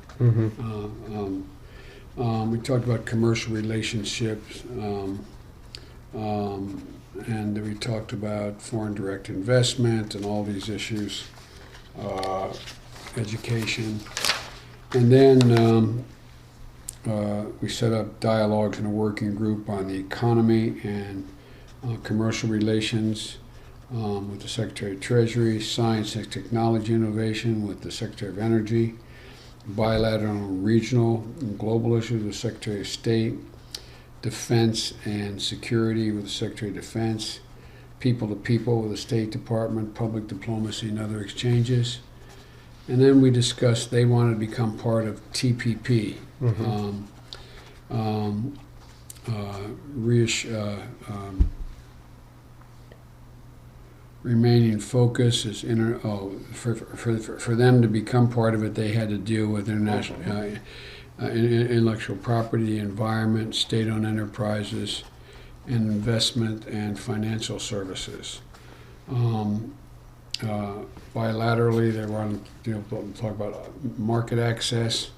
we talked about commercial relationships, and we talked about foreign direct investment and all these issues, education. And then we set up dialogues in a working group on the economy and commercial relations with the Secretary of Treasury, science and technology innovation with the Secretary of Energy, bilateral, regional, and global issues with the Secretary of State, defense and security with the Secretary of Defense, people to people with the State Department, public diplomacy and other exchanges. And then we discussed they wanted to become part of TPP. Remaining focus is for them to become part of it, they had to deal with international intellectual property, environment, state-owned enterprises, and investment and financial services. Bilaterally, they want to talk about market access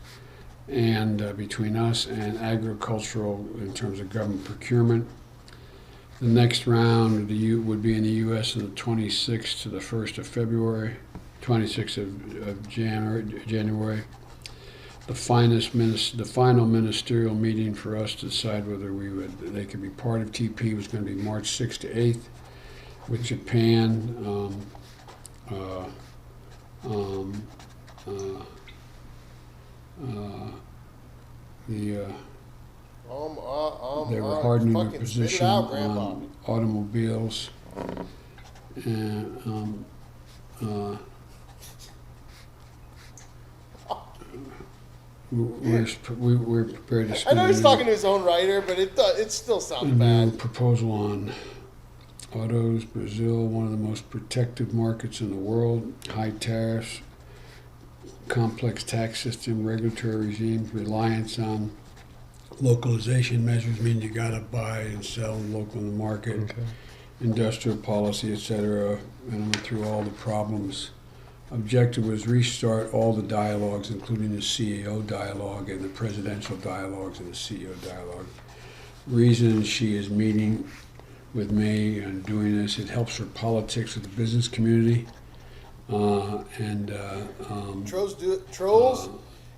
and between us and agricultural in terms of government procurement. The next round would be in the U.S. on the 26th to the 1st of February, 26th of January. the final ministerial meeting for us to decide whether they could be part of TP was going to be March 6th to 8th with Japan. They were hardening their position on automobiles. And we're prepared to. I know he's talking to his own writer, but it still sounds bad. Proposal on autos. Brazil, one of the most protective markets in the world. High tariffs, complex tax system, regulatory regime, reliance on localization measures mean you got to buy and sell local in the market. Okay. Industrial policy, etc. And I went through all the problems. Objective was restart all the dialogues, including the CEO dialogue and the presidential dialogues and the CEO dialogue. Reason she is meeting with me and doing this, it helps her politics with the business community. Trolls?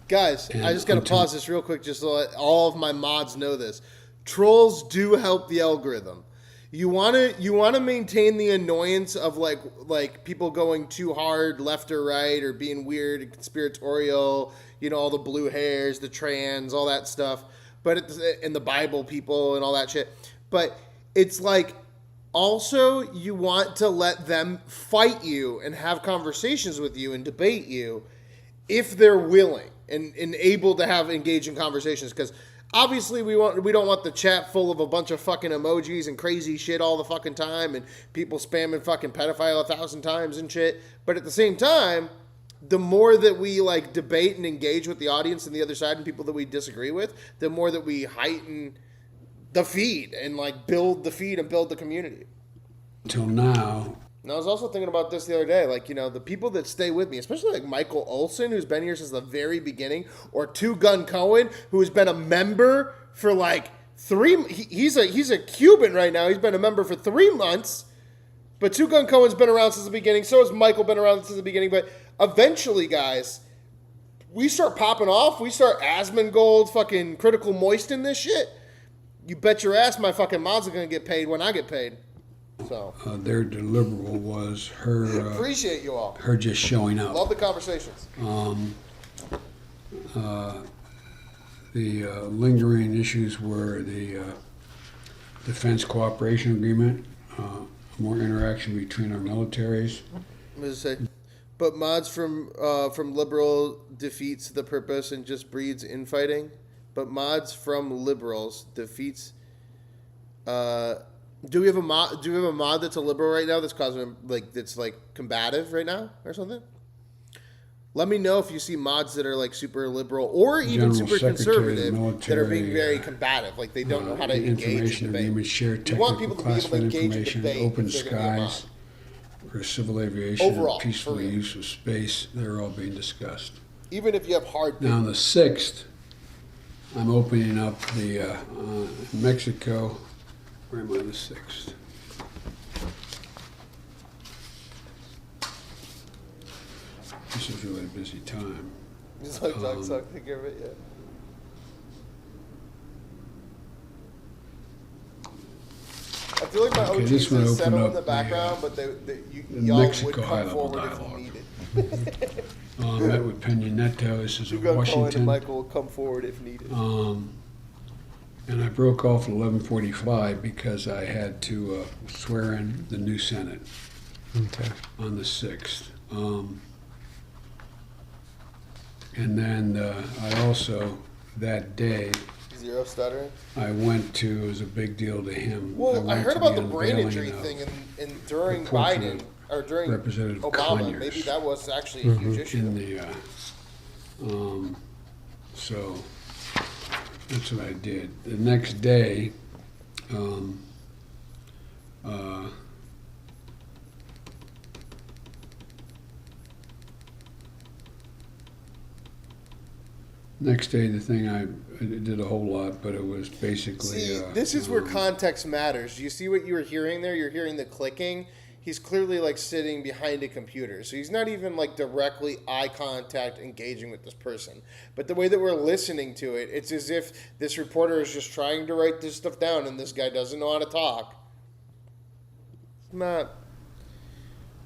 Guys, I just got to pause this real quick just to let all of my mods know this. Trolls do help the algorithm. You want to maintain the annoyance of like people going too hard left or right or being weird and conspiratorial, all the blue hairs, the trans, all that stuff, and the Bible people and all that shit. But it's like also you want to let them fight you and have conversations with you and debate you if they're willing and able to have engaging conversations, because obviously we don't want the chat full of a bunch of fucking emojis and crazy shit all the fucking time and people spamming fucking pedophile 1,000 times and shit. But at the same time, the more that we like debate and engage with the audience and the other side and people that we disagree with, the more that we heighten the feed and like build the feed and build the community. Until now. And I was also thinking about this the other day, like, the people that stay with me, especially like Michael Olson, who's been here since the very beginning, or Two Gun Cohen, who's been a member for like he's a Cuban right now. He's been a member for 3 months, but Two Gun Cohen's been around since the beginning. So has Michael been around since the beginning. But eventually, guys, we start popping off. We start Asmongold, fucking Critical Moist in this shit. You bet your ass my fucking mods are going to get paid when I get paid. So their deliverable was her. Appreciate you all. Her just showing up. Love the conversations. The lingering issues were the defense cooperation agreement, more interaction between our militaries. I'm gonna say, but mods from liberal defeats the purpose and just breeds infighting. But mods from liberals defeats. Do we have a mod? Do we have a mod that's a liberal right now that's causing that's combative right now or something? Let me know if you see mods that are like super liberal or even super conservative that are being very combative, like they don't know how to engage in debate. Share we want people to be able to engage in debate. Open skies for civil aviation overall, and peaceful use of space. They're all being discussed. Even if you have hard. Now on the 6th, I'm opening up the Mexico. Where am I? The 6th. This is really a busy time. Just like suck take care of it, yeah. I feel like my OGs is settled in the background, but y'all would come forward dialogue. if needed. I met with Peña Nieto. This is in Washington. Washington. And Michael will come forward if needed. And I broke off at 11:45 because I had to swear in the new Senate on the 6th. And then I also, that day, Zero stuttering? I went to, it was a big deal to him. Well, I heard about the brain injury thing during Biden, or during Representative Obama. Conyers Maybe that was actually a huge issue. In the, so that's what I did. The next day, the thing I did a whole lot, but it was basically. See, this is where context matters. You see what you were hearing there? You're hearing the clicking. he's clearly like sitting behind a computer. So he's not even like directly eye contact engaging with this person. But the way that we're listening to it, it's as if this reporter is just trying to write this stuff down and this guy doesn't know how to talk. It's not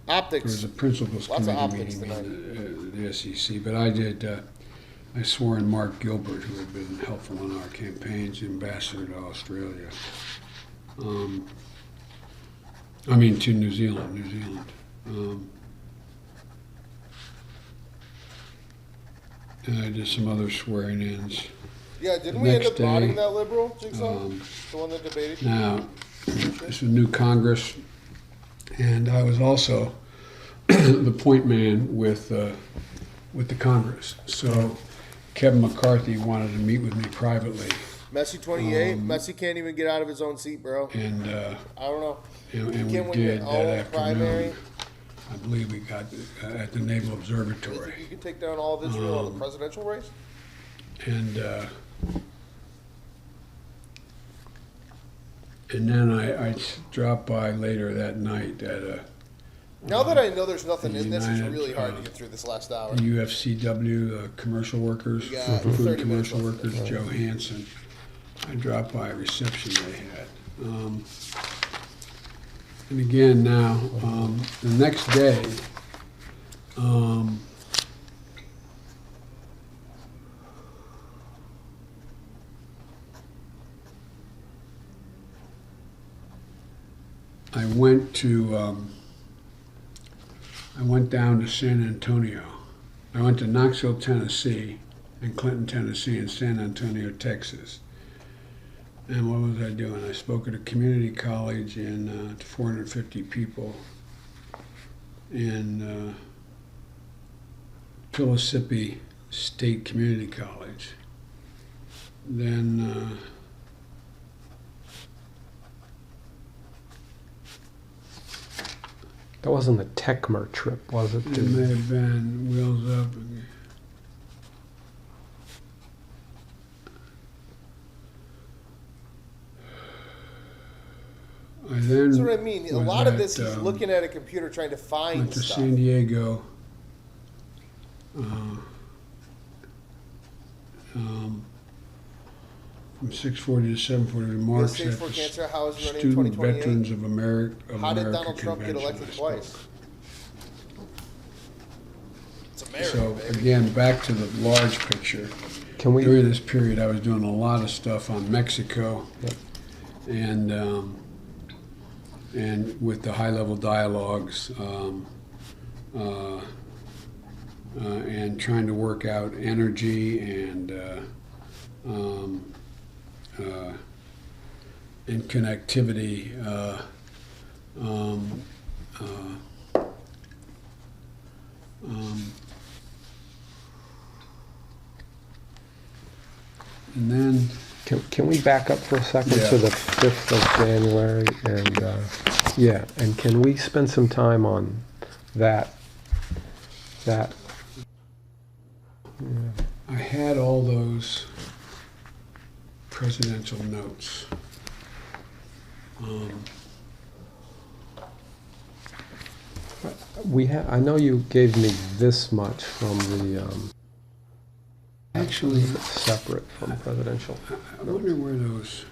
optics. There's a principals Lots of committee optics meeting tonight. in the SEC, but I did. I swore in Mark Gilbert, who had been helpful in our campaigns, ambassador to Australia. To New Zealand. And I did some other swearing-ins. Yeah, didn't The we end next up prodding day, that liberal, Jigsaw? The one that debated? Now, it's a new Congress, and I was also the point man with the Congress. So Kevin McCarthy wanted to meet with me privately. Messi 28. Messi can't even get out of his own seat, bro. And I don't know. and Can't we win your did own that primary. afternoon. I believe we got at the Naval You Observatory. think you can take down all of Israel in the presidential race? And then I dropped by later that night at a Now that I know there's nothing in this, it's United, really hard to get through this last hour. UFCW commercial workers, You got food 30 minutes commercial left. workers, Joe Hansen. I dropped by a reception they had. And again now, the next day, I went down to San Antonio. I went to Knoxville, Tennessee, and Clinton, Tennessee, and San Antonio, Texas. And what was I doing? I spoke at a community college to 450 people in Pillissippi State Community College. Then That wasn't the Techmer trip, was it? it may have been Wheels Up. I then That's what I mean. A was lot of at, this, he's looking at a computer trying to find went to stuff. San Diego. From 6:40 to 7:40, remarks stage at four the cancer, how is it running in Student 2028? Veterans of America. How did America Donald Trump get convention elected I spoke. twice? It's America, So baby. again, back to the large picture. Can we? During this period, I was doing a lot of stuff on Mexico, Yep. and with the high-level dialogues, and trying to work out energy and connectivity. And then Can we back up for a second Yeah. to the 5th of January? And can we spend some time on that? I had all those presidential notes. I know you gave me this much from the Actually, separate from presidential. I wonder where those.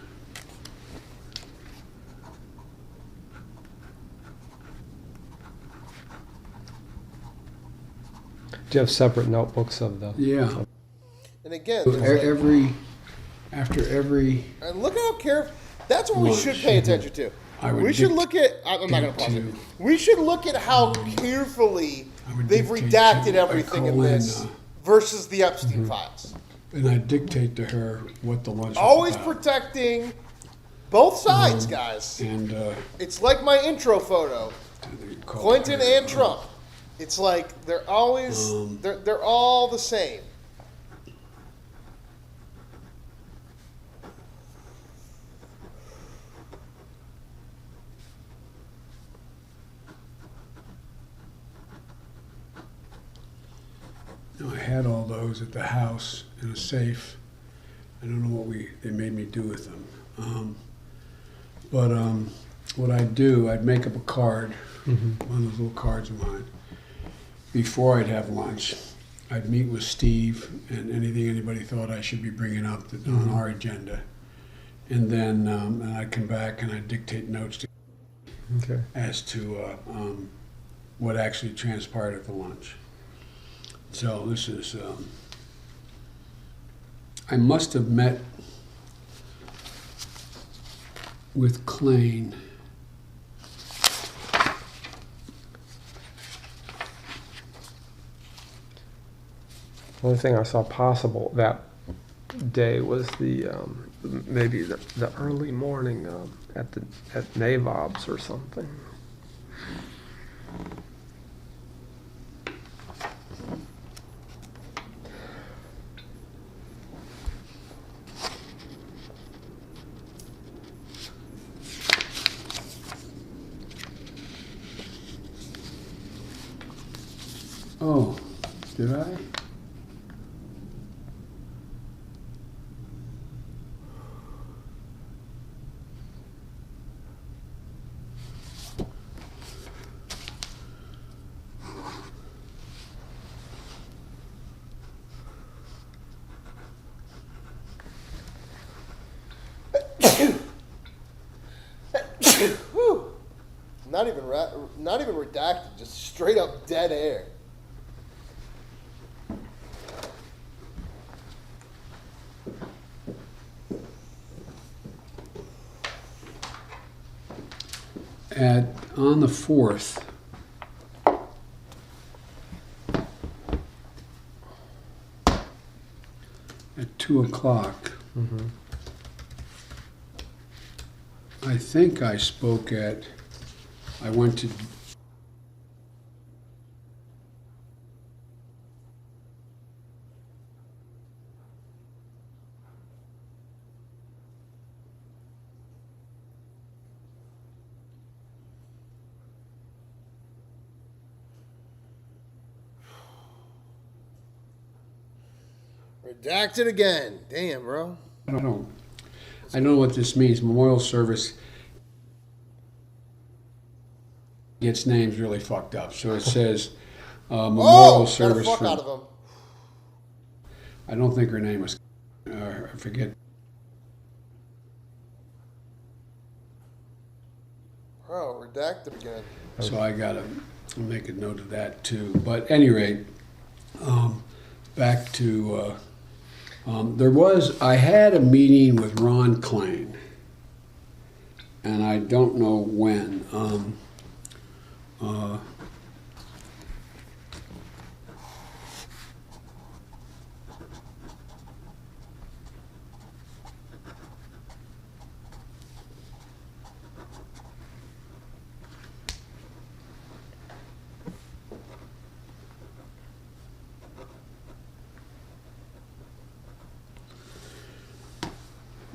Do you have separate notebooks of the? Yeah. And again, there's like- After every. and look how careful. That's what we Lunch. should pay attention to. I would We should look at. I'm not going to pause it. dictate We should look at how carefully I would they've dictate redacted to- everything I in call in, this versus the Epstein files. And I dictate to her what the lunch was Always about. protecting both sides, guys. And It's like my intro photo, Clinton and Trump. It's like they're always they're all the same. I had all those at the house in a safe. I don't know what they made me do with them. But what I'd do, I'd make up a card one of those little cards of mine. Before I'd have lunch, I'd meet with Steve and anything anybody thought I should be bringing up on our agenda. And then and I'd come back and I'd dictate notes to as to what actually transpired at the lunch. So this is, I must have met with Klain The only thing I saw possible that day was the maybe the early morning at Navob's or something. Oh, did I? Whew. Not even redacted, just straight up dead air. On the 4th, at 2 o'clock, I think I spoke I went to Redacted again. Damn, bro. I don't know what this means. Memorial service gets names really fucked up. So it says memorial service got the fuck for. out of him. I don't think her name was. I forget. Bro, redacted again. So I gotta make a note of that too. But at any rate, back to I had a meeting with Ron Klain, and I don't know when.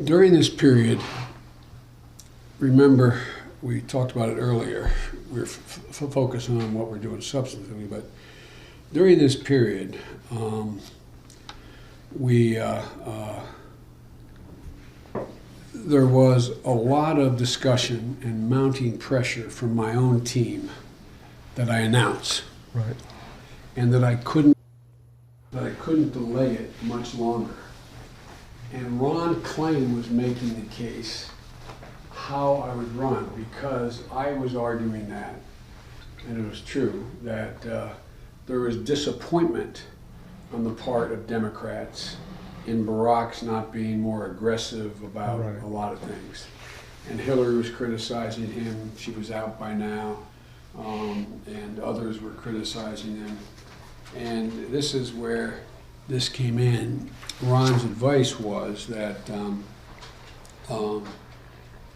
During this period, remember, we talked about it earlier, we're focusing on what we're doing substantively, but during this period, there was a lot of discussion and mounting pressure from my own team that I announced. Right. And that I couldn't delay it much longer. And Ron Klain was making the case how I would run, because I was arguing that, and it was true, that there was disappointment on the part of Democrats in Barack's not being more aggressive about a lot of things. And Hillary was criticizing him, she was out by now, and others were criticizing him. And this is where this came in. Ron's advice was that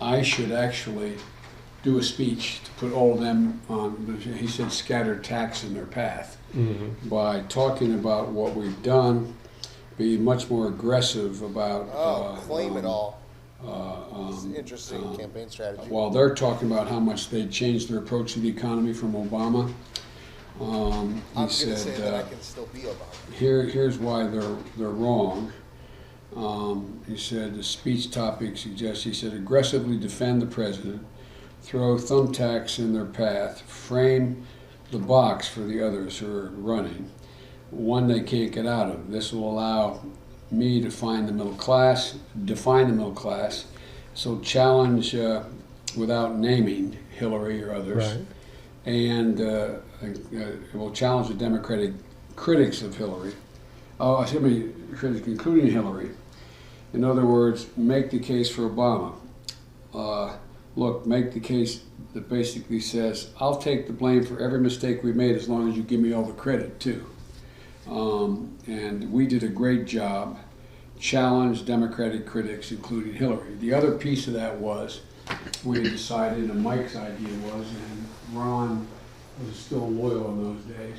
I should actually do a speech to put all of them on, he said, scatter attacks in their path, by talking about what we've done, be much more aggressive about claim it all. It's an interesting campaign strategy. While they're talking about how much they changed their approach to the economy from Obama, I'm going to say that I can still be Obama. Here's why they're wrong. He said the speech topic suggests, he said, aggressively defend the president throw thumbtacks in their path, frame the box for the others who are running, one they can't get out of. This will allow me to find the middle class, define the middle class, so challenge without naming Hillary or others, Right. and it will challenge the Democratic critics of Hillary, critics including Hillary. In other words, make the case for Obama. Look, make the case that basically says, I'll take the blame for every mistake we made as long as you give me all the credit too. And we did a great job, challenged Democratic critics, including Hillary. The other piece of that was, we had decided, and Mike's idea was, and Ron was still loyal in those days,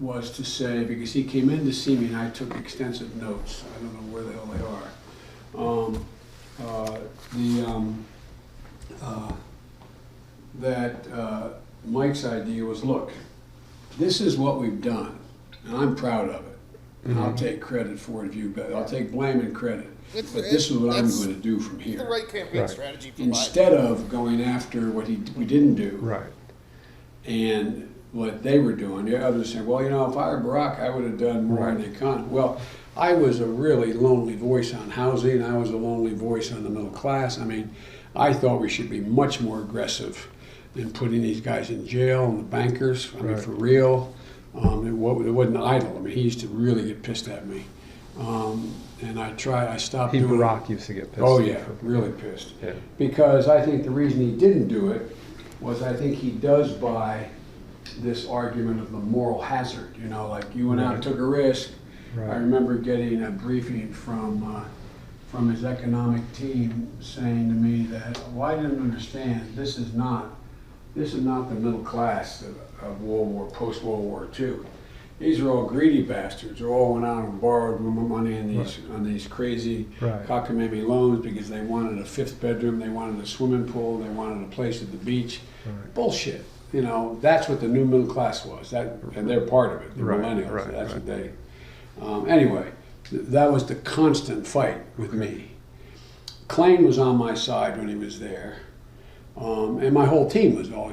was to say, because he came in to see me and I took extensive notes, I don't know where the hell they are, Mike's idea was, look, this is what we've done, and I'm proud of it, and I'll take credit for it if you bet. I'll take blame and credit, but this is what I'm going to do from here. The right campaign Right. strategy for Instead of going after what we didn't do, Right. and what they were doing. The others saying, well, you know, if I were Barack, I would have done more in the economy. Well, I was a really lonely voice on housing. I was a lonely voice on the middle class. I mean, I thought we should be much more aggressive than putting these guys in jail and the bankers. I mean, Right. for real. It wasn't idle. I mean, he used to really get pissed at me. And I stopped doing it. Barack used to get pissed. Oh yeah, really pissed. Yeah. Because I think the reason he didn't do it was I think he does buy this argument of the moral hazard. You know, like you went out and took a risk. Right. I remember getting a briefing from his economic team saying to me that, well, I didn't understand. This is not the middle class of post World War II. These are all greedy bastards. They all went out and borrowed money on these crazy Right. cockamamie loans because they wanted a fifth bedroom, they wanted a swimming pool, they wanted a place at the beach. Right. Bullshit. You know, that's what the new middle class was. And they're part of it. The Right, millennials. right, That's right. what they. Anyway, that was the constant fight with me. Klain was on my side when he was there. And my whole team was all.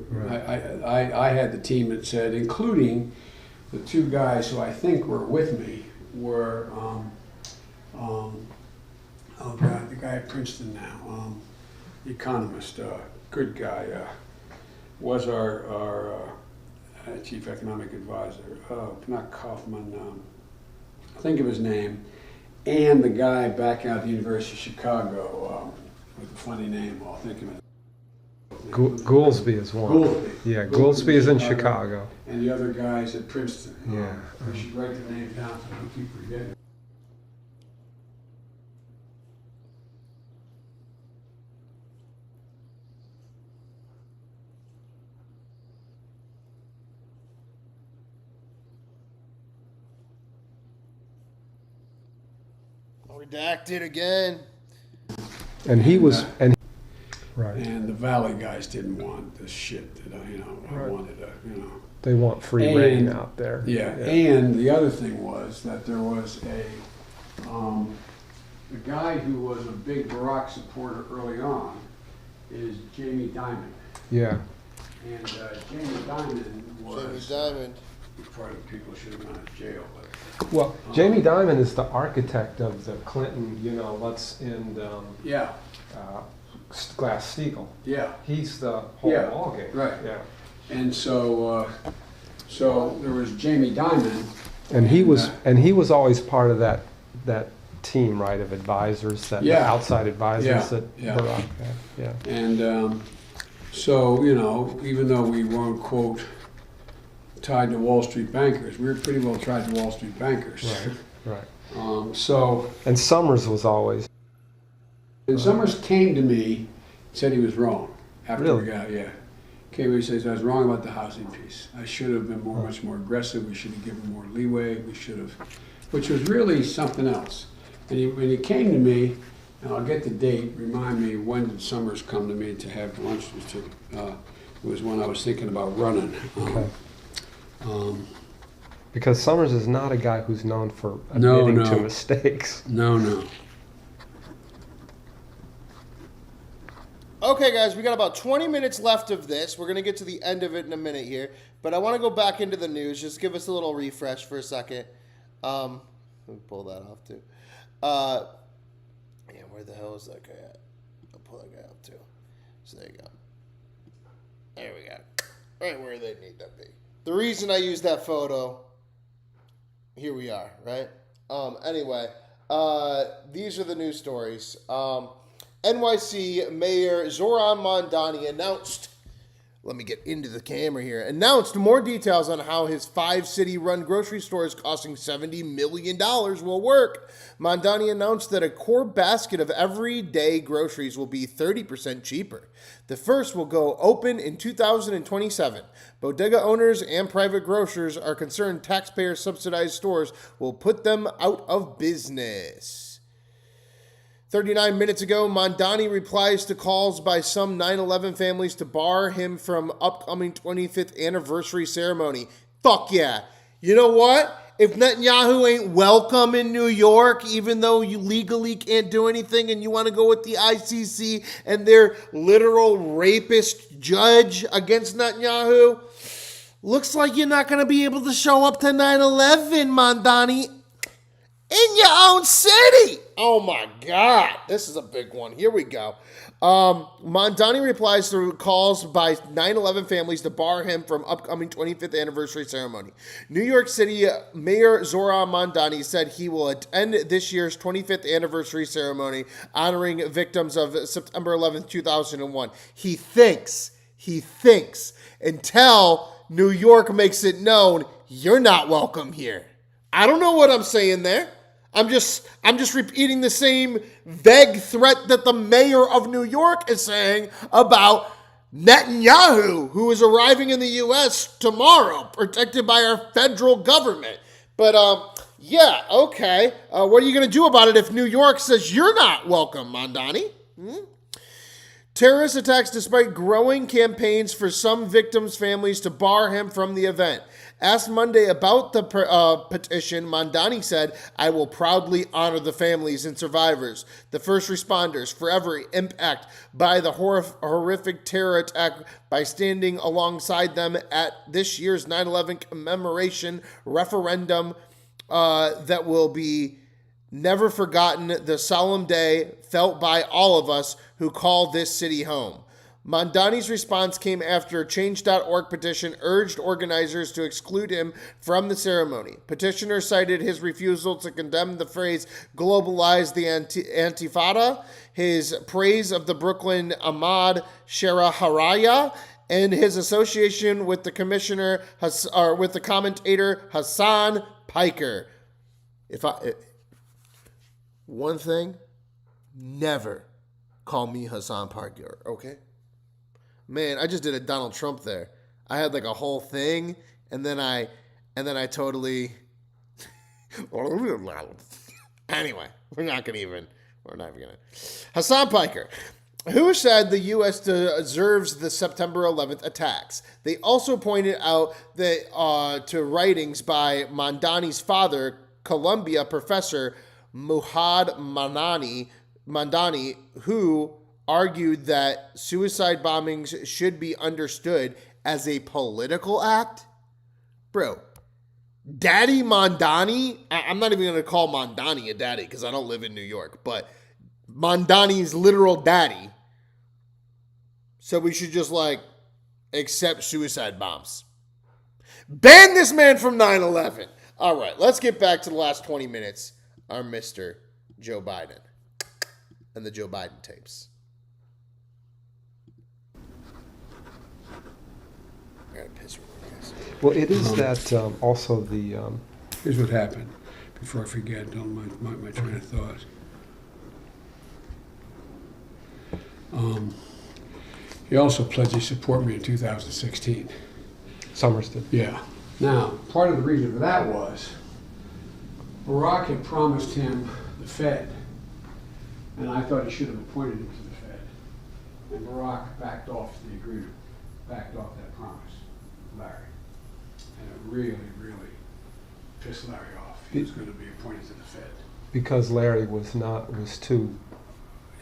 Right. I had the team that said, including the two guys who I think were with me, were oh God, the guy at Princeton now, the economist, good guy, was our chief economic advisor. Not Kaufman. Think of his name, and the guy back out at the University of Chicago with a funny name. I'll think of it. Goolsby is one. Goolsby. Yeah, Goolsby is in Chicago. And the other guys at Princeton. Yeah. We should write the names down so I don't keep forgetting. Redacted again. And he was, and right. And the Valley guys didn't want the shit that I Right. wanted to, They want free And- reign out there. Yeah, and the other thing was that there was a guy who was a big Barack supporter early on is Jamie Dimon. Yeah. And Jamie Dimon was Diamond. part of people should have gone to jail. But, Well, Jamie Dimon is the architect of the Clinton, let's end yeah, Glass-Steagall. yeah. He's the whole Yeah, ballgame. right. Yeah. And so there was Jamie Dimon. And he was always part of that team, right, of advisors, the Yeah. outside advisors Yeah, that yeah. Barack had. Yeah. And even though we weren't, quote, tied to Wall Street bankers, we were pretty well tied to Wall Street bankers. Right. So, And Summers was always. and Summers came to me, said he was wrong after Really? we got, yeah. Came to me and says, I was wrong about the housing piece. I should have been much more aggressive. We should have given more leeway. We should have, which was really something else. And when he came to me, and I'll get the date, remind me, when did Summers come to me to have lunch? It was when I was thinking about running. Okay. Because Summers is not a guy who's known for No, admitting to no. mistakes. No. Okay, guys, we got about 20 minutes left of this. We're going to get to the end of it in a minute here. But I want to go back into the news. Just give us a little refresh for a second. Let me pull that off, too. Yeah, where the hell is that guy at? I'll pull that guy up, too. So there you go. There we go. Right where they need to be. The reason I used that photo, here we are, right? Anyway, these are the news stories. NYC Mayor Zohran Mamdani announced, let me get into the camera here, announced more details on how his 5 city-run grocery stores costing $70 million will work. Mamdani announced that a core basket of everyday groceries will be 30% cheaper. The first will go open in 2027. Bodega owners and private grocers are concerned taxpayer-subsidized stores will put them out of business. 39 minutes ago, Mamdani replies to calls by some 9/11 families to bar him from upcoming 25th anniversary ceremony. Fuck yeah. You know what? If Netanyahu ain't welcome in New York, even though you legally can't do anything and you want to go with the ICC and their literal rapist judge against Netanyahu, looks like you're not going to be able to show up to 9/11, Mamdani, in your own city. Oh my God, this is a big one. Here we go. Mamdani replies to calls by 9/11 families to bar him from upcoming 25th anniversary ceremony. New York City Mayor Zohran Mamdani said he will attend this year's 25th anniversary ceremony honoring victims of September 11th, 2001. He thinks, until New York makes it known you're not welcome here. I don't know what I'm saying there. I'm just repeating the same vague threat that the mayor of New York is saying about Netanyahu, who is arriving in the U.S. tomorrow, protected by our federal government. But, yeah, okay. What are you going to do about it if New York says you're not welcome, Mamdani? Terrorist attacks despite growing campaigns for some victims' families to bar him from the event. Asked Monday about the petition, Mamdani said, I will proudly honor the families and survivors, the first responders, for every impact by the horrific terror attack by standing alongside them at this year's 9/11 commemoration referendum that will be never forgotten, the solemn day felt by all of us who call this city home. Mamdani's response came after Change.org petition urged organizers to exclude him from the ceremony. Petitioners cited his refusal to condemn the phrase globalize the Antifada, his praise of the Brooklyn Ahmad Sharaharaya, and his association with the with the commentator Hassan Piker. One thing, never call me Hassan Piker, okay? Man, I just did a Donald Trump there. I had like a whole thing, and then I totally. Anyway, we're not even gonna. Hassan Piker, who said the U.S. deserves the September 11th attacks. They also pointed out that to writings by Mamdani's father, Columbia professor Muhammad Mamdani, who argued that suicide bombings should be understood as a political act. Bro, Daddy Mamdani, I'm not even going to call Mamdani a daddy because I don't live in New York, but Mamdani's literal daddy. So we should just accept suicide bombs. Ban this man from 9/11. All right, let's get back to the last 20 minutes. Our Mr. Joe Biden and the Joe Biden tapes. I gotta piss real quick, guys. Well, it is that also the. Here's what happened. Before I forget, don't my train of thought. He also pledged to support me in 2016. Summers did. Yeah. Now, part of the reason for that was Barack had promised him the Fed, and I thought he should have appointed him to the Fed. And Barack backed off the agreement, backed off that promise, Larry. And it really, really pissed Larry off. He was going to be appointed to the Fed. Because Larry was too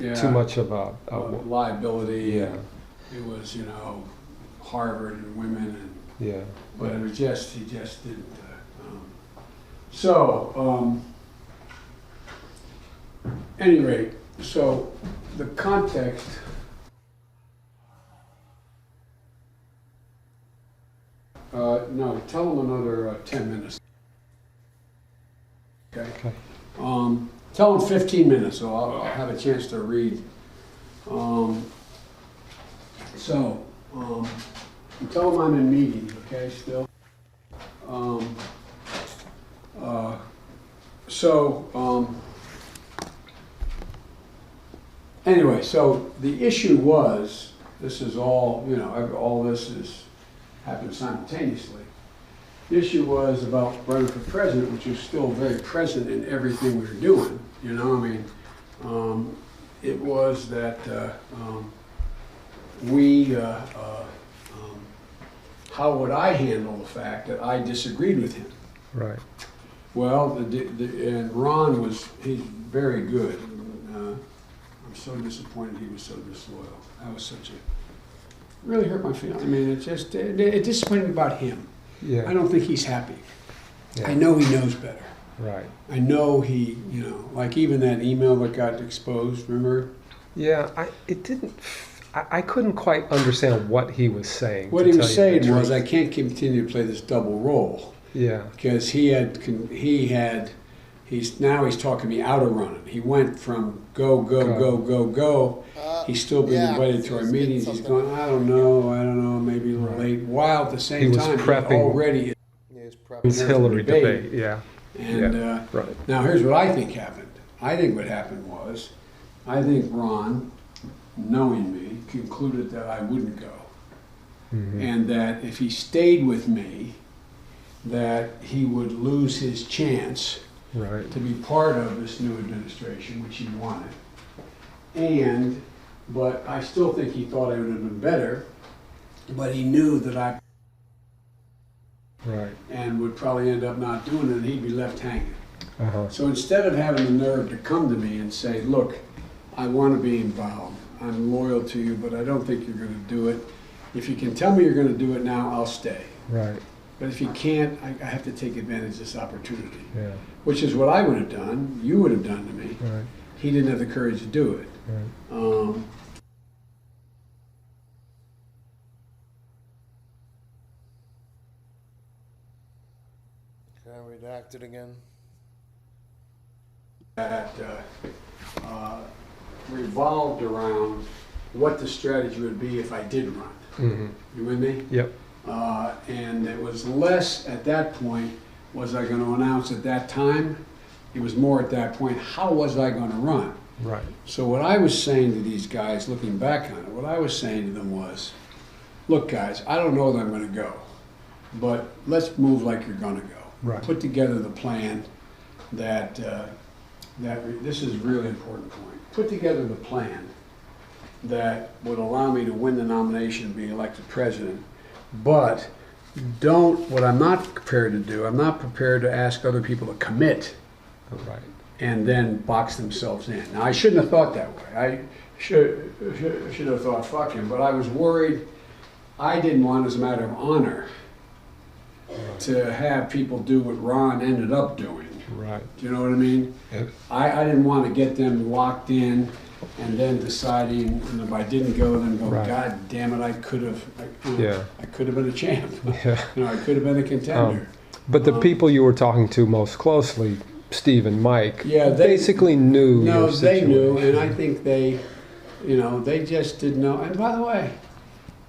too much of a liability. Yeah. It was, Harvard and women, and yeah. but it was he just didn't. Any rate, so the context. No, tell them another 10 minutes. Okay. Tell them 15 minutes, so I'll have a chance to read. Tell them I'm in meetings, okay, still. Anyway, so the issue was, this is all, all this is happened simultaneously. The issue was about running for president, which was still very present in everything we were doing. It was that how would I handle the fact that I disagreed with him? Right. Well, and Ron he's very good. I'm so disappointed he was so disloyal. That was really hurt my feelings. It disappointed me about him. Yeah. I don't think he's happy. Yeah. I know he knows better. Right. I know he, like even that email that got exposed, remember? Yeah, I couldn't quite understand what he was saying. What to he was tell you the saying was, truth. I can't continue to play this double role. Yeah. Because he's talking me out of running. He went from go. He's still being invited to our meetings. He's going, I don't know, maybe a little late. While at the same time, he already is His Hillary debate, yeah. And right. Now here's what I think happened. I think what happened was, I think Ron, knowing me, concluded that I wouldn't go. Mm-hmm. And that if he stayed with me, that he would lose his chance right. to be part of this new administration, which he wanted. But I still think he thought I would have been better, but he knew that I right. and would probably end up not doing it, and he'd be left hanging. Uh-huh. So instead of having the nerve to come to me and say, look, I want to be involved, I'm loyal to you, but I don't think you're going to do it. If you can tell me you're going to do it now, I'll stay. Right. But if you can't, I have to take advantage of this opportunity. Yeah. Which is what I would have done, you would have done to me. Right. He didn't have the courage to do it. Right. Can I redact it again? That revolved around what the strategy would be if I did run. Mm-hmm. You with me? Yep. And it was less at that point, was I going to announce at that time? It was more at that point, how was I going to run? Right. So what I was saying to these guys, looking back on it, what I was saying to them was, look guys, I don't know that I'm going to go, but let's move like you're going to go. Right. Put together the plan that, this is a really important point. Put together the plan that would allow me to win the nomination and be elected president, but what I'm not prepared to do, I'm not prepared to ask other people to commit. Right. And then box themselves in. Now, I shouldn't have thought that way. I should have thought, fuck him, but I was worried. I didn't want, as a matter of honor, to have people do what Ron ended up doing. Right. Do you know what I mean? Yep. I didn't want to get them locked in and then deciding, and if I didn't go, then go, right. God damn it, I could have been a champ. Yeah. I could have been a contender. But the people you were talking to most closely, Steve and Mike, they basically knew. No, your they knew, situation. and I think they just didn't know. And by the way,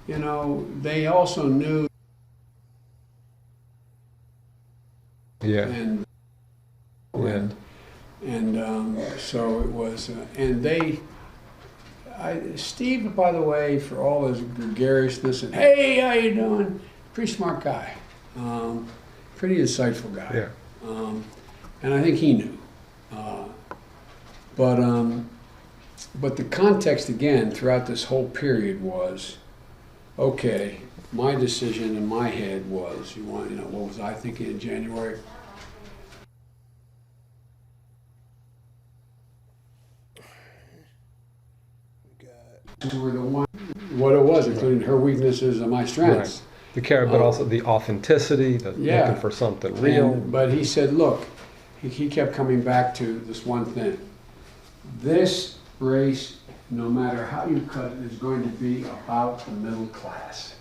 they also knew. Yeah. So it was, Steve, by the way, for all his gregariousness and hey, how you doing? Pretty smart guy, pretty insightful guy. Yeah. And I think he knew. But the context again throughout this whole period was, okay, my decision in my head was, what was I thinking in January? who were the ones, what it was, including her weaknesses and my strengths. Right. The care, but also the authenticity, the looking for something real. But he said, look, he kept coming back to this one thing. This race, no matter how you cut it, is going to be about the middle class.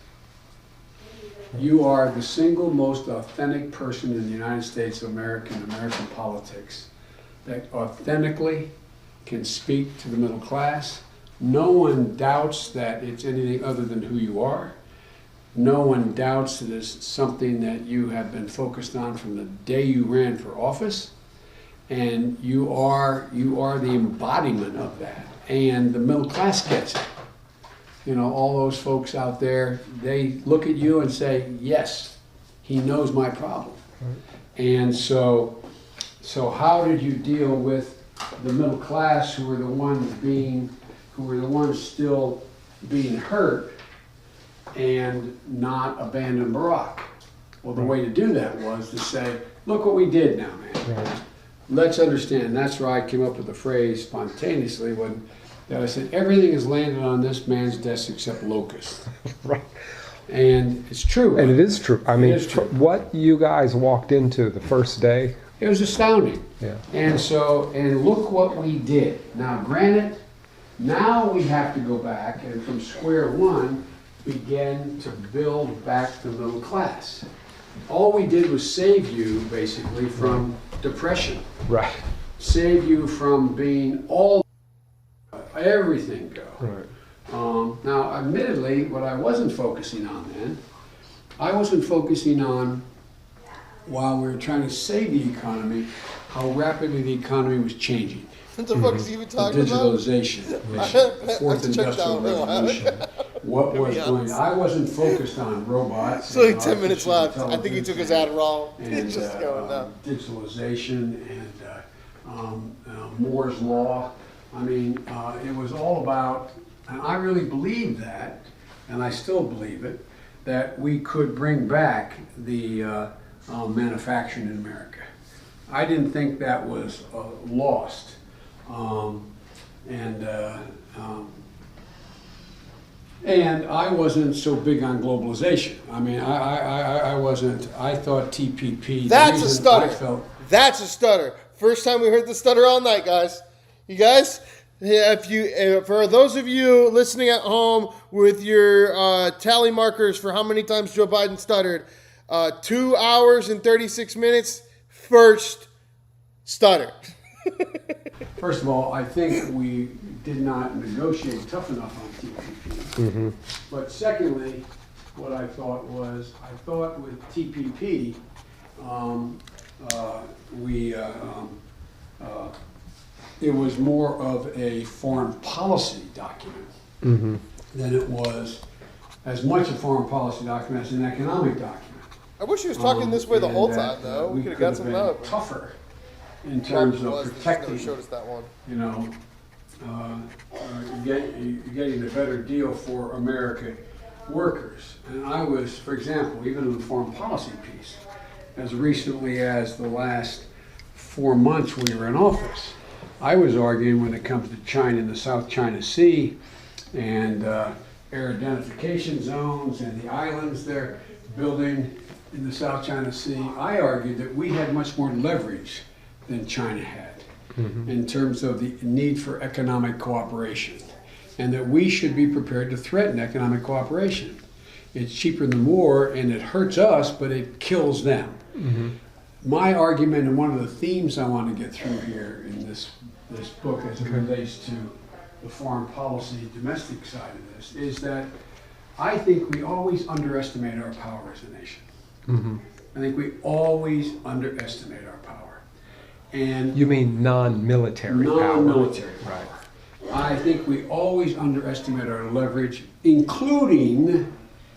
You are the single most authentic person in the United States of America and American politics that authentically can speak to the middle class. No one doubts that it's anything other than who you are. No one doubts that it's something that you have been focused on from the day you ran for office. And you are the embodiment of that. And the middle class gets it. You know, all those folks out there, they look at you and say, yes, he knows my problem. And so how did you deal with the middle class who were the ones still being hurt and not abandon Barack? Well, the way to do that was to say, look what we did now, man. Right. Let's understand. That's where I came up with the phrase spontaneously when I said, everything is landed on this man's desk except locusts. Right. And it's true. And it is true. I mean, is true. What you guys walked into the first day. It was astounding. Yeah. And look what we did. Now, granted, now we have to go back and from square one begin to build back the middle class. All we did was save you, basically, from depression. Right. Save you from being everything go. Right. Now, admittedly, what I wasn't focusing on then, I wasn't focusing on, while we were trying to save the economy, how rapidly the economy was changing. What the fuck is he even The talking about? digitalization, the fourth industrial revolution. What was going on? I wasn't focused on robots. It's only and 10 minutes artificial left. I think he took his intelligence Adderall. and, It's just going down. digitalization and Moore's law. I mean, it was all about, and I really believed that, and I still believe it, that we could bring back the manufacturing in America. I didn't think that was lost. And I wasn't so big on globalization. I mean, I wasn't. I thought TPP. That's a stutter. That's a stutter. First time we heard the stutter all night, guys. You guys, for those of you listening at home with your tally markers for how many times Joe Biden stuttered, 2 hours and 36 minutes. First stutter. First of all, I think we did not negotiate tough enough on TPP. Mm-hmm. But secondly, what I thought with TPP, it was more of a foreign policy document Mm-hmm. than it was as much a foreign policy document as an economic document. I wish he was talking this way the whole And time, though. We could have got something been out of it. tougher in terms of They just protecting, never showed us that one. you know, getting a better deal for American workers. And I was, for example, even in the foreign policy piece, as recently as the last 4 months we were in office, I was arguing when it comes to China and the South China Sea and air identification zones and the islands they're building in the South China Sea, I argued that we had much more leverage than China had in terms of the need for economic cooperation, and that we should be prepared to threaten economic cooperation. It's cheaper than war, and it hurts us, but it kills them. Mm-hmm. My argument, and one of the themes I want to get through here in this book as it relates to the foreign policy, domestic side of this, is that I think we always underestimate our power as a nation. Mm-hmm. I think we always underestimate our power. And You mean non-military power? non-military power. I think we always underestimate our leverage, including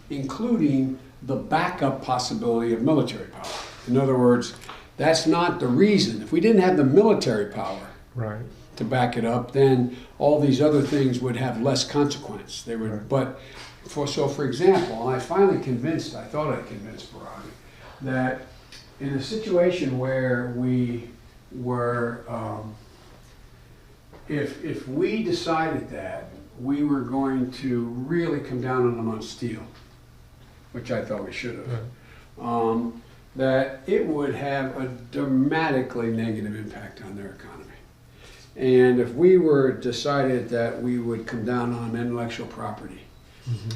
the backup possibility of military power. In other words, that's not the reason. If we didn't have the military power Right. to back it up, then all these other things would have less consequence. They would, Right. but for example, I finally thought I convinced Barack that in a situation where we were, if we decided that we were going to really come down on them on steel, which I thought we should have, that it would have a dramatically negative impact on their economy. And if we were decided that we would come down on intellectual property,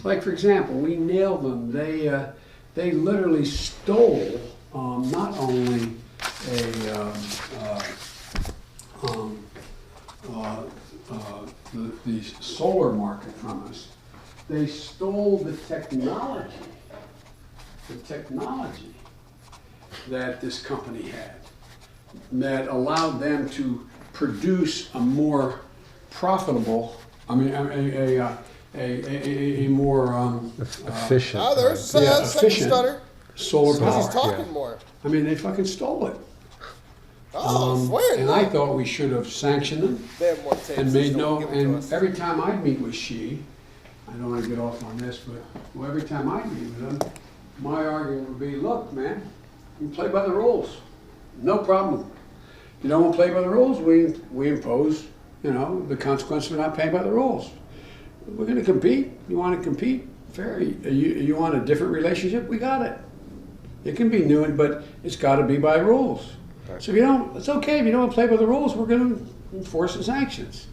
like for example, we nailed them. They literally stole not only the solar market from us, they stole the technology that this company had that allowed them to produce a more profitable, a more efficient. Oh, there's second efficient stutter. solar Because he's power. talking more. I mean, they fucking stole it. Oh, swear. And I thought we should have sanctioned them They have more tapes. and made no. Give them to And us. every time I meet with Xi, I don't want to get off on this, but every time I meet with him, my argument would be, look, man, you play by the rules, no problem. You don't want to play by the rules, we impose, the consequence of not paying by the rules. We're going to compete. You want to compete? Fair. You want a different relationship? We got it. It can be new, but it's got to be by rules. Right. So if you don't, it's okay. If you don't want to play by the rules, we're going to enforce the sanctions.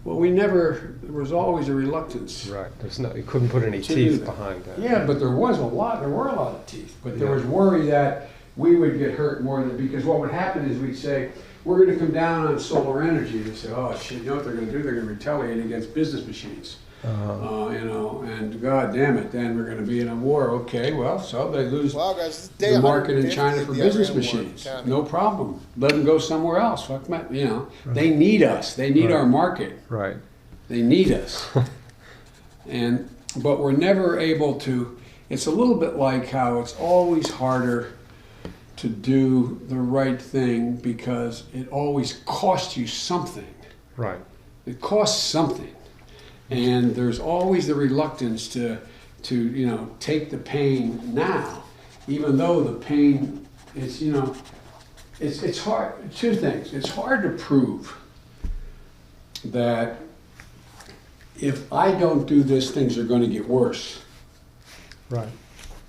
Well, there was always a reluctance. Right. You couldn't put any To do teeth that. behind that. Yeah, but there were a lot of teeth. But there was worry that we would get hurt more than, because what would happen is we'd say, we're going to come down on solar energy. They say, oh shit, you know what they're going to do? They're going to retaliate against business machines. And God damn it, then we're going to be in a war. Okay, well, so they lose Wow, guys, this is day the market in 150 China of for the business Iran war machines. counting. No problem. Let them go somewhere else. Fuck, they need us. They need our market. Right. They need us. But we're never able to. It's a little bit like how it's always harder to do the right thing because it always costs you something. Right. It costs something. And there's always the reluctance to take the pain now, even though the pain is, it's hard. Two things. It's hard to prove that if I don't do this, things are going to get worse. Right.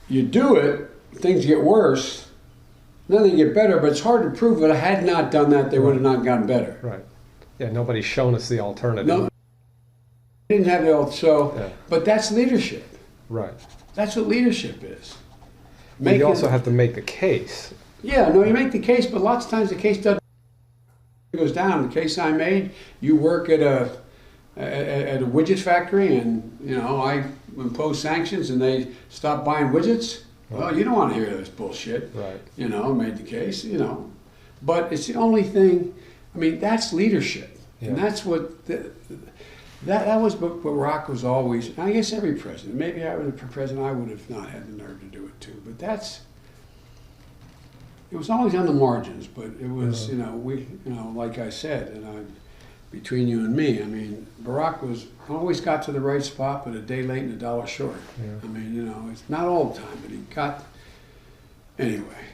You do it, things get worse, then they get better, but it's hard to prove that I had not done that, they would have not gotten better. Right. Yeah, nobody's shown us the alternative. No, didn't have the old, Yeah. but that's leadership. Right. That's what leadership is. But you also have to make the case. Yeah, no, you make the case, but lots of times the case doesn't. It goes down. The case I made, you work at a widget factory, and I impose sanctions, and they stop buying widgets. Well, you don't want to hear this bullshit. Right. Made the case. But it's the only thing. I mean, that's leadership, and that's what that was what Barack was always. And I guess every president. Maybe I was a president, I would have not had the nerve to do it too. But it was always on the margins. But it was, like I said, and between you and me, I mean, Barack always got to the right spot, but a day late and a dollar short. Yeah. I mean, it's not all the time, but he got. Anyway,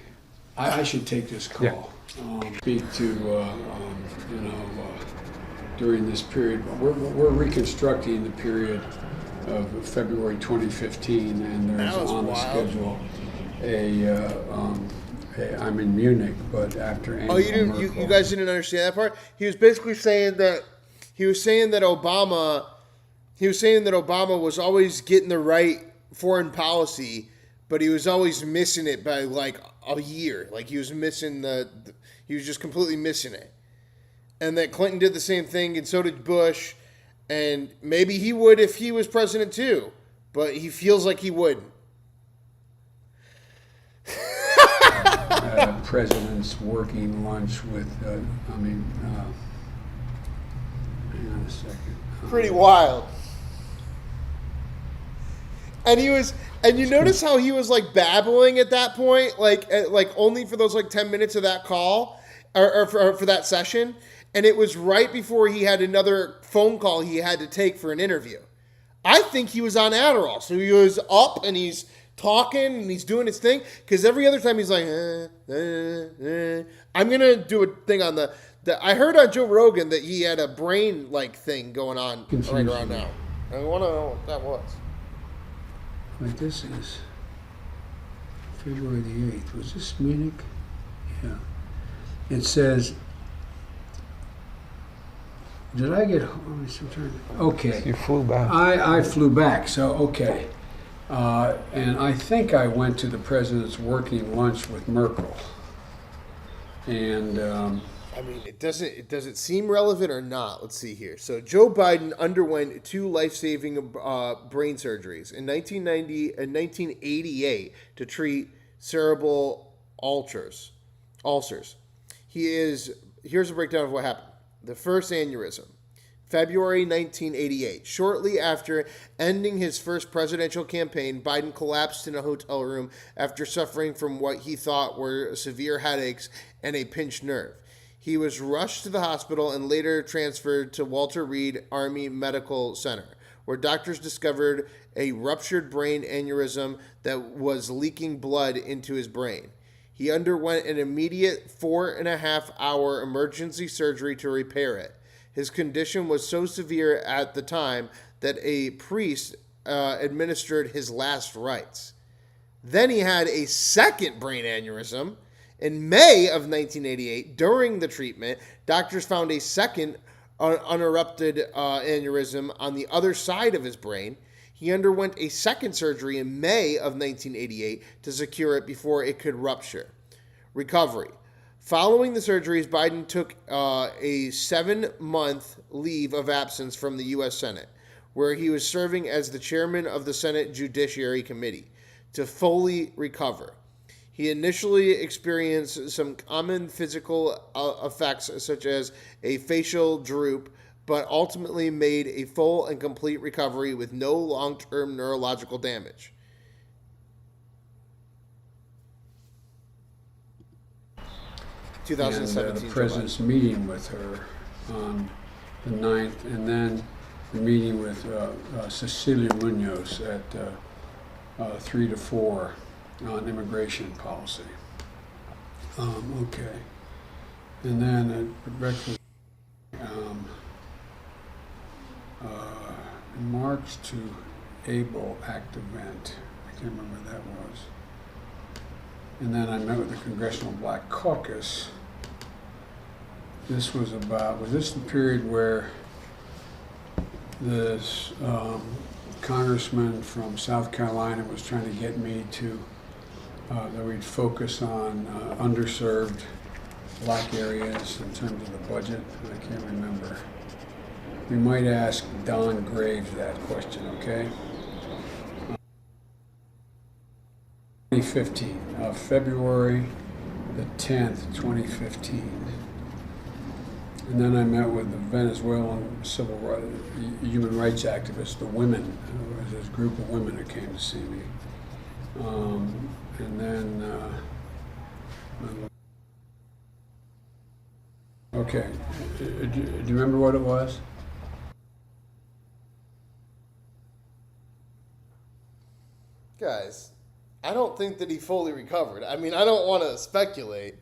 I should take this call. Yeah. Speak to, during this period. We're reconstructing the period of February 2015, and there's was on the wild. schedule I'm in Munich, but after Angela Oh, you didn't? You Merkel- guys didn't understand that part? He was basically saying that Obama was always getting the right foreign policy, but he was always missing it by like a year. Like he was missing he was just completely missing it. And that Clinton did the same thing, and so did Bush, and maybe he would if he was president too, but he feels like he wouldn't. President's working lunch with, hang on a second. Pretty wild. And you notice how he was like babbling at that point, like only for those like 10 minutes of that call or for that session. And it was right before he had another phone call he had to take for an interview. I think he was on Adderall. So he was up and he's talking and he's doing his thing. Because every other time he's like, I'm going to do a thing on the I heard on Joe Rogan that he had a brain-like thing going on right Confusion. around now. I want to know what that was. Like this is February the 8th. Was this Munich? Yeah. It says, did I get home? Okay. You flew back. I flew back, so okay. And I think I went to the president's working lunch with Merkel. And I mean, does it seem relevant or not? Let's see here. So Joe Biden underwent 2 life-saving brain surgeries in 1990 and 1988 to treat cerebral ulcers. Here's a breakdown of what happened. The first aneurysm, February 1988. Shortly after ending his first presidential campaign, Biden collapsed in a hotel room after suffering from what he thought were severe headaches and a pinched nerve. He was rushed to the hospital and later transferred to Walter Reed Army Medical Center, where doctors discovered a ruptured brain aneurysm that was leaking blood into his brain. He underwent an immediate 4.5-hour emergency surgery to repair it. His condition was so severe at the time that a priest administered his last rites. Then he had a second brain aneurysm. In May of 1988, during the treatment, doctors found a second unerupted aneurysm on the other side of his brain. He underwent a second surgery in May of 1988 to secure it before it could rupture. Recovery. Following the surgeries, Biden took a 7-month leave of absence from the U.S. Senate, where he was serving as the chairman of the Senate Judiciary Committee, to fully recover. He initially experienced some common physical effects, such as a facial droop, but ultimately made a full and complete recovery with no long-term neurological damage. and the president's meeting with her on the 9th, and then the meeting with Cecilia Munoz at 3 to 4 on immigration policy. Okay. And then at breakfast, March to Able Act event. I can't remember what that was. And then I met with the Congressional Black Caucus. This was this the period where this congressman from South Carolina was trying to get me to, that we'd focus on underserved black areas in terms of the budget? I can't remember. We might ask Don Graves that question, okay? 2015, February the 10th, 2015. And then I met with the Venezuelan human rights activists, the women. There was this group of women that came to see me. And then, okay, do you remember what it was? Guys, I don't think that he fully recovered. I mean, I don't want to speculate,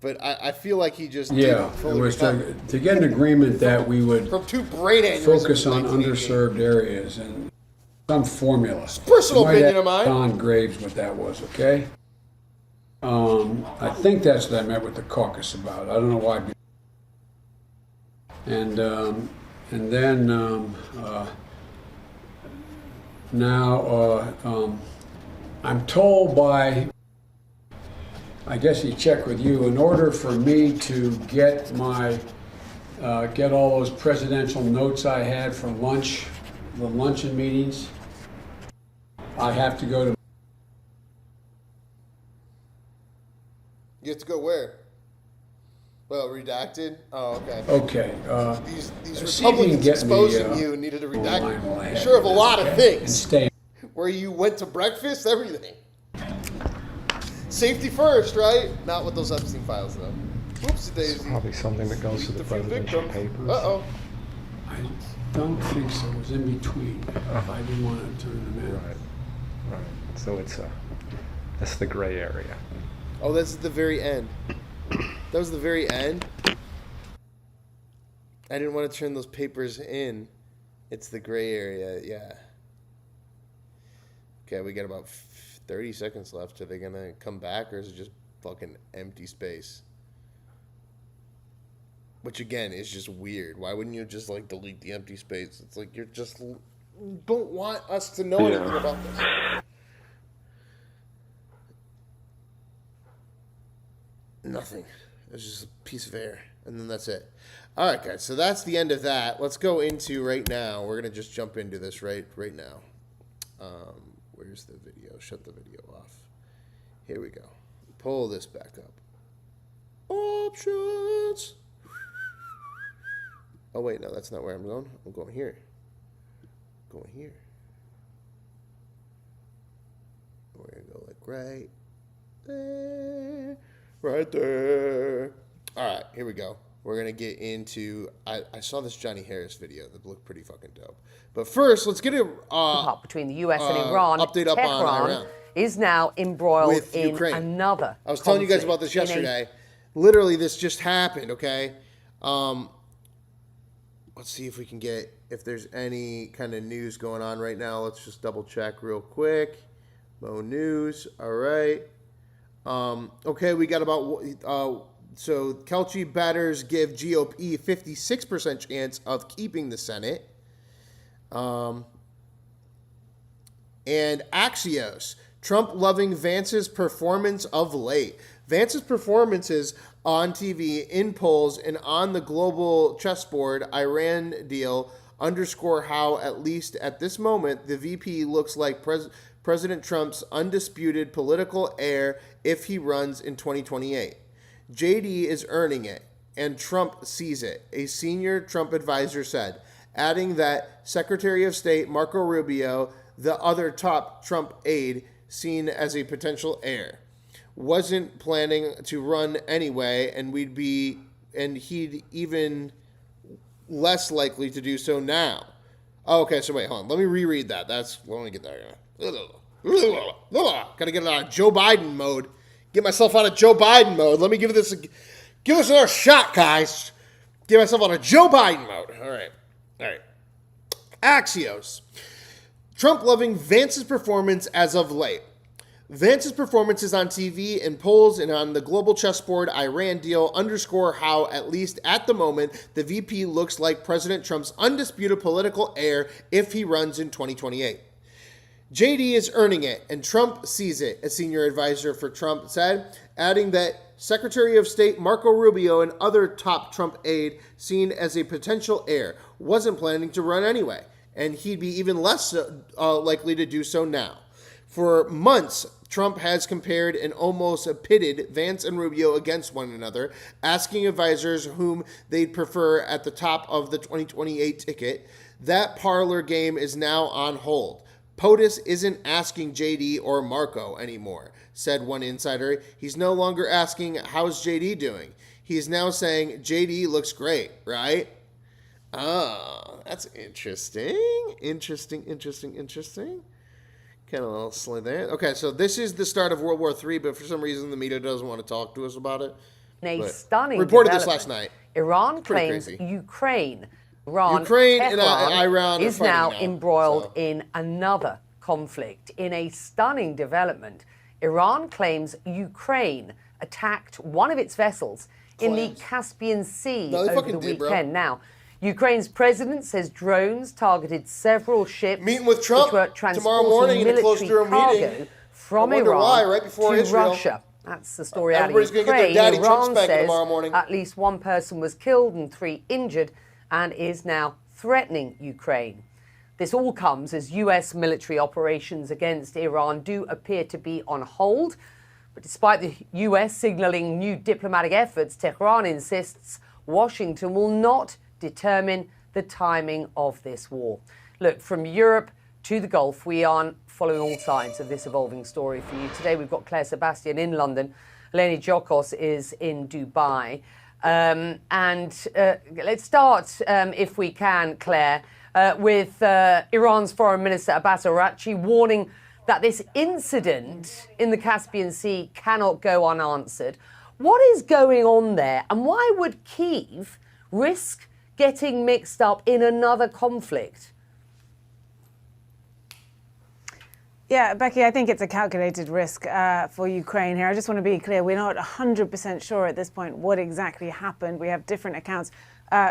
but I feel like he just didn't fully it was recover. to get an agreement that we would From 2 brain aneurysms focus in on 1988. underserved areas and some formula. Personal You might opinion ask of mine. Don Graves what that was, okay? I think that's what I met with the caucus about. I don't know why. And then now I'm told by, I guess he checked with you, in order for me to get my get all those presidential notes I had for lunch, the luncheon meetings, I have to go to. You have to go where? Well, redacted? Oh, okay. Okay. These see if you can Republicans get me, exposing you needed a line while I redacted. have Sure of a this, lot of okay? And things. stay. Where you went to breakfast, everything. Safety first, right? Not with those Epstein files, though. Whoops, daisy. Probably something that goes to the presidential papers. Uh-oh. I don't think so. It was in between. I didn't want to turn them in. Right. So that's the gray area. Oh, that's at the very end. That was the very end? I didn't want to turn those papers in. It's the gray area, yeah. Okay, we got about 30 seconds left. Are they going to come back, or is it just fucking empty space? Which, again, is just weird. Why wouldn't you just, like, delete the empty space? It's like you're just... don't want us to know anything about this. Nothing. It's just a piece of air. And then that's it. All right, guys. So that's the end of that. Let's go into right now. We're going to just jump into this right now. Where's the video? Shut the video off. Here we go. Pull this back up. Options. Oh, wait. No, that's not where I'm going. I'm going here. Going here. We're going to go like right there. Right there. All right, here we go. We're going to get into... I saw this Johnny Harris video that looked pretty fucking dope. But first, let's get a... between the US and Iran. Update up on Iran. Is now embroiled With in Ukraine. another I was telling you guys about this yesterday. Literally, this just happened, okay? Let's see if we can get... If there's any kind of news going on right now. Let's just double check real quick. Mo news. All right. Okay, we got about... so, Kelchi batters give GOP 56% chance of keeping the Senate. And Axios. Trump loving Vance's performance of late. Vance's performances on TV, in polls, and on the global chessboard Iran deal underscore how, at least at this moment, the VP looks like President Trump's undisputed political heir if he runs in 2028. JD is earning it, and Trump sees it, a senior Trump advisor said, adding that Secretary of State Marco Rubio, the other top Trump aide seen as a potential heir, wasn't planning to run anyway, and he'd even less likely to do so now. Oh, okay, so wait, hold on. Let me reread that. Let me get there. Gotta get out of Joe Biden mode. Get myself out of Joe Biden mode. Let me give this another shot, guys. Get myself out of Joe Biden mode. All right. Axios. Trump loving Vance's performance as of late. Vance's performances on TV and polls and on the global chessboard Iran deal underscore how, at least at the moment, the VP looks like President Trump's undisputed political heir if he runs in 2028. JD is earning it, and Trump sees it, a senior advisor for Trump said, adding that Secretary of State Marco Rubio and other top Trump aide seen as a potential heir wasn't planning to run anyway, and he'd be even less likely to do so now. For months, Trump has compared and almost pitted Vance and Rubio against one another, asking advisors whom they'd prefer at the top of the 2028 ticket. That parlor game is now on hold. POTUS isn't asking JD or Marco anymore, said one insider. He's no longer asking, how's JD doing? He's now saying, JD looks great, right? Ah, that's interesting. Interesting. Kind of a little slid there. Okay, so this is the start of World War III, but for some reason the media doesn't want to talk to us about it. In a stunning reported this last night. Iran claims crazy. Ukraine and Iran is now embroiled in another conflict. In a stunning development, Iran claims Ukraine attacked one of its vessels in the Caspian Sea over the weekend. Now, Ukraine's president says drones targeted several ships meeting with Trump which were tomorrow morning in a closed-door meeting from Iran to Russia. That's the story out of Ukraine. Iran says at least one person was killed and 3 injured and is now threatening Ukraine. This all comes as US military operations against Iran do appear to be on hold. But despite the US signaling new diplomatic efforts, Tehran insists Washington will not determine the timing of this war. Look, from Europe to the Gulf, we are following all sides of this evolving story for you. Today we've got Claire Sebastian in London. Lenny Jokos is in Dubai. Let's start, if we can, Claire, with Iran's Foreign Minister Abbas Araghchi warning that this incident in the Caspian Sea cannot go unanswered. What is going on there, and why would Kyiv risk getting mixed up in another conflict? Yeah, Becky, I think it's a calculated risk for Ukraine here. I just want to be clear, we're not 100% sure at this point what exactly happened. We have different accounts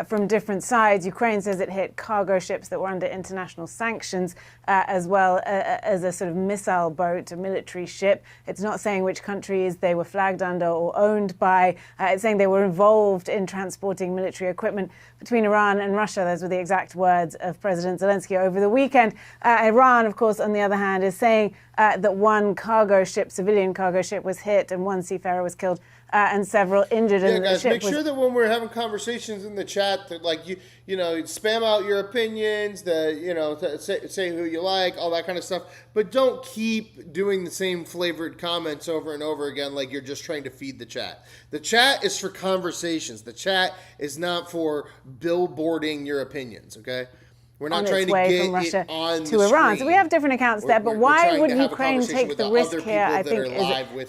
from different sides. Ukraine says it hit cargo ships that were under international sanctions, as well as a sort of missile boat, a military ship. It's not saying which countries they were flagged under or owned by. It's saying they were involved in transporting military equipment between Iran and Russia. Those were the exact words of President Zelensky over the weekend. Iran, of course, on the other hand, is saying that one cargo ship, civilian cargo ship, was hit and one seafarer was killed and several injured. Yeah, guys, make sure that when we're having conversations in the chat, that like you know, spam out your opinions, say who you like, all that kind of stuff. But don't keep doing the same flavored comments over and over again, like you're just trying to feed the chat. The chat is for conversations. The chat is not for billboarding your opinions. Okay. We're not trying to get from Russia it on to Iran. So we have different accounts there, but why would Ukraine take the risk here, I think,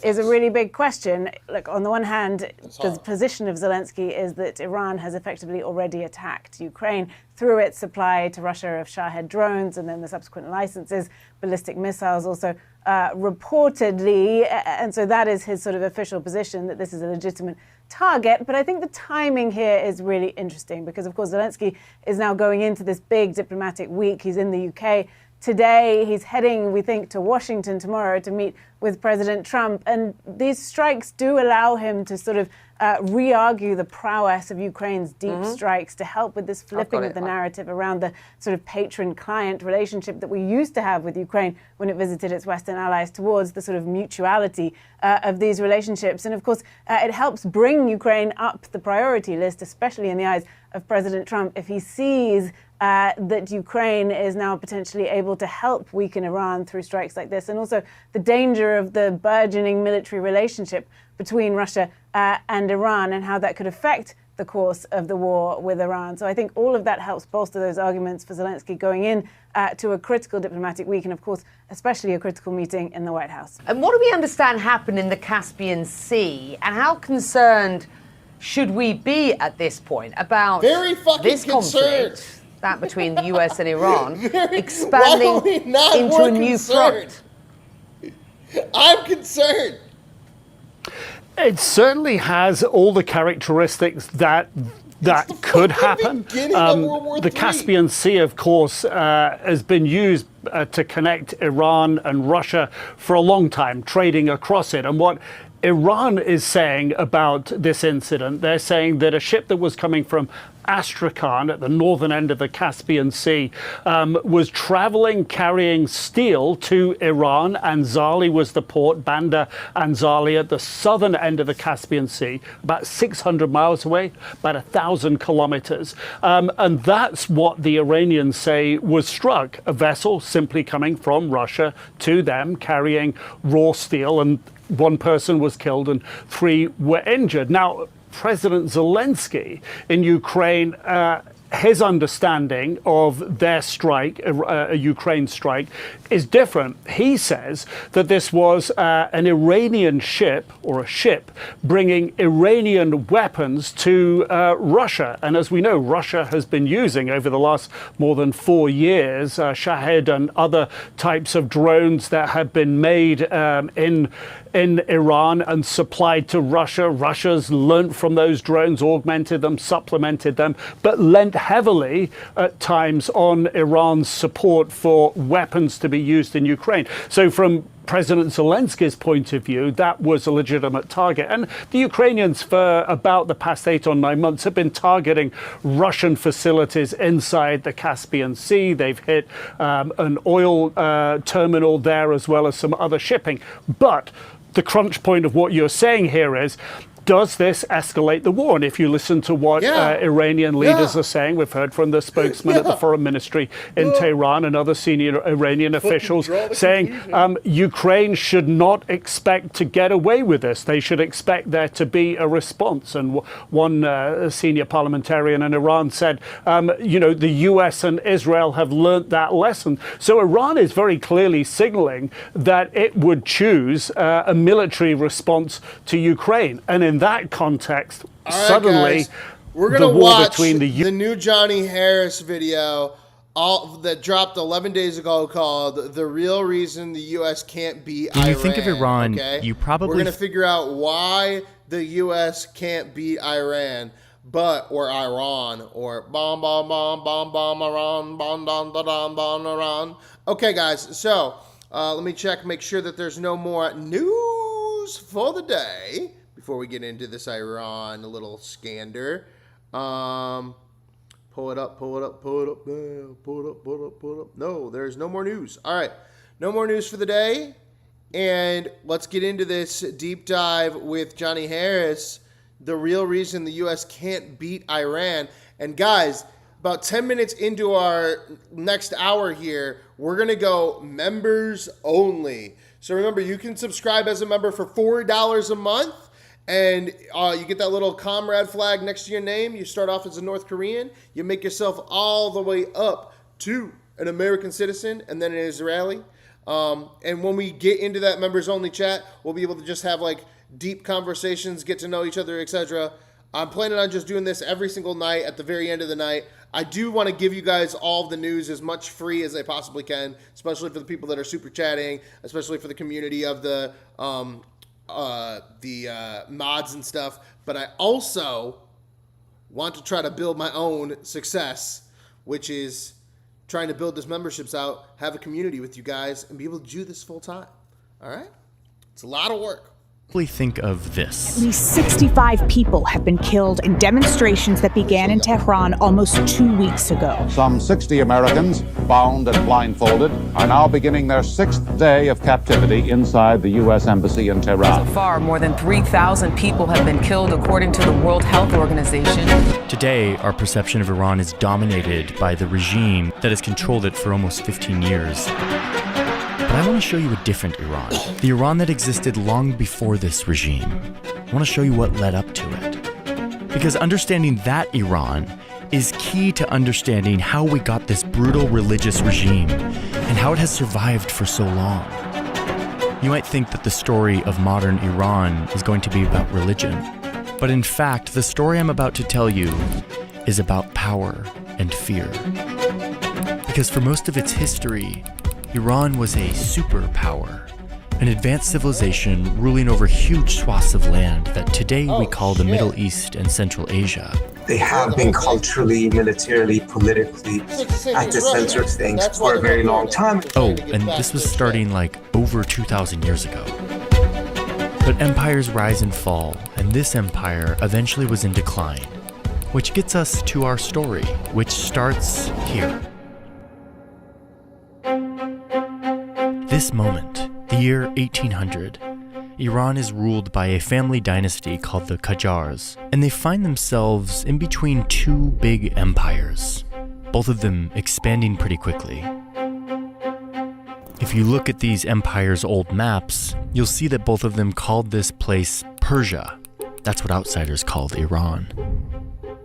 is a really big question. Look, on the one hand, the position of Zelensky is that Iran has effectively already attacked Ukraine through its supply to Russia of Shahed drones and then the subsequent licenses, ballistic missiles also reportedly. And so that is his sort of official position, that this is a legitimate target. But I think the timing here is really interesting because, of course, Zelensky is now going into this big diplomatic week. He's in the UK today. He's heading, we think, to Washington tomorrow to meet with President Trump. And these strikes do allow him to sort of re-argue the prowess of Ukraine's deep strikes to help with this flipping of the narrative around the sort of patron-client relationship that we used to have with Ukraine when it visited its Western allies, towards the sort of mutuality of these relationships. And of course, it helps bring Ukraine up the priority list, especially in the eyes of President Trump, if he sees that Ukraine is now potentially able to help weaken Iran through strikes like this, and also the danger of the burgeoning military relationship between Russia and Iran and how that could affect the course of the war with Iran. So I think all of that helps bolster those arguments for Zelensky going in to a critical diplomatic week and, of course, especially a critical meeting in the White House. And what do we understand happened in the Caspian Sea, and how concerned should we be at this point about this conflict, that between the US and Iran, expanding into a new front? I'm concerned. It certainly has all the characteristics that could happen. The Caspian Sea, of course, has been used to connect Iran and Russia for a long time, trading across it. And what Iran is saying about this incident, they're saying that a ship that was coming from Astrakhan at the northern end of the Caspian Sea was traveling carrying steel to Iran. Anzali was the port, Bandar Anzali at the southern end of the Caspian Sea, about 600 miles away, about 1,000 kilometers. And that's what the Iranians say was struck, a vessel simply coming from Russia to them carrying raw steel, and one person was killed and 3 were injured. Now, President Zelensky in Ukraine, his understanding of their strike, a Ukraine strike, is different. He says that this was an Iranian ship, or a ship, bringing Iranian weapons to Russia. And as we know, Russia has been using, over the last more than 4 years, Shahed and other types of drones that have been made in Iran and supplied to Russia. Russia's learnt from those drones, augmented them, supplemented them, but lent heavily at times on Iran's support for weapons to be used in Ukraine. So from President Zelensky's point of view, that was a legitimate target. And the Ukrainians, for about the past 8 or 9 months, have been targeting Russian facilities inside the Caspian Sea. They've hit an oil terminal there, as well as some other shipping. But the crunch point of what you're saying here is, does this escalate the war? And if you listen to what Iranian leaders are saying, we've heard from the spokesman at the foreign ministry in Tehran and other senior Iranian officials saying Ukraine should not expect to get away with this. They should expect there to be a response. And one senior parliamentarian in Iran said, the US and Israel have learnt that lesson. So Iran is very clearly signaling that it would choose a military response to Ukraine. And in that context, suddenly We're going to watch the new Johnny Harris video that dropped 11 days ago called The Real Reason the U.S. Can't Beat Iran. When you think of Iran, you probably... We're going to figure out why the U.S. can't beat Iran, or Iran, or bomb, bomb, bomb, bomb, bomb, Iran, bomb, bomb, bomb, bomb, Iran. Okay, guys, so let me check, make sure that there's no more news for the day before we get into this Iran little scander. Pull it up. No, there's no more news. All right, no more news for the day. And let's get into this deep dive with Johnny Harris, the real reason the U.S. can't beat Iran. And guys, about 10 minutes into our next hour here, we're going to go members only. So remember, you can subscribe as a member for $4 a month. And you get that little comrade flag next to your name. You start off as a North Korean. You make yourself all the way up to an American citizen and then an Israeli. And when we get into that members only chat, we'll be able to just have like deep conversations, get to know each other, etc. I'm planning on just doing this every single night at the very end of the night. I do want to give you guys all of the news as much free as I possibly can, especially for the people that are super chatting, especially for the community of the mods and stuff. But I also want to try to build my own success, which is trying to build this memberships out, have a community with you guys, and be able to do this full time. All right? It's a lot of work. Think of this. At least 65 people have been killed in demonstrations that began in Tehran almost 2 weeks ago. Some 60 Americans, bound and blindfolded, are now beginning their 6th day of captivity inside the U.S. Embassy in Tehran. So far, more than 3,000 people have been killed, according to the World Health Organization. Today, our perception of Iran is dominated by the regime that has controlled it for almost 15 years. But I want to show you a different Iran, the Iran that existed long before this regime. I want to show you what led up to it. Because understanding that Iran is key to understanding how we got this brutal religious regime and how it has survived for so long. You might think that the story of modern Iran is going to be about religion, but in fact, the story I'm about to tell you is about power and fear. Because for most of its history, Iran was a superpower, an advanced civilization ruling over huge swaths of land that today we call the Middle East and Central Asia. They have been culturally, militarily, politically at the center of things for a very long time. Oh, and this was starting like over 2,000 years ago. But empires rise and fall, and this empire eventually was in decline, which gets us to our story, which starts here. This moment, the year 1800, Iran is ruled by a family dynasty called the Qajars, and they find themselves in between two big empires, both of them expanding pretty quickly. If you look at these empires' old maps, you'll see that both of them called this place Persia. That's what outsiders called Iran.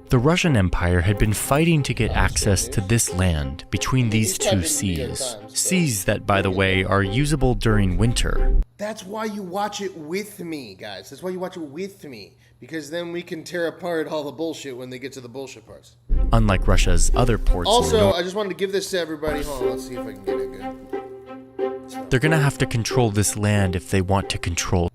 The Russian Empire had been fighting to get access to this land between these two seas. Seas that, by the way, are usable during winter. That's why you watch it with me, guys. That's why you watch it with me. Because then we can tear apart all the bullshit when they get to the bullshit parts. Unlike Russia's other ports. Also, I just wanted to give this to everybody. Hold on, let's see if I can get it good. They're gonna have to control this land if they want to control.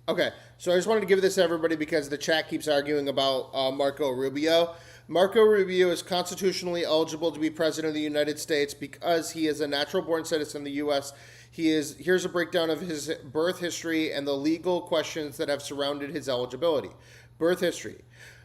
Okay. So I just wanted to give this to everybody because the chat keeps arguing about Marco Rubio. Marco Rubio is constitutionally eligible to be president of the United States because he is a natural-born citizen of the U.S. Here's a breakdown of his birth history and the legal questions that have surrounded his eligibility. Birth history.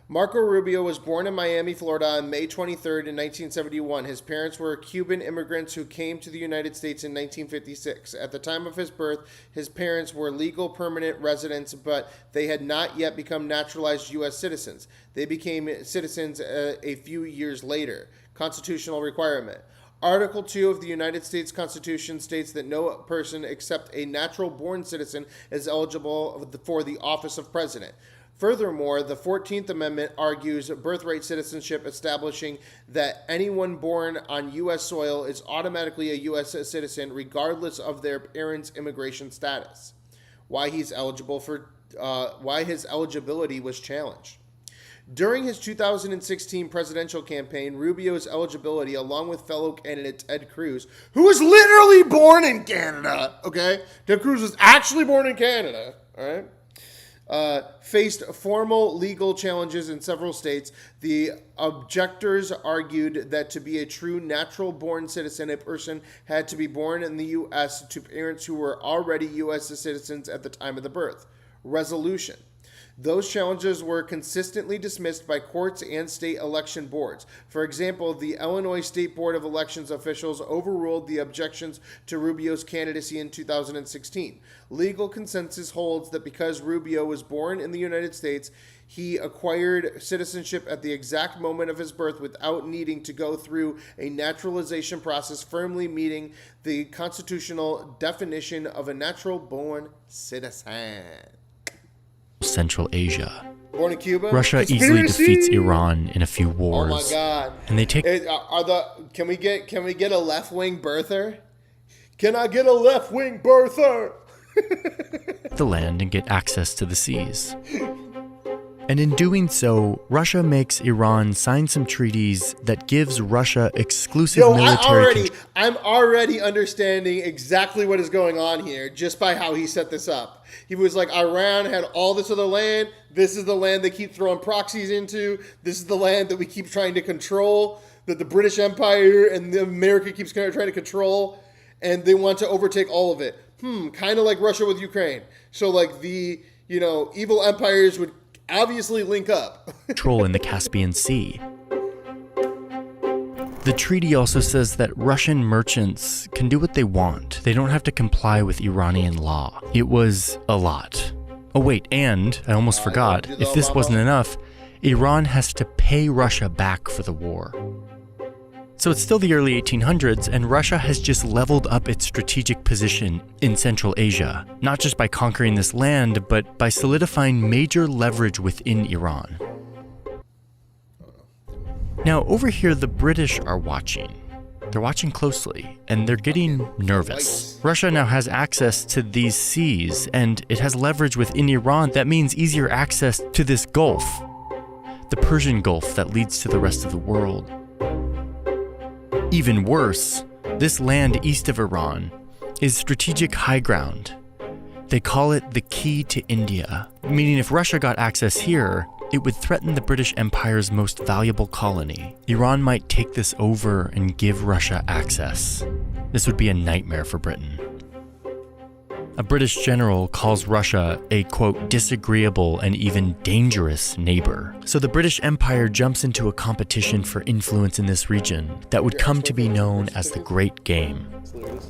Marco Rubio was born in Miami, Florida on May 23rd in 1971. His parents were Cuban immigrants who came to the United States in 1956. At the time of his birth, his parents were legal permanent residents, but they had not yet become naturalized U.S. citizens. They became citizens a few years later. Constitutional requirement. Article 2 of the United States Constitution states that no person except a natural-born citizen is eligible for the office of president. Furthermore, the 14th Amendment argues birthright citizenship, establishing that anyone born on U.S. soil is automatically a U.S. citizen regardless of their parents' immigration status. Why his eligibility was challenged. During his 2016 presidential campaign, Rubio's eligibility, along with fellow candidate Ted Cruz, who was literally born in Canada, okay? Ted Cruz was actually born in Canada, all right? Faced formal legal challenges in several states. The objectors argued that to be a true natural-born citizen, a person had to be born in the U.S. to parents who were already U.S. citizens at the time of the birth. Resolution. Those challenges were consistently dismissed by courts and state election boards. For example, the Illinois State Board of Elections officials overruled the objections to Rubio's candidacy in 2016. Legal consensus holds that because Rubio was born in the United States, he acquired citizenship at the exact moment of his birth without needing to go through a naturalization process, firmly meeting the constitutional definition of a natural-born citizen. Central Asia. Born in Cuba? Russia easily defeats Iran in a few wars. Oh my God! And they take. Can we get a left-wing birther? Can I get a left-wing birther? The land and get access to the seas. And in doing so, Russia makes Iran sign some treaties that gives Russia exclusive military control. I'm already understanding exactly what is going on here just by how he set this up. He was like, Iran had all this other land. This is the land they keep throwing proxies into. This is the land that we keep trying to control, that the British Empire and America keeps trying to control, and they want to overtake all of it. Kind of like Russia with Ukraine. So like the, evil empires would obviously link up. Control in the Caspian Sea. The treaty also says that Russian merchants can do what they want. They don't have to comply with Iranian law. It was a lot. Oh wait, and I almost forgot, if this wasn't enough, Iran has to pay Russia back for the war. So it's still the early 1800s, and Russia has just leveled up its strategic position in Central Asia, not just by conquering this land, but by solidifying major leverage within Iran. Now, over here, the British are watching. They're watching closely, and they're getting nervous. Russia now has access to these seas, and it has leverage within Iran. That means easier access to this Gulf, the Persian Gulf that leads to the rest of the world. Even worse, this land east of Iran is strategic high ground. They call it the key to India, meaning if Russia got access here, it would threaten the British Empire's most valuable colony. Iran might take this over and give Russia access. This would be a nightmare for Britain. A British general calls Russia a, quote, disagreeable and even dangerous neighbor. So the British Empire jumps into a competition for influence in this region that would come to be known as the Great Game.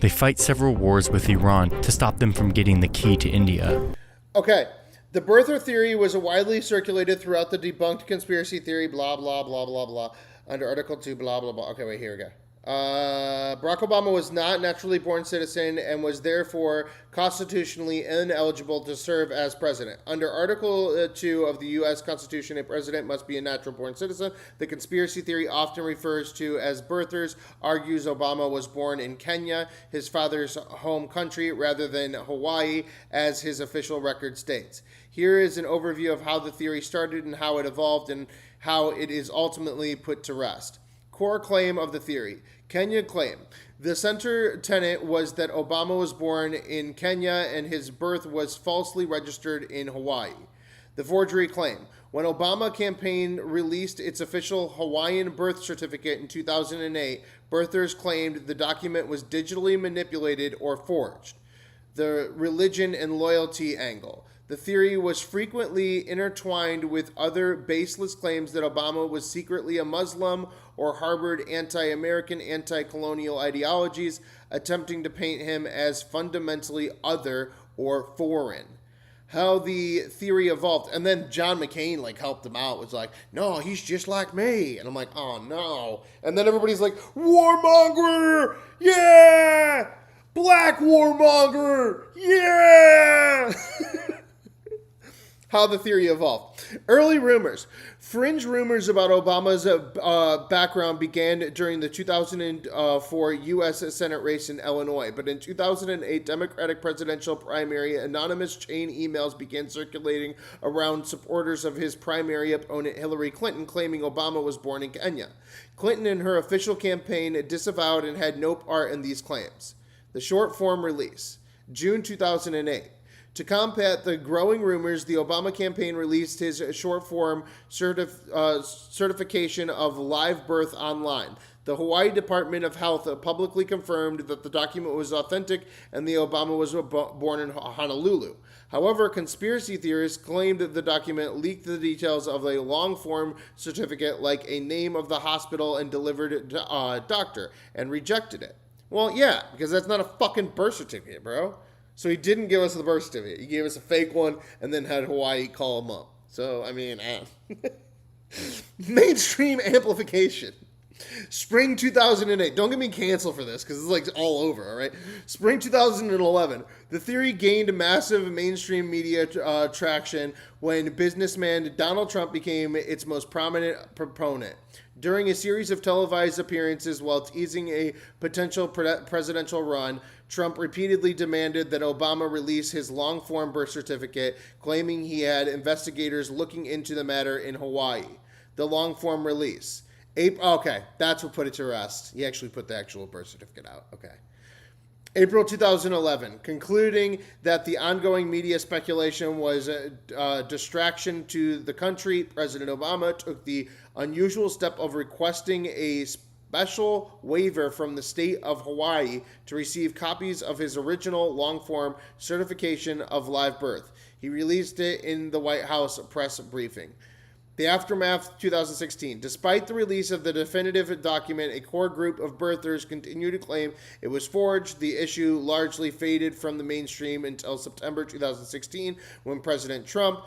They fight several wars with Iran to stop them from getting the key to India. Okay. The birther theory was widely circulated throughout the debunked conspiracy theory, blah, blah, blah, blah, blah, under Article 2, blah, blah, blah. Okay, wait, here we go. Barack Obama was not a naturally born citizen and was therefore constitutionally ineligible to serve as president. Under Article 2 of the U.S. Constitution, a president must be a natural born citizen. The conspiracy theory often refers to as birthers argues Obama was born in Kenya, his father's home country, rather than Hawaii, as his official record states. Here is an overview of how the theory started and how it evolved and how it is ultimately put to rest. Core claim of the theory. Kenya claim. The center tenet was that Obama was born in Kenya and his birth was falsely registered in Hawaii. The forgery claim. When Obama campaign released its official Hawaiian birth certificate in 2008, birthers claimed the document was digitally manipulated or forged. The religion and loyalty angle. The theory was frequently intertwined with other baseless claims that Obama was secretly a Muslim or harbored anti-American, anti-colonial ideologies, attempting to paint him as fundamentally other or foreign. How the theory evolved. And then John McCain helped him out. Was like, no, he's just like me. And I'm like, oh no. And then everybody's like, warmonger! Yeah! Black warmonger! Yeah! How the theory evolved. Early rumors. Fringe rumors about Obama's background began during the 2004 U.S. Senate race in Illinois, but in 2008 Democratic presidential primary, anonymous chain emails began circulating around supporters of his primary opponent Hillary Clinton, claiming Obama was born in Kenya. Clinton and her official campaign disavowed and had no part in these claims. The short form release, June 2008. To combat the growing rumors, the Obama campaign released his short-form certification of live birth online. The Hawaii Department of Health publicly confirmed that the document was authentic and the Obama was born in Honolulu. However, conspiracy theorists claimed that the document leaked the details of a long-form certificate like a name of the hospital and delivered doctor and rejected it. Well, yeah, because that's not a fucking birth certificate, bro. So he didn't give us the birth certificate. He gave us a fake one and then had Hawaii call him up. So, I mean, mainstream amplification. Spring 2008. Don't get me canceled for this because it's like all over, all right? Spring 2011. The theory gained massive mainstream media traction when businessman Donald Trump became its most prominent proponent. During a series of televised appearances while teasing a potential presidential run, Trump repeatedly demanded that Obama release his long-form birth certificate, claiming he had investigators looking into the matter in Hawaii. The long-form release. Okay, that's what put it to rest. He actually put the actual birth certificate out. Okay. April 2011, concluding that the ongoing media speculation was a distraction to the country, President Obama took the unusual step of requesting a special waiver from the state of Hawaii to receive copies of his original long-form certification of live birth. He released it in the White House press briefing. The aftermath, 2016. Despite the release of the definitive document, a core group of birthers continue to claim it was forged. The issue largely faded from the mainstream until September 2016, when President Trump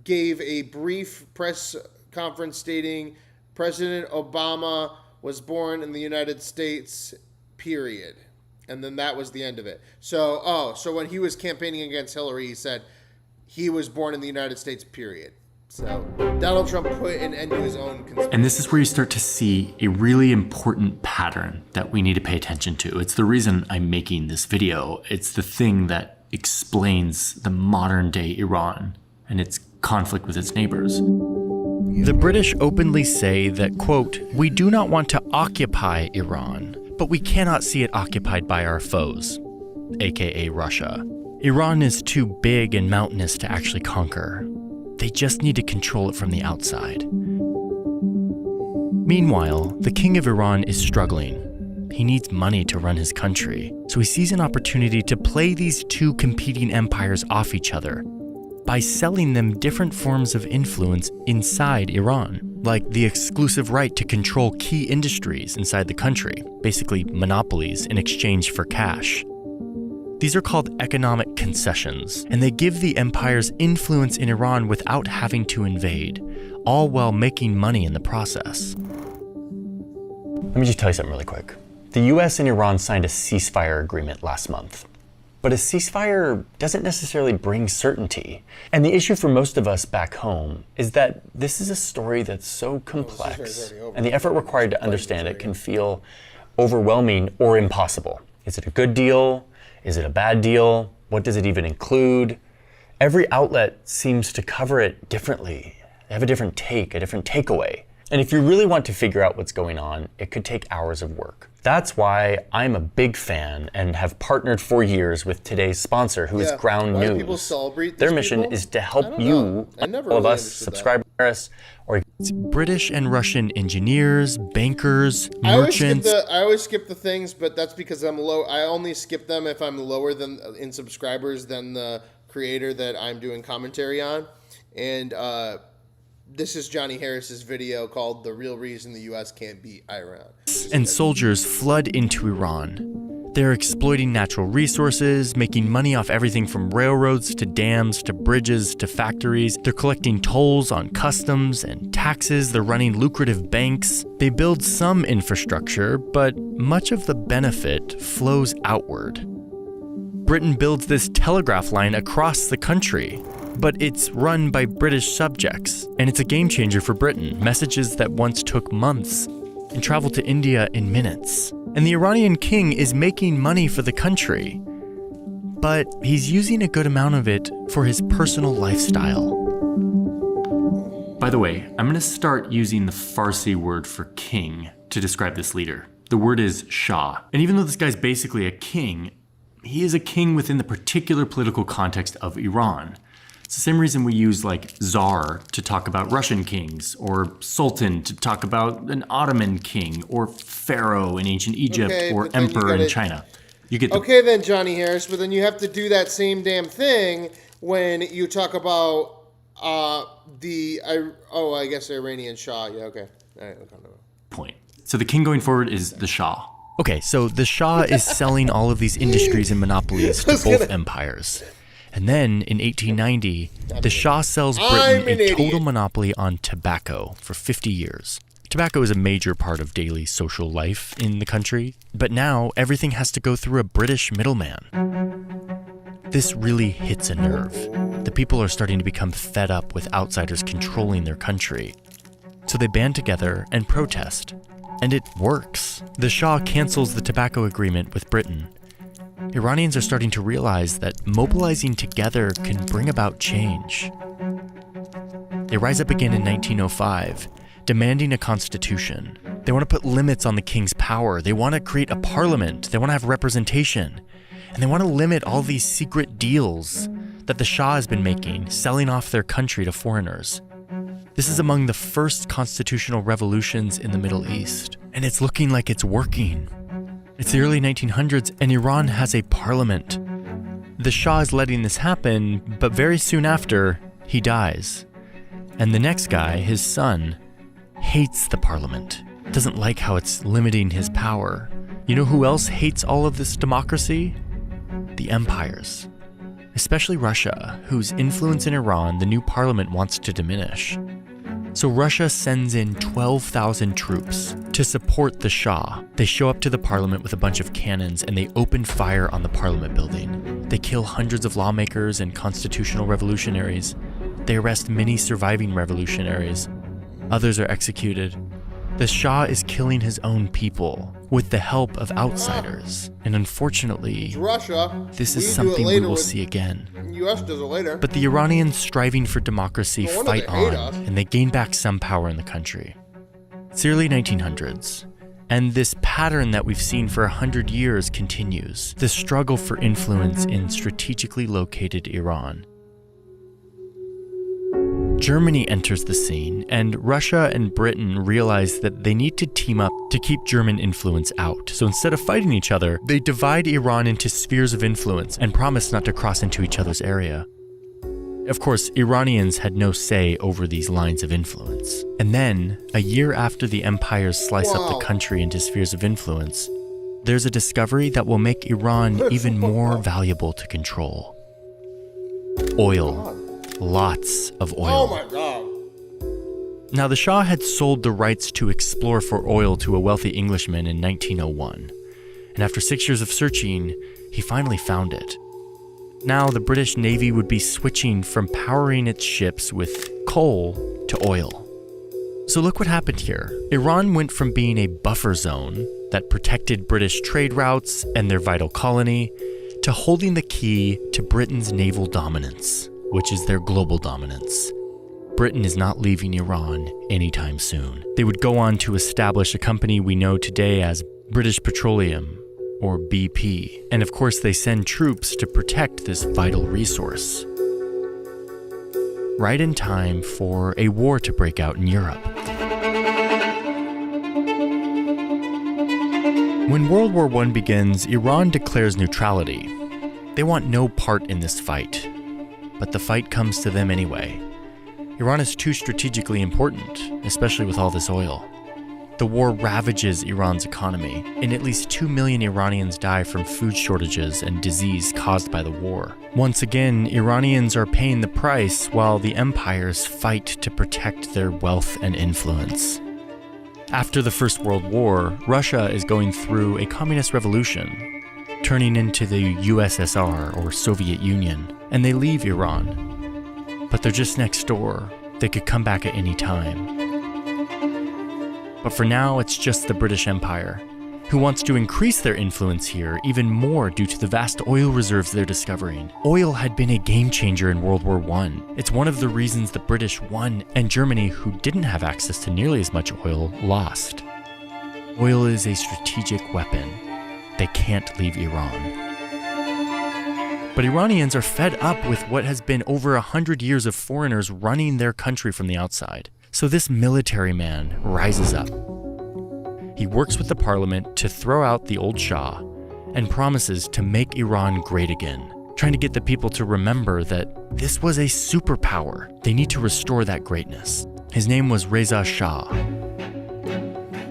gave a brief press conference stating President Obama was born in the United States, period. And then that was the end of it. So when he was campaigning against Hillary, he said he was born in the United States, period. So Donald Trump put an end to his own conspiracy. And this is where you start to see a really important pattern that we need to pay attention to. It's the reason I'm making this video. It's the thing that explains the modern day Iran and its conflict with its neighbors. The British openly say that, quote, "We do not want to occupy Iran, but we cannot see it occupied by our foes," aka Russia. Iran is too big and mountainous to actually conquer. They just need to control it from the outside. Meanwhile, the king of Iran is struggling. He needs money to run his country, so he sees an opportunity to play these two competing empires off each other by selling them different forms of influence inside Iran, like the exclusive right to control key industries inside the country, basically monopolies in exchange for cash. These are called economic concessions, and they give the empires influence in Iran without having to invade, all while making money in the process. Let me just tell you something really quick. The US and Iran signed a ceasefire agreement last month. But a ceasefire doesn't necessarily bring certainty. And the issue for most of us back home is that this is a story that's so complex, and the effort required to understand it can feel overwhelming or impossible. Is it a good deal? Is it a bad deal? What does it even include? Every outlet seems to cover it differently. They have a different take, a different takeaway. And if you really want to figure out what's going on, it could take hours of work. That's why I'm a big fan and have partnered for years with today's sponsor, who is Ground News. People celebrate Their mission is to help you, all of us, subscribers, or British and Russian engineers, bankers, merchants. I always skip the things, but that's because I'm low. I only skip them if I'm lower than in subscribers than the creator that I'm doing commentary on. And this is Johnny Harris's video called "The Real Reason the U.S. Can't Beat Iran." And soldiers flood into Iran. They're exploiting natural resources, making money off everything from railroads to dams to bridges to factories. They're collecting tolls on customs and taxes. They're running lucrative banks. They build some infrastructure, but much of the benefit flows outward. Britain builds this telegraph line across the country. But it's run by British subjects, and it's a game changer for Britain. Messages that once took months and traveled to India in minutes. And the Iranian king is making money for the country, but he's using a good amount of it for his personal lifestyle. By the way, I'm going to start using the Farsi word for king to describe this leader. The word is Shah. And even though this guy's basically a king, he is a king within the particular political context of Iran. It's the same reason we use like Tsar to talk about Russian kings, or Sultan to talk about an Ottoman king, or Pharaoh in ancient Egypt, or Emperor in China. You get Okay then, Johnny Harris, but then you have to do that same damn thing when you talk about I guess Iranian Shah. Yeah, okay. All right, point. So the king going forward is the Shah. Okay, so the Shah is selling all of these industries and monopolies to both empires. And then in 1890, the Shah sells Britain a total monopoly on tobacco for 50 years. Tobacco is a major part of daily social life in the country, but now everything has to go through a British middleman. This really hits a nerve. The people are starting to become fed up with outsiders controlling their country. So they band together and protest. And it works. The Shah cancels the tobacco agreement with Britain. Iranians are starting to realize that mobilizing together can bring about change. They rise up again in 1905, demanding a constitution. They want to put limits on the king's power. They want to create a parliament. They want to have representation. And they want to limit all these secret deals that the Shah has been making, selling off their country to foreigners. This is among the first constitutional revolutions in the Middle East, and it's looking like it's working. It's the early 1900s, and Iran has a parliament. The Shah is letting this happen, but very soon after, he dies. And the next guy, his son, hates the parliament, doesn't like how it's limiting his power. You know who else hates all of this democracy? The empires. Especially Russia, whose influence in Iran the new parliament wants to diminish. So Russia sends in 12,000 troops to support the Shah. They show up to the parliament with a bunch of cannons and they open fire on the parliament building. They kill hundreds of lawmakers and constitutional revolutionaries. They arrest many surviving revolutionaries. Others are executed. The Shah is killing his own people with the help of outsiders. And unfortunately, Russia. This is something we will see again. US does it later. But the Iranians striving for democracy fight on, and they gain back some power in the country. It's the early 1900s, and this pattern that we've seen for 100 years continues. The struggle for influence in strategically located Iran. Germany enters the scene, and Russia and Britain realize that they need to team up to keep German influence out. So instead of fighting each other, they divide Iran into spheres of influence and promise not to cross into each other's area. Of course, Iranians had no say over these lines of influence. And then, a year after the empires slice up the country into spheres of influence, there's a discovery that will make Iran even more valuable to control. Oil. Lots of oil. Oh my God. Now, the Shah had sold the rights to explore for oil to a wealthy Englishman in 1901. And after 6 years of searching, he finally found it. Now, the British Navy would be switching from powering its ships with coal to oil. So look what happened here. Iran went from being a buffer zone that protected British trade routes and their vital colony to holding the key to Britain's naval dominance, which is their global dominance. Britain is not leaving Iran anytime soon. They would go on to establish a company we know today as British Petroleum, or BP. And of course, they send troops to protect this vital resource. Right in time for a war to break out in Europe. When World War I begins, Iran declares neutrality. They want no part in this fight. But the fight comes to them anyway. Iran is too strategically important, especially with all this oil. The war ravages Iran's economy, and at least 2 million Iranians die from food shortages and disease caused by the war. Once again, Iranians are paying the price while the empires fight to protect their wealth and influence. After the First World War, Russia is going through a communist revolution, turning into the USSR or Soviet Union, and they leave Iran. but they're just next door. They could come back at any time. But for now, it's just the British Empire, who wants to increase their influence here even more due to the vast oil reserves they're discovering. Oil had been a game changer in World War I. It's one of the reasons the British won, and Germany, who didn't have access to nearly as much oil, lost. Oil is a strategic weapon. They can't leave Iran. But Iranians are fed up with what has been over 100 years of foreigners running their country from the outside. So this military man rises up. He works with the parliament to throw out the old Shah and promises to make Iran great again, trying to get the people to remember that this was a superpower. They need to restore that greatness. His name was Reza Shah.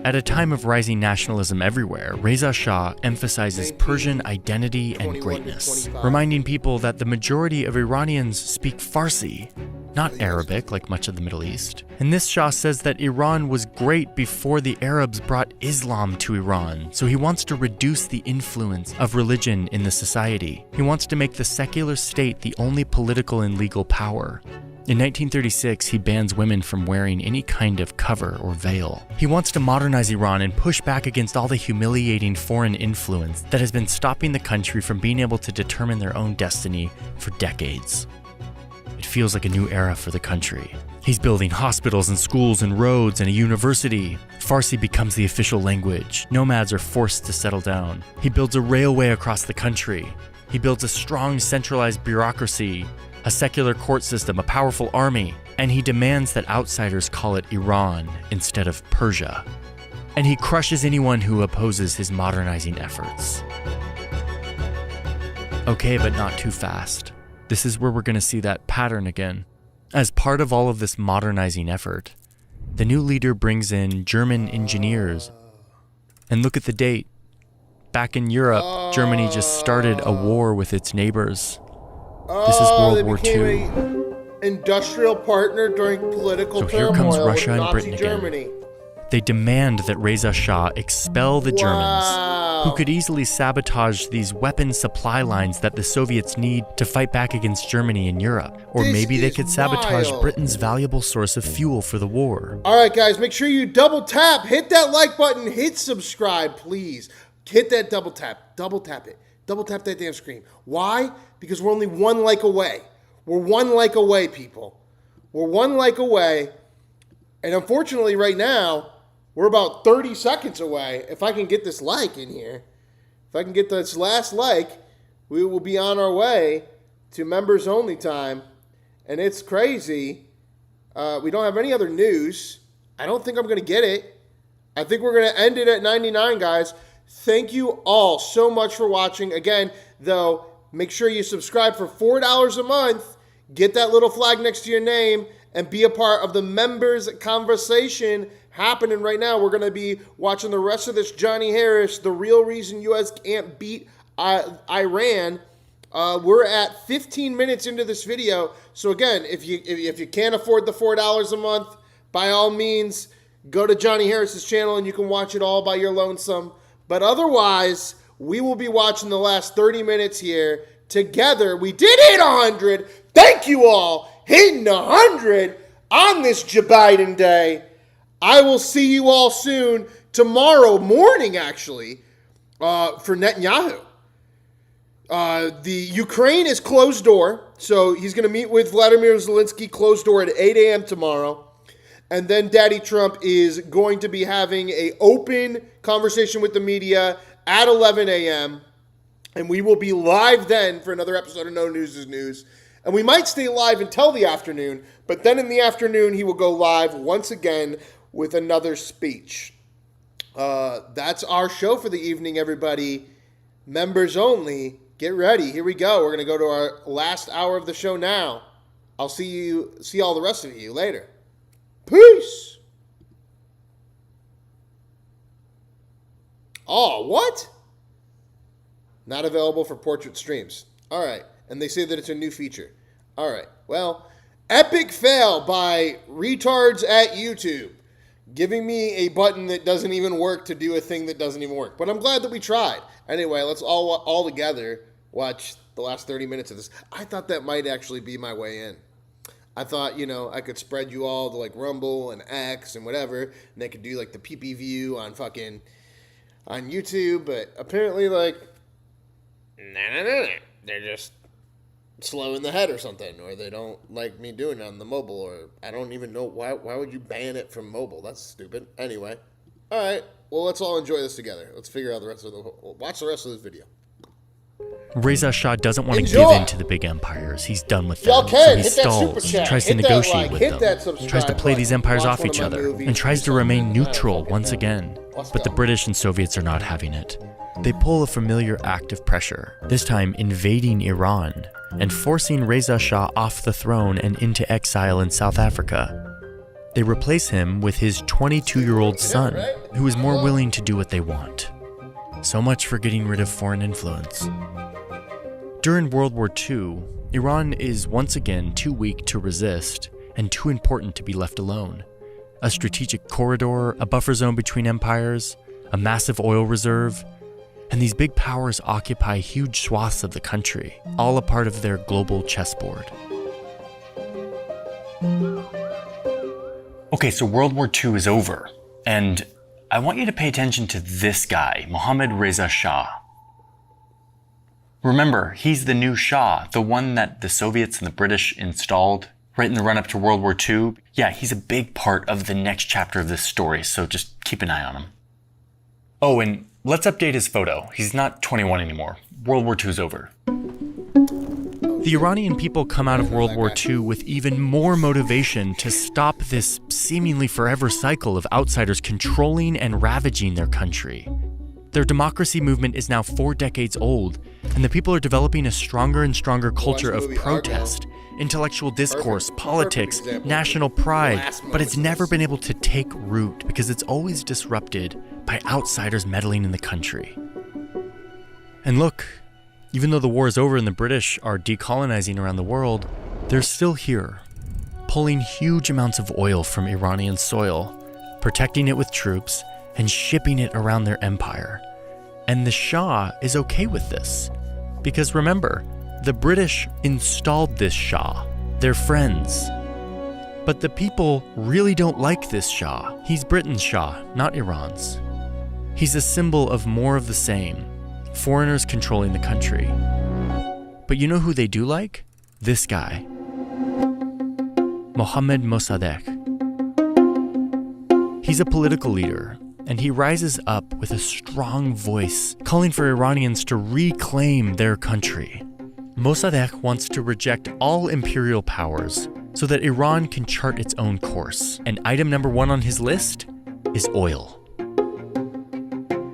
At a time of rising nationalism everywhere, Reza Shah emphasizes Persian identity and greatness, reminding people that the majority of Iranians speak Farsi, not Arabic like much of the Middle East. And this Shah says that Iran was great before the Arabs brought Islam to Iran, so he wants to reduce the influence of religion in the society. He wants to make the secular state the only political and legal power. In 1936, he bans women from wearing any kind of cover or veil. He wants to modernize Iran and push back against all the humiliating foreign influence that has been stopping the country from being able to determine their own destiny for decades. It feels like a new era for the country. He's building hospitals and schools and roads and a university. Farsi becomes the official language. Nomads are forced to settle down. He builds a railway across the country. He builds a strong centralized bureaucracy, a secular court system, a powerful army, and he demands that outsiders call it Iran instead of Persia. And he crushes anyone who opposes his modernizing efforts. Okay, but not too fast. This is where we're going to see that pattern again. As part of all of this modernizing effort, the new leader brings in German engineers. And look at the date. Back in Europe, Germany just started a war with its neighbors. This is World War II. Industrial partner during political turmoil. So here comes Russia and Britain Germany. again. They demand that Reza Shah expel the Germans, who could easily sabotage these weapon supply lines that the Soviets need to fight back against Germany in Europe. Or maybe they could sabotage Britain's valuable source of fuel for the war. All right, guys, make sure you double tap. Hit that like button. Hit subscribe, please. Hit that double tap. Double tap it. Double tap that damn screen. Why? Because we're only one like away. We're one like away, people. We're one like away. And unfortunately, right now, we're about 30 seconds away. If I can get this like in here, if I can get this last like, we will be on our way to members only time. And it's crazy. We don't have any other news. I don't think I'm going to get it. I think we're going to end it at 99, guys. Thank you all so much for watching. Again, though, make sure you subscribe for $4 a month. Get that little flag next to your name and be a part of the members conversation happening right now. We're going to be watching the rest of this Johnny Harris, the real reason U.S. can't beat Iran. We're at 15 minutes into this video. So again, if you can't afford the $4 a month, by all means, go to Johnny Harris's channel and you can watch it all by your lonesome. But otherwise, we will be watching the last 30 minutes here together. We did hit 100. Thank you all. Hitting 100 on this Joe Biden day. I will see you all soon. Tomorrow morning, actually, for Netanyahu. The Ukraine is closed door. So he's going to meet with Vladimir Zelensky closed door at 8 a.m. tomorrow. And then Daddy Trump is going to be having an open conversation with the media at 11 a.m. And we will be live then for another episode of No News is News. And we might stay live until the afternoon. But then in the afternoon, he will go live once again with another speech. That's our show for the evening, everybody. Members only. Get ready. Here we go. We're going to go to our last hour of the show now. I'll see all the rest of you later. Peace. Oh, what? Not available for portrait streams. All right. And they say that it's a new feature. All right. Well, epic fail by retards at YouTube. Giving me a button that doesn't even work to do a thing that doesn't even work. But I'm glad that we tried. Anyway, let's all together watch the last 30 minutes of this. I thought that might actually be my way in. I thought, I could spread you all to like Rumble and X and whatever, and they could do like the PP view on YouTube, but apparently like, nah. They're just slow in the head or something, or they don't like me doing it on the mobile, or I don't even know why would you ban it from mobile? That's stupid. Anyway, all right. Well, let's all enjoy this together. Let's figure out watch the rest of this video. Reza Shah doesn't want to give in to the big empires. He's done with them. So he stalls, tries to negotiate with them, tries to play these empires off each other, and tries to remain neutral once again. But the British and Soviets are not having it. They pull a familiar act of pressure, this time invading Iran and forcing Reza Shah off the throne and into exile in South Africa. They replace him with his 22-year-old son, who is more willing to do what they want. So much for getting rid of foreign influence. During World War II, Iran is once again too weak to resist and too important to be left alone. A strategic corridor, a buffer zone between empires, a massive oil reserve, and these big powers occupy huge swaths of the country, all a part of their global chessboard. Okay, so World War II is over, and I want you to pay attention to this guy, Mohammad Reza Shah. Remember, he's the new Shah, the one that the Soviets and the British installed right in the run-up to World War II. Yeah, he's a big part of the next chapter of this story, so just keep an eye on him. Oh, and let's update his photo. He's not 21 anymore. World War II's over. The Iranian people come out of World War II with even more motivation to stop this seemingly forever cycle of outsiders controlling and ravaging their country. Their democracy movement is now 4 decades old, and the people are developing a stronger and stronger culture of protest, intellectual discourse, politics, national pride, but it's never been able to take root because it's always disrupted by outsiders meddling in the country. And look, even though the war is over and the British are decolonizing around the world, they're still here, pulling huge amounts of oil from Iranian soil, protecting it with troops, and shipping it around their empire. And the Shah is okay with this. Because remember, the British installed this Shah, their friends. But the people really don't like this Shah. He's Britain's Shah, not Iran's. He's a symbol of more of the same, foreigners controlling the country. But you know who they do like? This guy. Mohammad Mossadegh. He's a political leader, and he rises up with a strong voice, calling for Iranians to reclaim their country. Mossadegh wants to reject all imperial powers so that Iran can chart its own course. And item number 1 on his list is oil.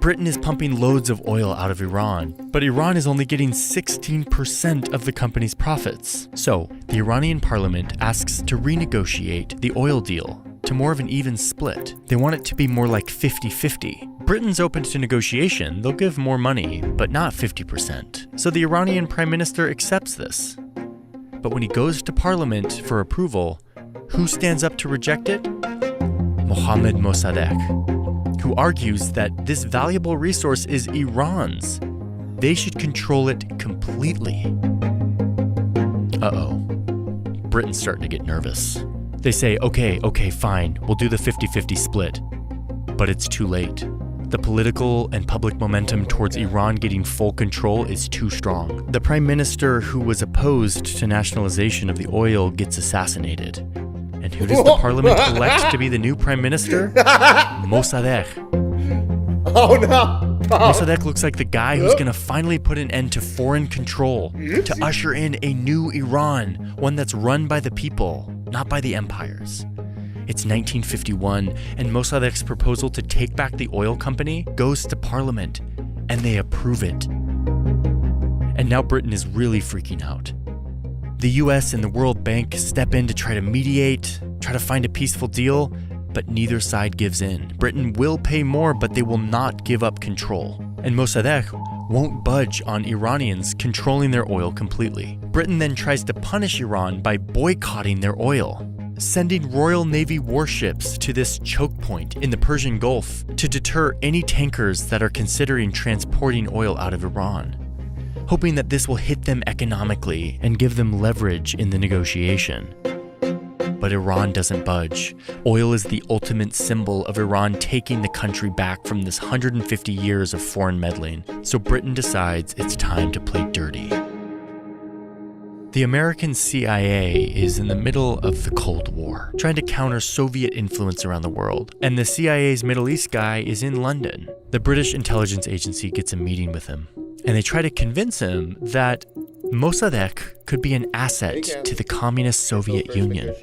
Britain is pumping loads of oil out of Iran, but Iran is only getting 16% of the company's profits. So, the Iranian parliament asks to renegotiate the oil deal to more of an even split. They want it to be more like 50-50. Britain's open to negotiation, they'll give more money, but not 50%. So the Iranian prime minister accepts this. But when he goes to parliament for approval, who stands up to reject it? Mohammad Mossadegh, who argues that this valuable resource is Iran's. They should control it completely. Uh-oh. Britain's starting to get nervous. They say, okay, fine, we'll do the 50-50 split. But it's too late. The political and public momentum towards Iran getting full control is too strong. The prime minister who was opposed to nationalization of the oil gets assassinated. And who does the parliament elect to be the new prime minister? Mossadegh. Oh no! Mossadegh looks like the guy who's gonna finally put an end to foreign control, to usher in a new Iran, one that's run by the people, not by the empires. It's 1951, and Mossadegh's proposal to take back the oil company goes to parliament, and they approve it. And now Britain is really freaking out. The US and the World Bank step in to try to mediate, try to find a peaceful deal, but neither side gives in. Britain will pay more, but they will not give up control. And Mossadegh won't budge on Iranians controlling their oil completely. Britain then tries to punish Iran by boycotting their oil, sending Royal Navy warships to this choke point in the Persian Gulf to deter any tankers that are considering transporting oil out of Iran, hoping that this will hit them economically and give them leverage in the negotiation. but Iran doesn't budge. Oil is the ultimate symbol of Iran taking the country back from this 150 years of foreign meddling. So Britain decides it's time to play dirty. The American CIA is in the middle of the Cold War, trying to counter Soviet influence around the world. And the CIA's Middle East guy is in London. The British intelligence agency gets a meeting with him, and they try to convince him that Mossadegh could be an asset to the communist Soviet Union.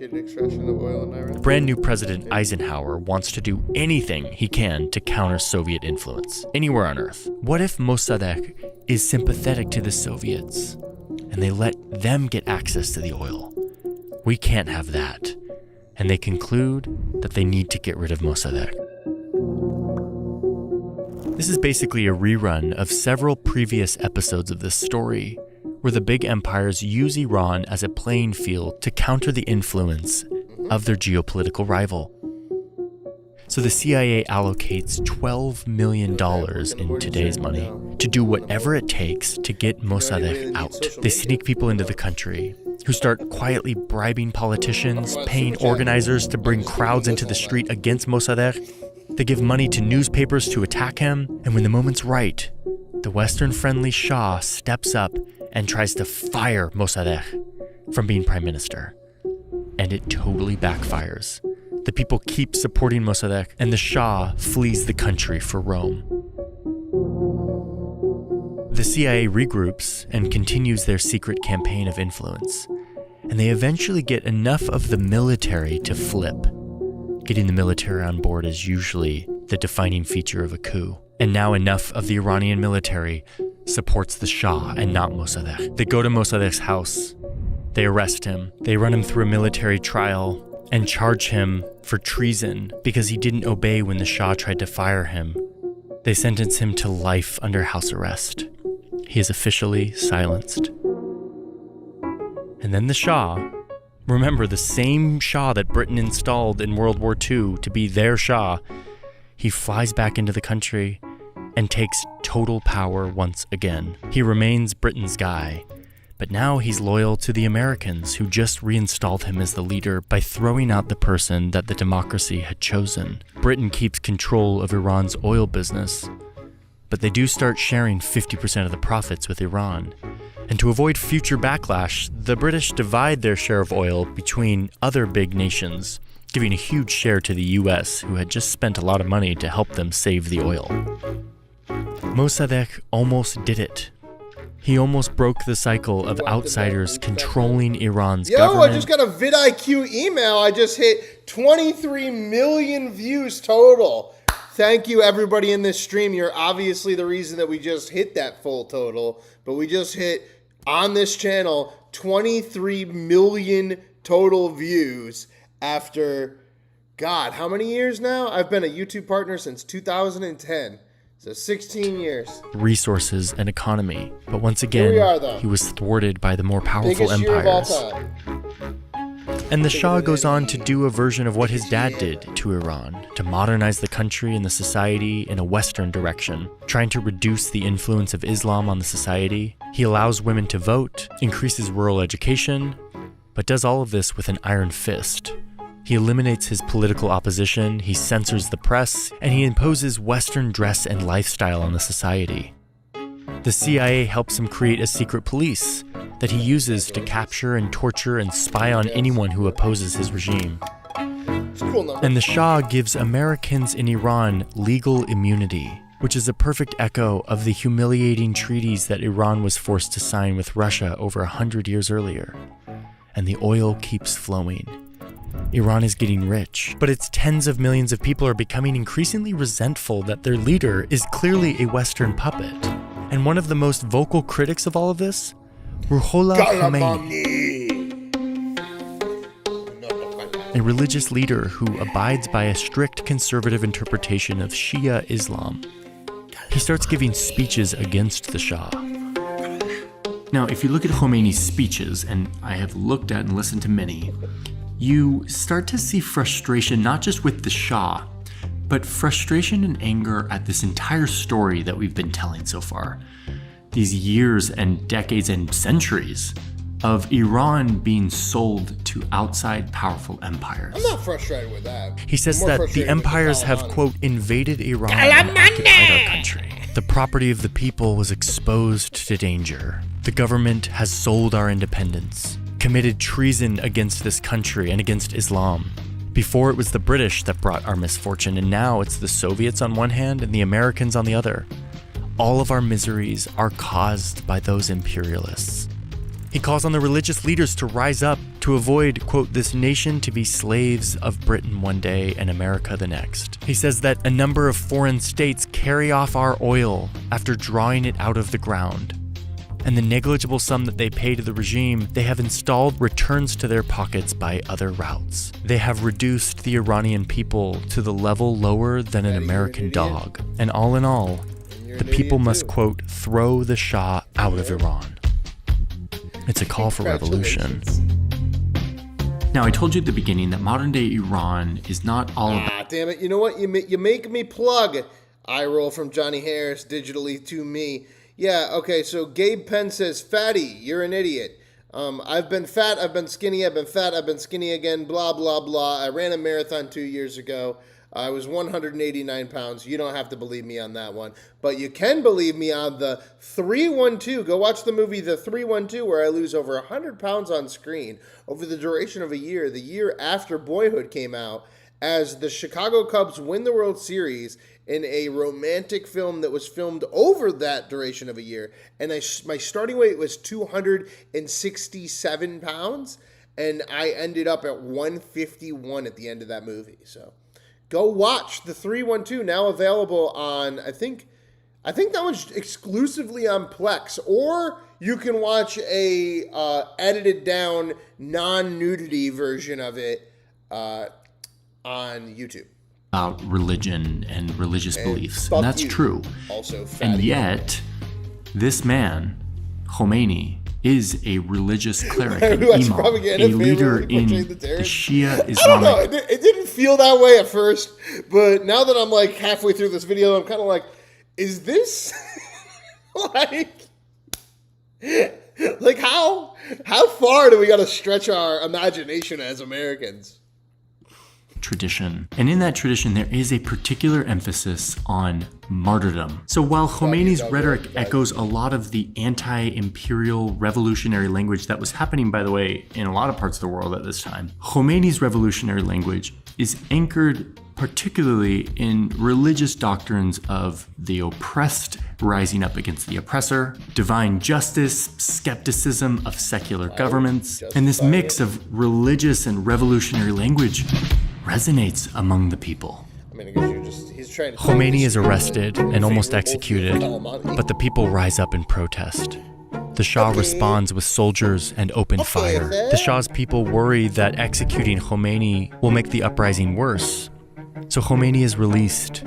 Brand new President Eisenhower wants to do anything he can to counter Soviet influence, anywhere on Earth. What if Mossadegh is sympathetic to the Soviets, and they let them get access to the oil? We can't have that. And they conclude that they need to get rid of Mossadegh. This is basically a rerun of several previous episodes of this story, where the big empires use Iran as a playing field to counter the influence of their geopolitical rival. So the CIA allocates $12 million in today's money to do whatever it takes to get Mossadegh out. They sneak people into the country who start quietly bribing politicians, paying organizers to bring crowds into the street against Mossadegh. They give money to newspapers to attack him, and when the moment's right, the Western-friendly Shah steps up and tries to fire Mossadegh from being prime minister. And it totally backfires. The people keep supporting Mossadegh, and the Shah flees the country for Rome. The CIA regroups and continues their secret campaign of influence, and they eventually get enough of the military to flip. Getting the military on board is usually the defining feature of a coup. And now enough of the Iranian military supports the Shah and not Mossadegh. They go to Mossadegh's house, they arrest him, they run him through a military trial, and charge him for treason because he didn't obey when the Shah tried to fire him. They sentence him to life under house arrest. He is officially silenced. And then the Shah, remember the same Shah that Britain installed in World War II to be their Shah, he flies back into the country and takes total power once again. He remains Britain's guy, but now he's loyal to the Americans who just reinstalled him as the leader by throwing out the person that the democracy had chosen. Britain keeps control of Iran's oil business, but they do start sharing 50% of the profits with Iran. And to avoid future backlash, the British divide their share of oil between other big nations, giving a huge share to the US, who had just spent a lot of money to help them save the oil. Mossadegh almost did it. He almost broke the cycle of outsiders controlling Iran's government. I just got a vidIQ email. I just hit 23 million views total. Thank you, everybody in this stream. You're obviously the reason that we just hit that full total. But we just hit, on this channel, 23 million total views after, God, how many years now? I've been a YouTube partner since 2010. So 16 years. Resources and economy. But once again, he was thwarted by the more powerful empires. And the Shah goes on to do a version of what his dad did to Iran, to modernize the country and the society in a Western direction, trying to reduce the influence of Islam on the society. He allows women to vote, increases rural education, but does all of this with an iron fist. He eliminates his political opposition, he censors the press, and he imposes Western dress and lifestyle on the society. The CIA helps him create a secret police that he uses to capture and torture and spy on anyone who opposes his regime. And the Shah gives Americans in Iran legal immunity, which is a perfect echo of the humiliating treaties that Iran was forced to sign with Russia over 100 years earlier. And the oil keeps flowing. Iran is getting rich, but its tens of millions of people are becoming increasingly resentful that their leader is clearly a Western puppet. And one of the most vocal critics of all of this, Ruhollah Khomeini, a religious leader who abides by a strict conservative interpretation of Shia Islam. He starts giving speeches against the Shah. Now, if you look at Khomeini's speeches, and I have looked at and listened to many, you start to see frustration not just with the Shah, but frustration and anger at this entire story that we've been telling so far. These years and decades and centuries of Iran being sold to outside powerful empires. I'm not frustrated with that. He says that the empires have, quote, invaded Iran and occupied our country. The property of the people was exposed to danger. The government has sold our independence, committed treason against this country and against Islam. Before it was the British that brought our misfortune, and now it's the Soviets on one hand and the Americans on the other. All of our miseries are caused by those imperialists. He calls on the religious leaders to rise up to avoid, quote, this nation to be slaves of Britain one day and America the next. He says that a number of foreign states carry off our oil after drawing it out of the ground. And the negligible sum that they pay to the regime, they have installed returns to their pockets by other routes. They have reduced the Iranian people to the level lower than an American dog. And all in all, the people must, quote, throw the Shah out of Iran. It's a call for revolution. Now, I told you at the beginning that modern-day Iran is not all about... Damn it. You know what? You make me plug. Eye roll from Johnny Harris digitally to me. Yeah, okay, so Gabe Penn says, Fatty, you're an idiot. I've been fat, I've been skinny, I've been fat, I've been skinny again, blah, blah, blah. I ran a marathon 2 years ago. I was 189 pounds. You don't have to believe me on that one. But you can believe me on the 312. Go watch the movie The 312, where I lose over 100 pounds on screen over the duration of a year, the year after Boyhood came out, as the Chicago Cubs win the World Series in a romantic film that was filmed over that duration of a year. And my starting weight was 267 pounds, and I ended up at 151 at the end of that movie. So go watch The 312, now available on, I think that one's exclusively on Plex, or you can watch a edited down non-nudity version of it on YouTube. About religion and religious beliefs, and that's true. Also, and yet, this man, Khomeini, is a religious cleric, an imam, a leader in the Shia Islamic... I don't know, it didn't feel that way at first, but now that I'm like halfway through this video, I'm kind of like, is this like how far do we got to stretch our imagination as Americans? Tradition. And in that tradition, there is a particular emphasis on martyrdom. So while Khomeini's rhetoric echoes a lot of the anti-imperial revolutionary language that was happening, by the way, in a lot of parts of the world at this time, Khomeini's revolutionary language is anchored particularly in religious doctrines of the oppressed rising up against the oppressor, divine justice, skepticism of secular governments, and this mix of religious and revolutionary language resonates among the people. Khomeini is arrested and almost executed, but the people rise up in protest. The Shah responds with soldiers and open fire. The Shah's people worry that executing Khomeini will make the uprising worse. So Khomeini is released,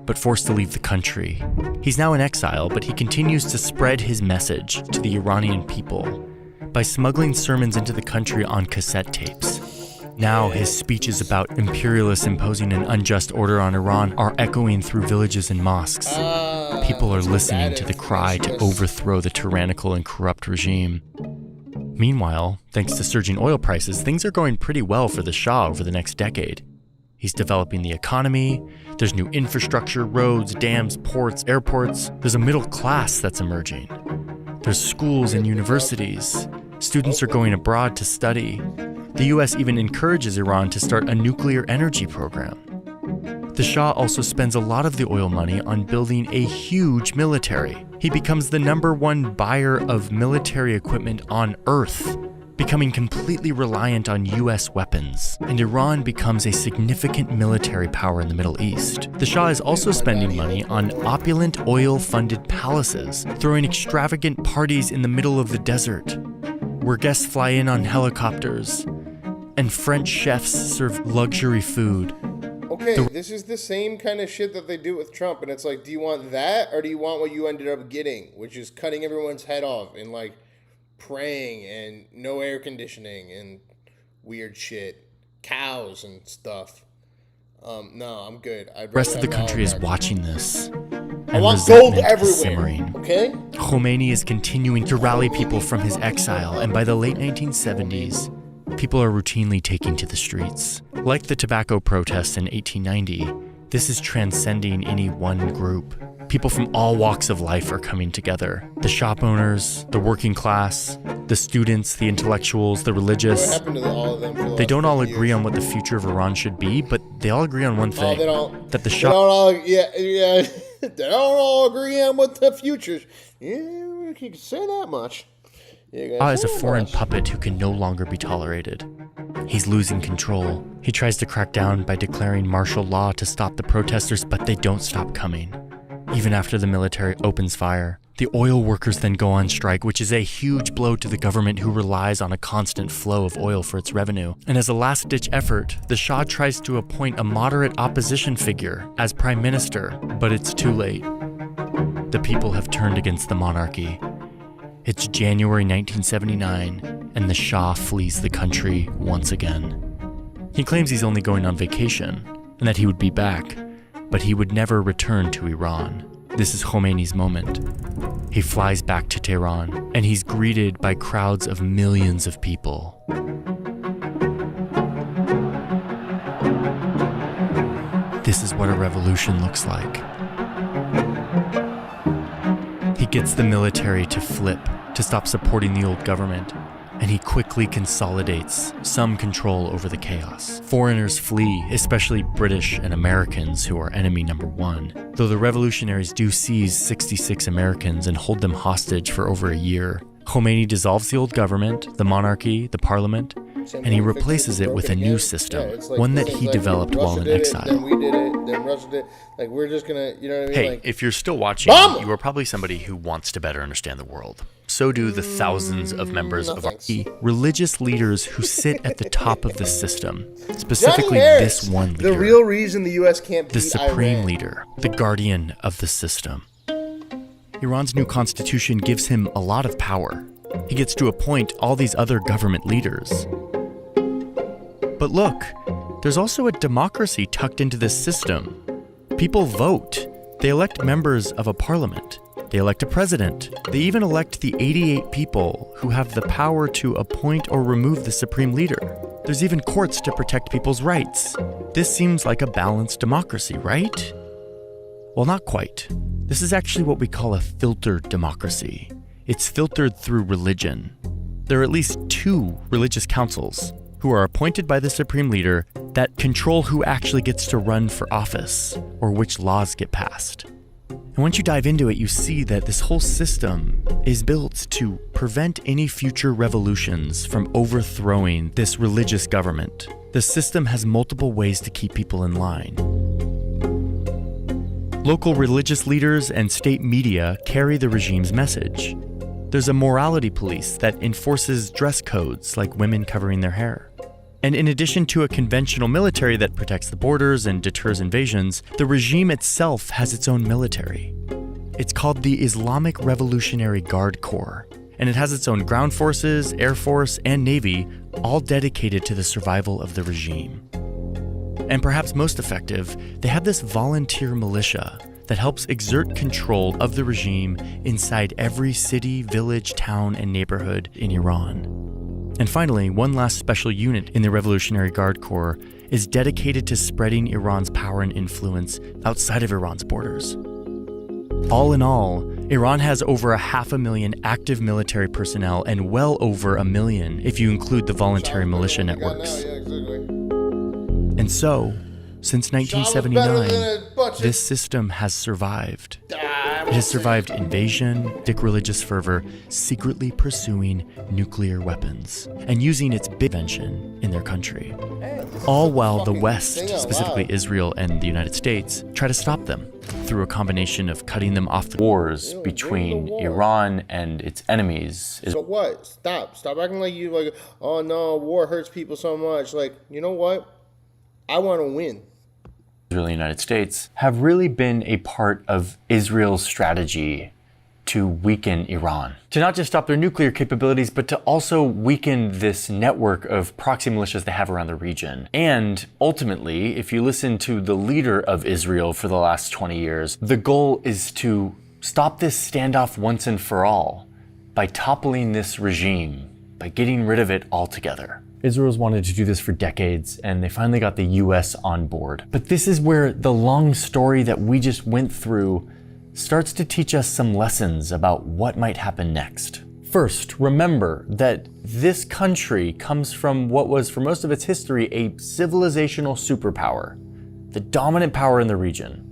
but forced to leave the country. He's now in exile, but he continues to spread his message to the Iranian people by smuggling sermons into the country on cassette tapes. Now his speeches about imperialists imposing an unjust order on Iran are echoing through villages and mosques. People are listening to the cry to overthrow the tyrannical and corrupt regime. Meanwhile, thanks to surging oil prices, things are going pretty well for the Shah over the next decade. He's developing the economy, there's new infrastructure, roads, dams, ports, airports. There's a middle class that's emerging. There's schools and universities. Students are going abroad to study. The US even encourages Iran to start a nuclear energy program. The Shah also spends a lot of the oil money on building a huge military. He becomes the #1 buyer of military equipment on Earth, becoming completely reliant on US weapons, and Iran becomes a significant military power in the Middle East. The Shah is also spending money on opulent oil-funded palaces, throwing extravagant parties in the middle of the desert, where guests fly in on helicopters, and French chefs serve luxury food. Okay, this is the same kind of shit that they do with Trump, and it's like, do you want that, or do you want what you ended up getting, which is cutting everyone's head off and like praying and no air conditioning and weird shit, cows and stuff. No, I'm good. The rest of the country is watching this, and resentment is simmering. Okay? Khomeini is continuing to rally people from his exile, and by the late 1970s, people are routinely taking to the streets. Like the tobacco protests in 1890, this is transcending any one group. People from all walks of life are coming together. The shop owners, the working class, the students, the intellectuals, the religious. What happened to all of them? They don't all agree on what the future of Iran should be, but they all agree on one thing. That the shop... They don't all agree on what the future... Yeah, you can say that much. Is a foreign puppet who can no longer be tolerated. He's losing control. He tries to crack down by declaring martial law to stop the protesters, but they don't stop coming. Even after the military opens fire, the oil workers then go on strike, which is a huge blow to the government who relies on a constant flow of oil for its revenue. And as a last-ditch effort, the Shah tries to appoint a moderate opposition figure as prime minister, but it's too late. The people have turned against the monarchy. It's January 1979, and the Shah flees the country once again. He claims he's only going on vacation, and that he would be back, but he would never return to Iran. This is Khomeini's moment. He flies back to Tehran, and he's greeted by crowds of millions of people. This is what a revolution looks like. He gets the military to flip, to stop supporting the old government, and he quickly consolidates some control over the chaos. Foreigners flee, especially British and Americans, who are enemy number one. Though the revolutionaries do seize 66 Americans and hold them hostage for over a year, Khomeini dissolves the old government, the monarchy, the parliament, and he replaces it with a new system, one that he developed while in exile. Then we did it, then Russia did it. Like, we're just gonna, you know what I mean? Hey, if you're still watching, you are probably somebody who wants to better understand the world. So do the thousands of members of our religious leaders who sit at the top of the system, specifically this one leader. The real reason the U.S. can't beat the supreme leader, the guardian of the system. Iran's new constitution gives him a lot of power. He gets to appoint all these other government leaders. But look, there's also a democracy tucked into this system. People vote. They elect members of a parliament. They elect a president. They even elect the 88 people who have the power to appoint or remove the supreme leader. There's even courts to protect people's rights. This seems like a balanced democracy, right? Well, not quite. This is actually what we call a filtered democracy. It's filtered through religion. There are at least 2 religious councils who are appointed by the supreme leader that control who actually gets to run for office or which laws get passed. And once you dive into it, you see that this whole system is built to prevent any future revolutions from overthrowing this religious government. The system has multiple ways to keep people in line. Local religious leaders and state media carry the regime's message. There's a morality police that enforces dress codes like women covering their hair. And in addition to a conventional military that protects the borders and deters invasions, the regime itself has its own military. It's called the Islamic Revolutionary Guard Corps, and it has its own ground forces, air force, and navy, all dedicated to the survival of the regime. And perhaps most effective, they have this volunteer militia that helps exert control of the regime inside every city, village, town, and neighborhood in Iran. And finally, one last special unit in the Revolutionary Guard Corps is dedicated to spreading Iran's power and influence outside of Iran's borders. All in all, Iran has over 500,000 active military personnel and well over 1 million if you include the voluntary militia networks. And so, since 1979, this system has survived. It has survived invasion, thick religious fervor, secretly pursuing nuclear weapons, and using its big invention in their country. All while the West, specifically Israel and the United States, try to stop them through a combination of cutting them off the wars between Iran and its enemies. So what? Stop acting like you like, oh no, war hurts people so much. Like, you know what? I want to win. Israel and the United States have really been a part of Israel's strategy to weaken Iran. To not just stop their nuclear capabilities, but to also weaken this network of proxy militias they have around the region. And ultimately, if you listen to the leader of Israel for the last 20 years, the goal is to stop this standoff once and for all by toppling this regime, by getting rid of it altogether. Israel's wanted to do this for decades, and they finally got the US on board. But this is where the long story that we just went through starts to teach us some lessons about what might happen next. First, remember that this country comes from what was, for most of its history, a civilizational superpower, the dominant power in the region.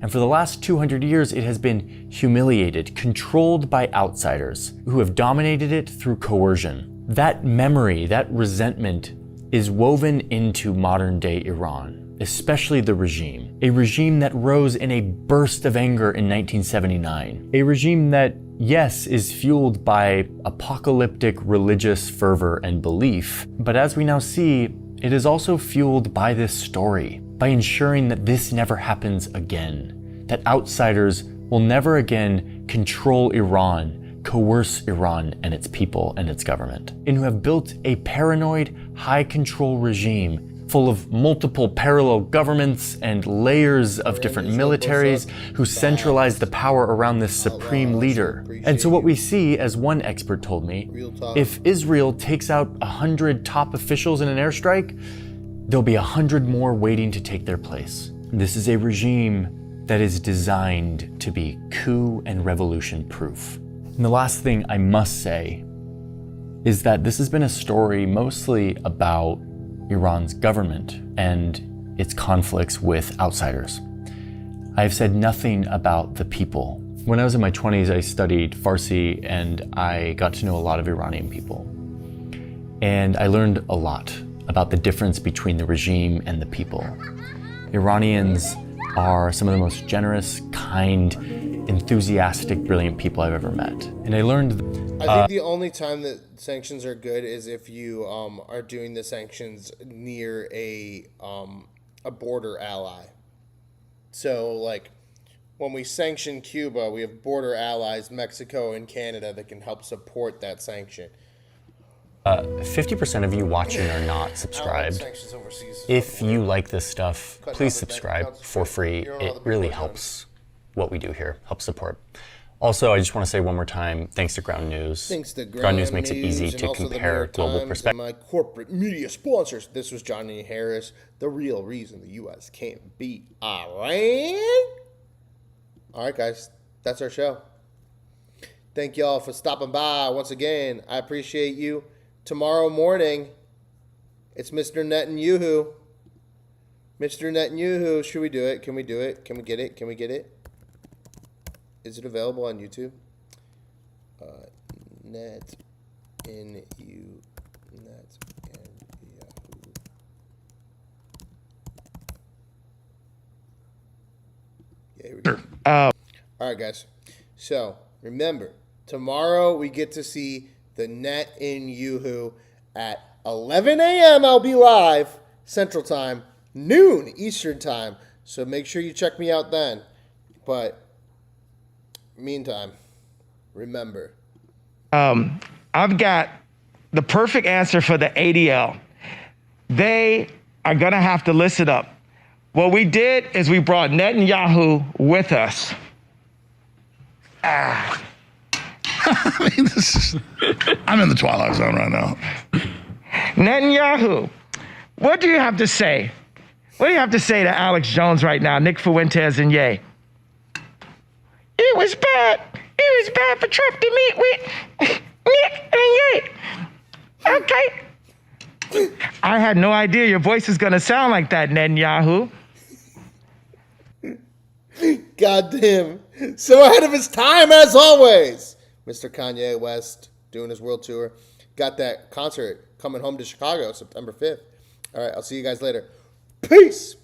And for the last 200 years, it has been humiliated, controlled by outsiders who have dominated it through coercion. That memory, that resentment is woven into modern day Iran, especially the regime. A regime that rose in a burst of anger in 1979. A regime that, yes, is fueled by apocalyptic religious fervor and belief, but as we now see, it is also fueled by this story, by ensuring that this never happens again, that outsiders will never again control Iran, coerce Iran and its people and its government, and who have built a paranoid, high-control regime full of multiple parallel governments and layers of different militaries who centralize the power around this supreme leader. And so what we see, as one expert told me, if Israel takes out 100 top officials in an airstrike, there'll be 100 more waiting to take their place. This is a regime that is designed to be coup and revolution proof. And the last thing I must say is that this has been a story mostly about Iran's government and its conflicts with outsiders. I've said nothing about the people. When I was in my 20s, I studied Farsi and I got to know a lot of Iranian people. And I learned a lot about the difference between the regime and the people. Iranians are some of the most generous, kind, enthusiastic, brilliant people I've ever met. And I learned... I think the only time that sanctions are good is if you are doing the sanctions near a border ally. So, like, when we sanction Cuba, we have border allies, Mexico and Canada, that can help support that sanction. 50% of you watching are not subscribed. If you like this stuff, please subscribe for free. It really helps what we do here, helps support. Also, I just want to say one more time, thanks to Ground News. Thanks to Ground News makes it easy to compare global perspectives. My corporate media sponsors. This was Johnny Harris, the real reason the U.S. can't beat Iran. All right, guys, that's our show. Thank y'all for stopping by once again. I appreciate you. Tomorrow morning, it's Mr. Netanyahu. Mr. Netanyahu, should we do it? Can we do it? Can we get it? Can we get it? Is it available on YouTube? Net in you. Net in Yahoo. Yeah, here we go. All right, guys. So remember, tomorrow we get to see the Net in Yahoo at 11 a.m. I'll be live Central Time, noon Eastern Time. So make sure you check me out then. But meantime, remember. I've got the perfect answer for the ADL. They are going to have to listen up. What we did is we brought Netanyahu with us. I mean, I'm in the twilight zone right now. Netanyahu, what do you have to say? What do you have to say to Alex Jones right now, Nick Fuentes and Ye? It was bad. It was bad for Trump to meet with Nick and Ye. Okay. I had no idea your voice is going to sound like that, Netanyahu. Goddamn. So ahead of his time, as always. Mr. Kanye West doing his world tour. Got that concert coming home to Chicago September 5th. All right, I'll see you guys later. Peace.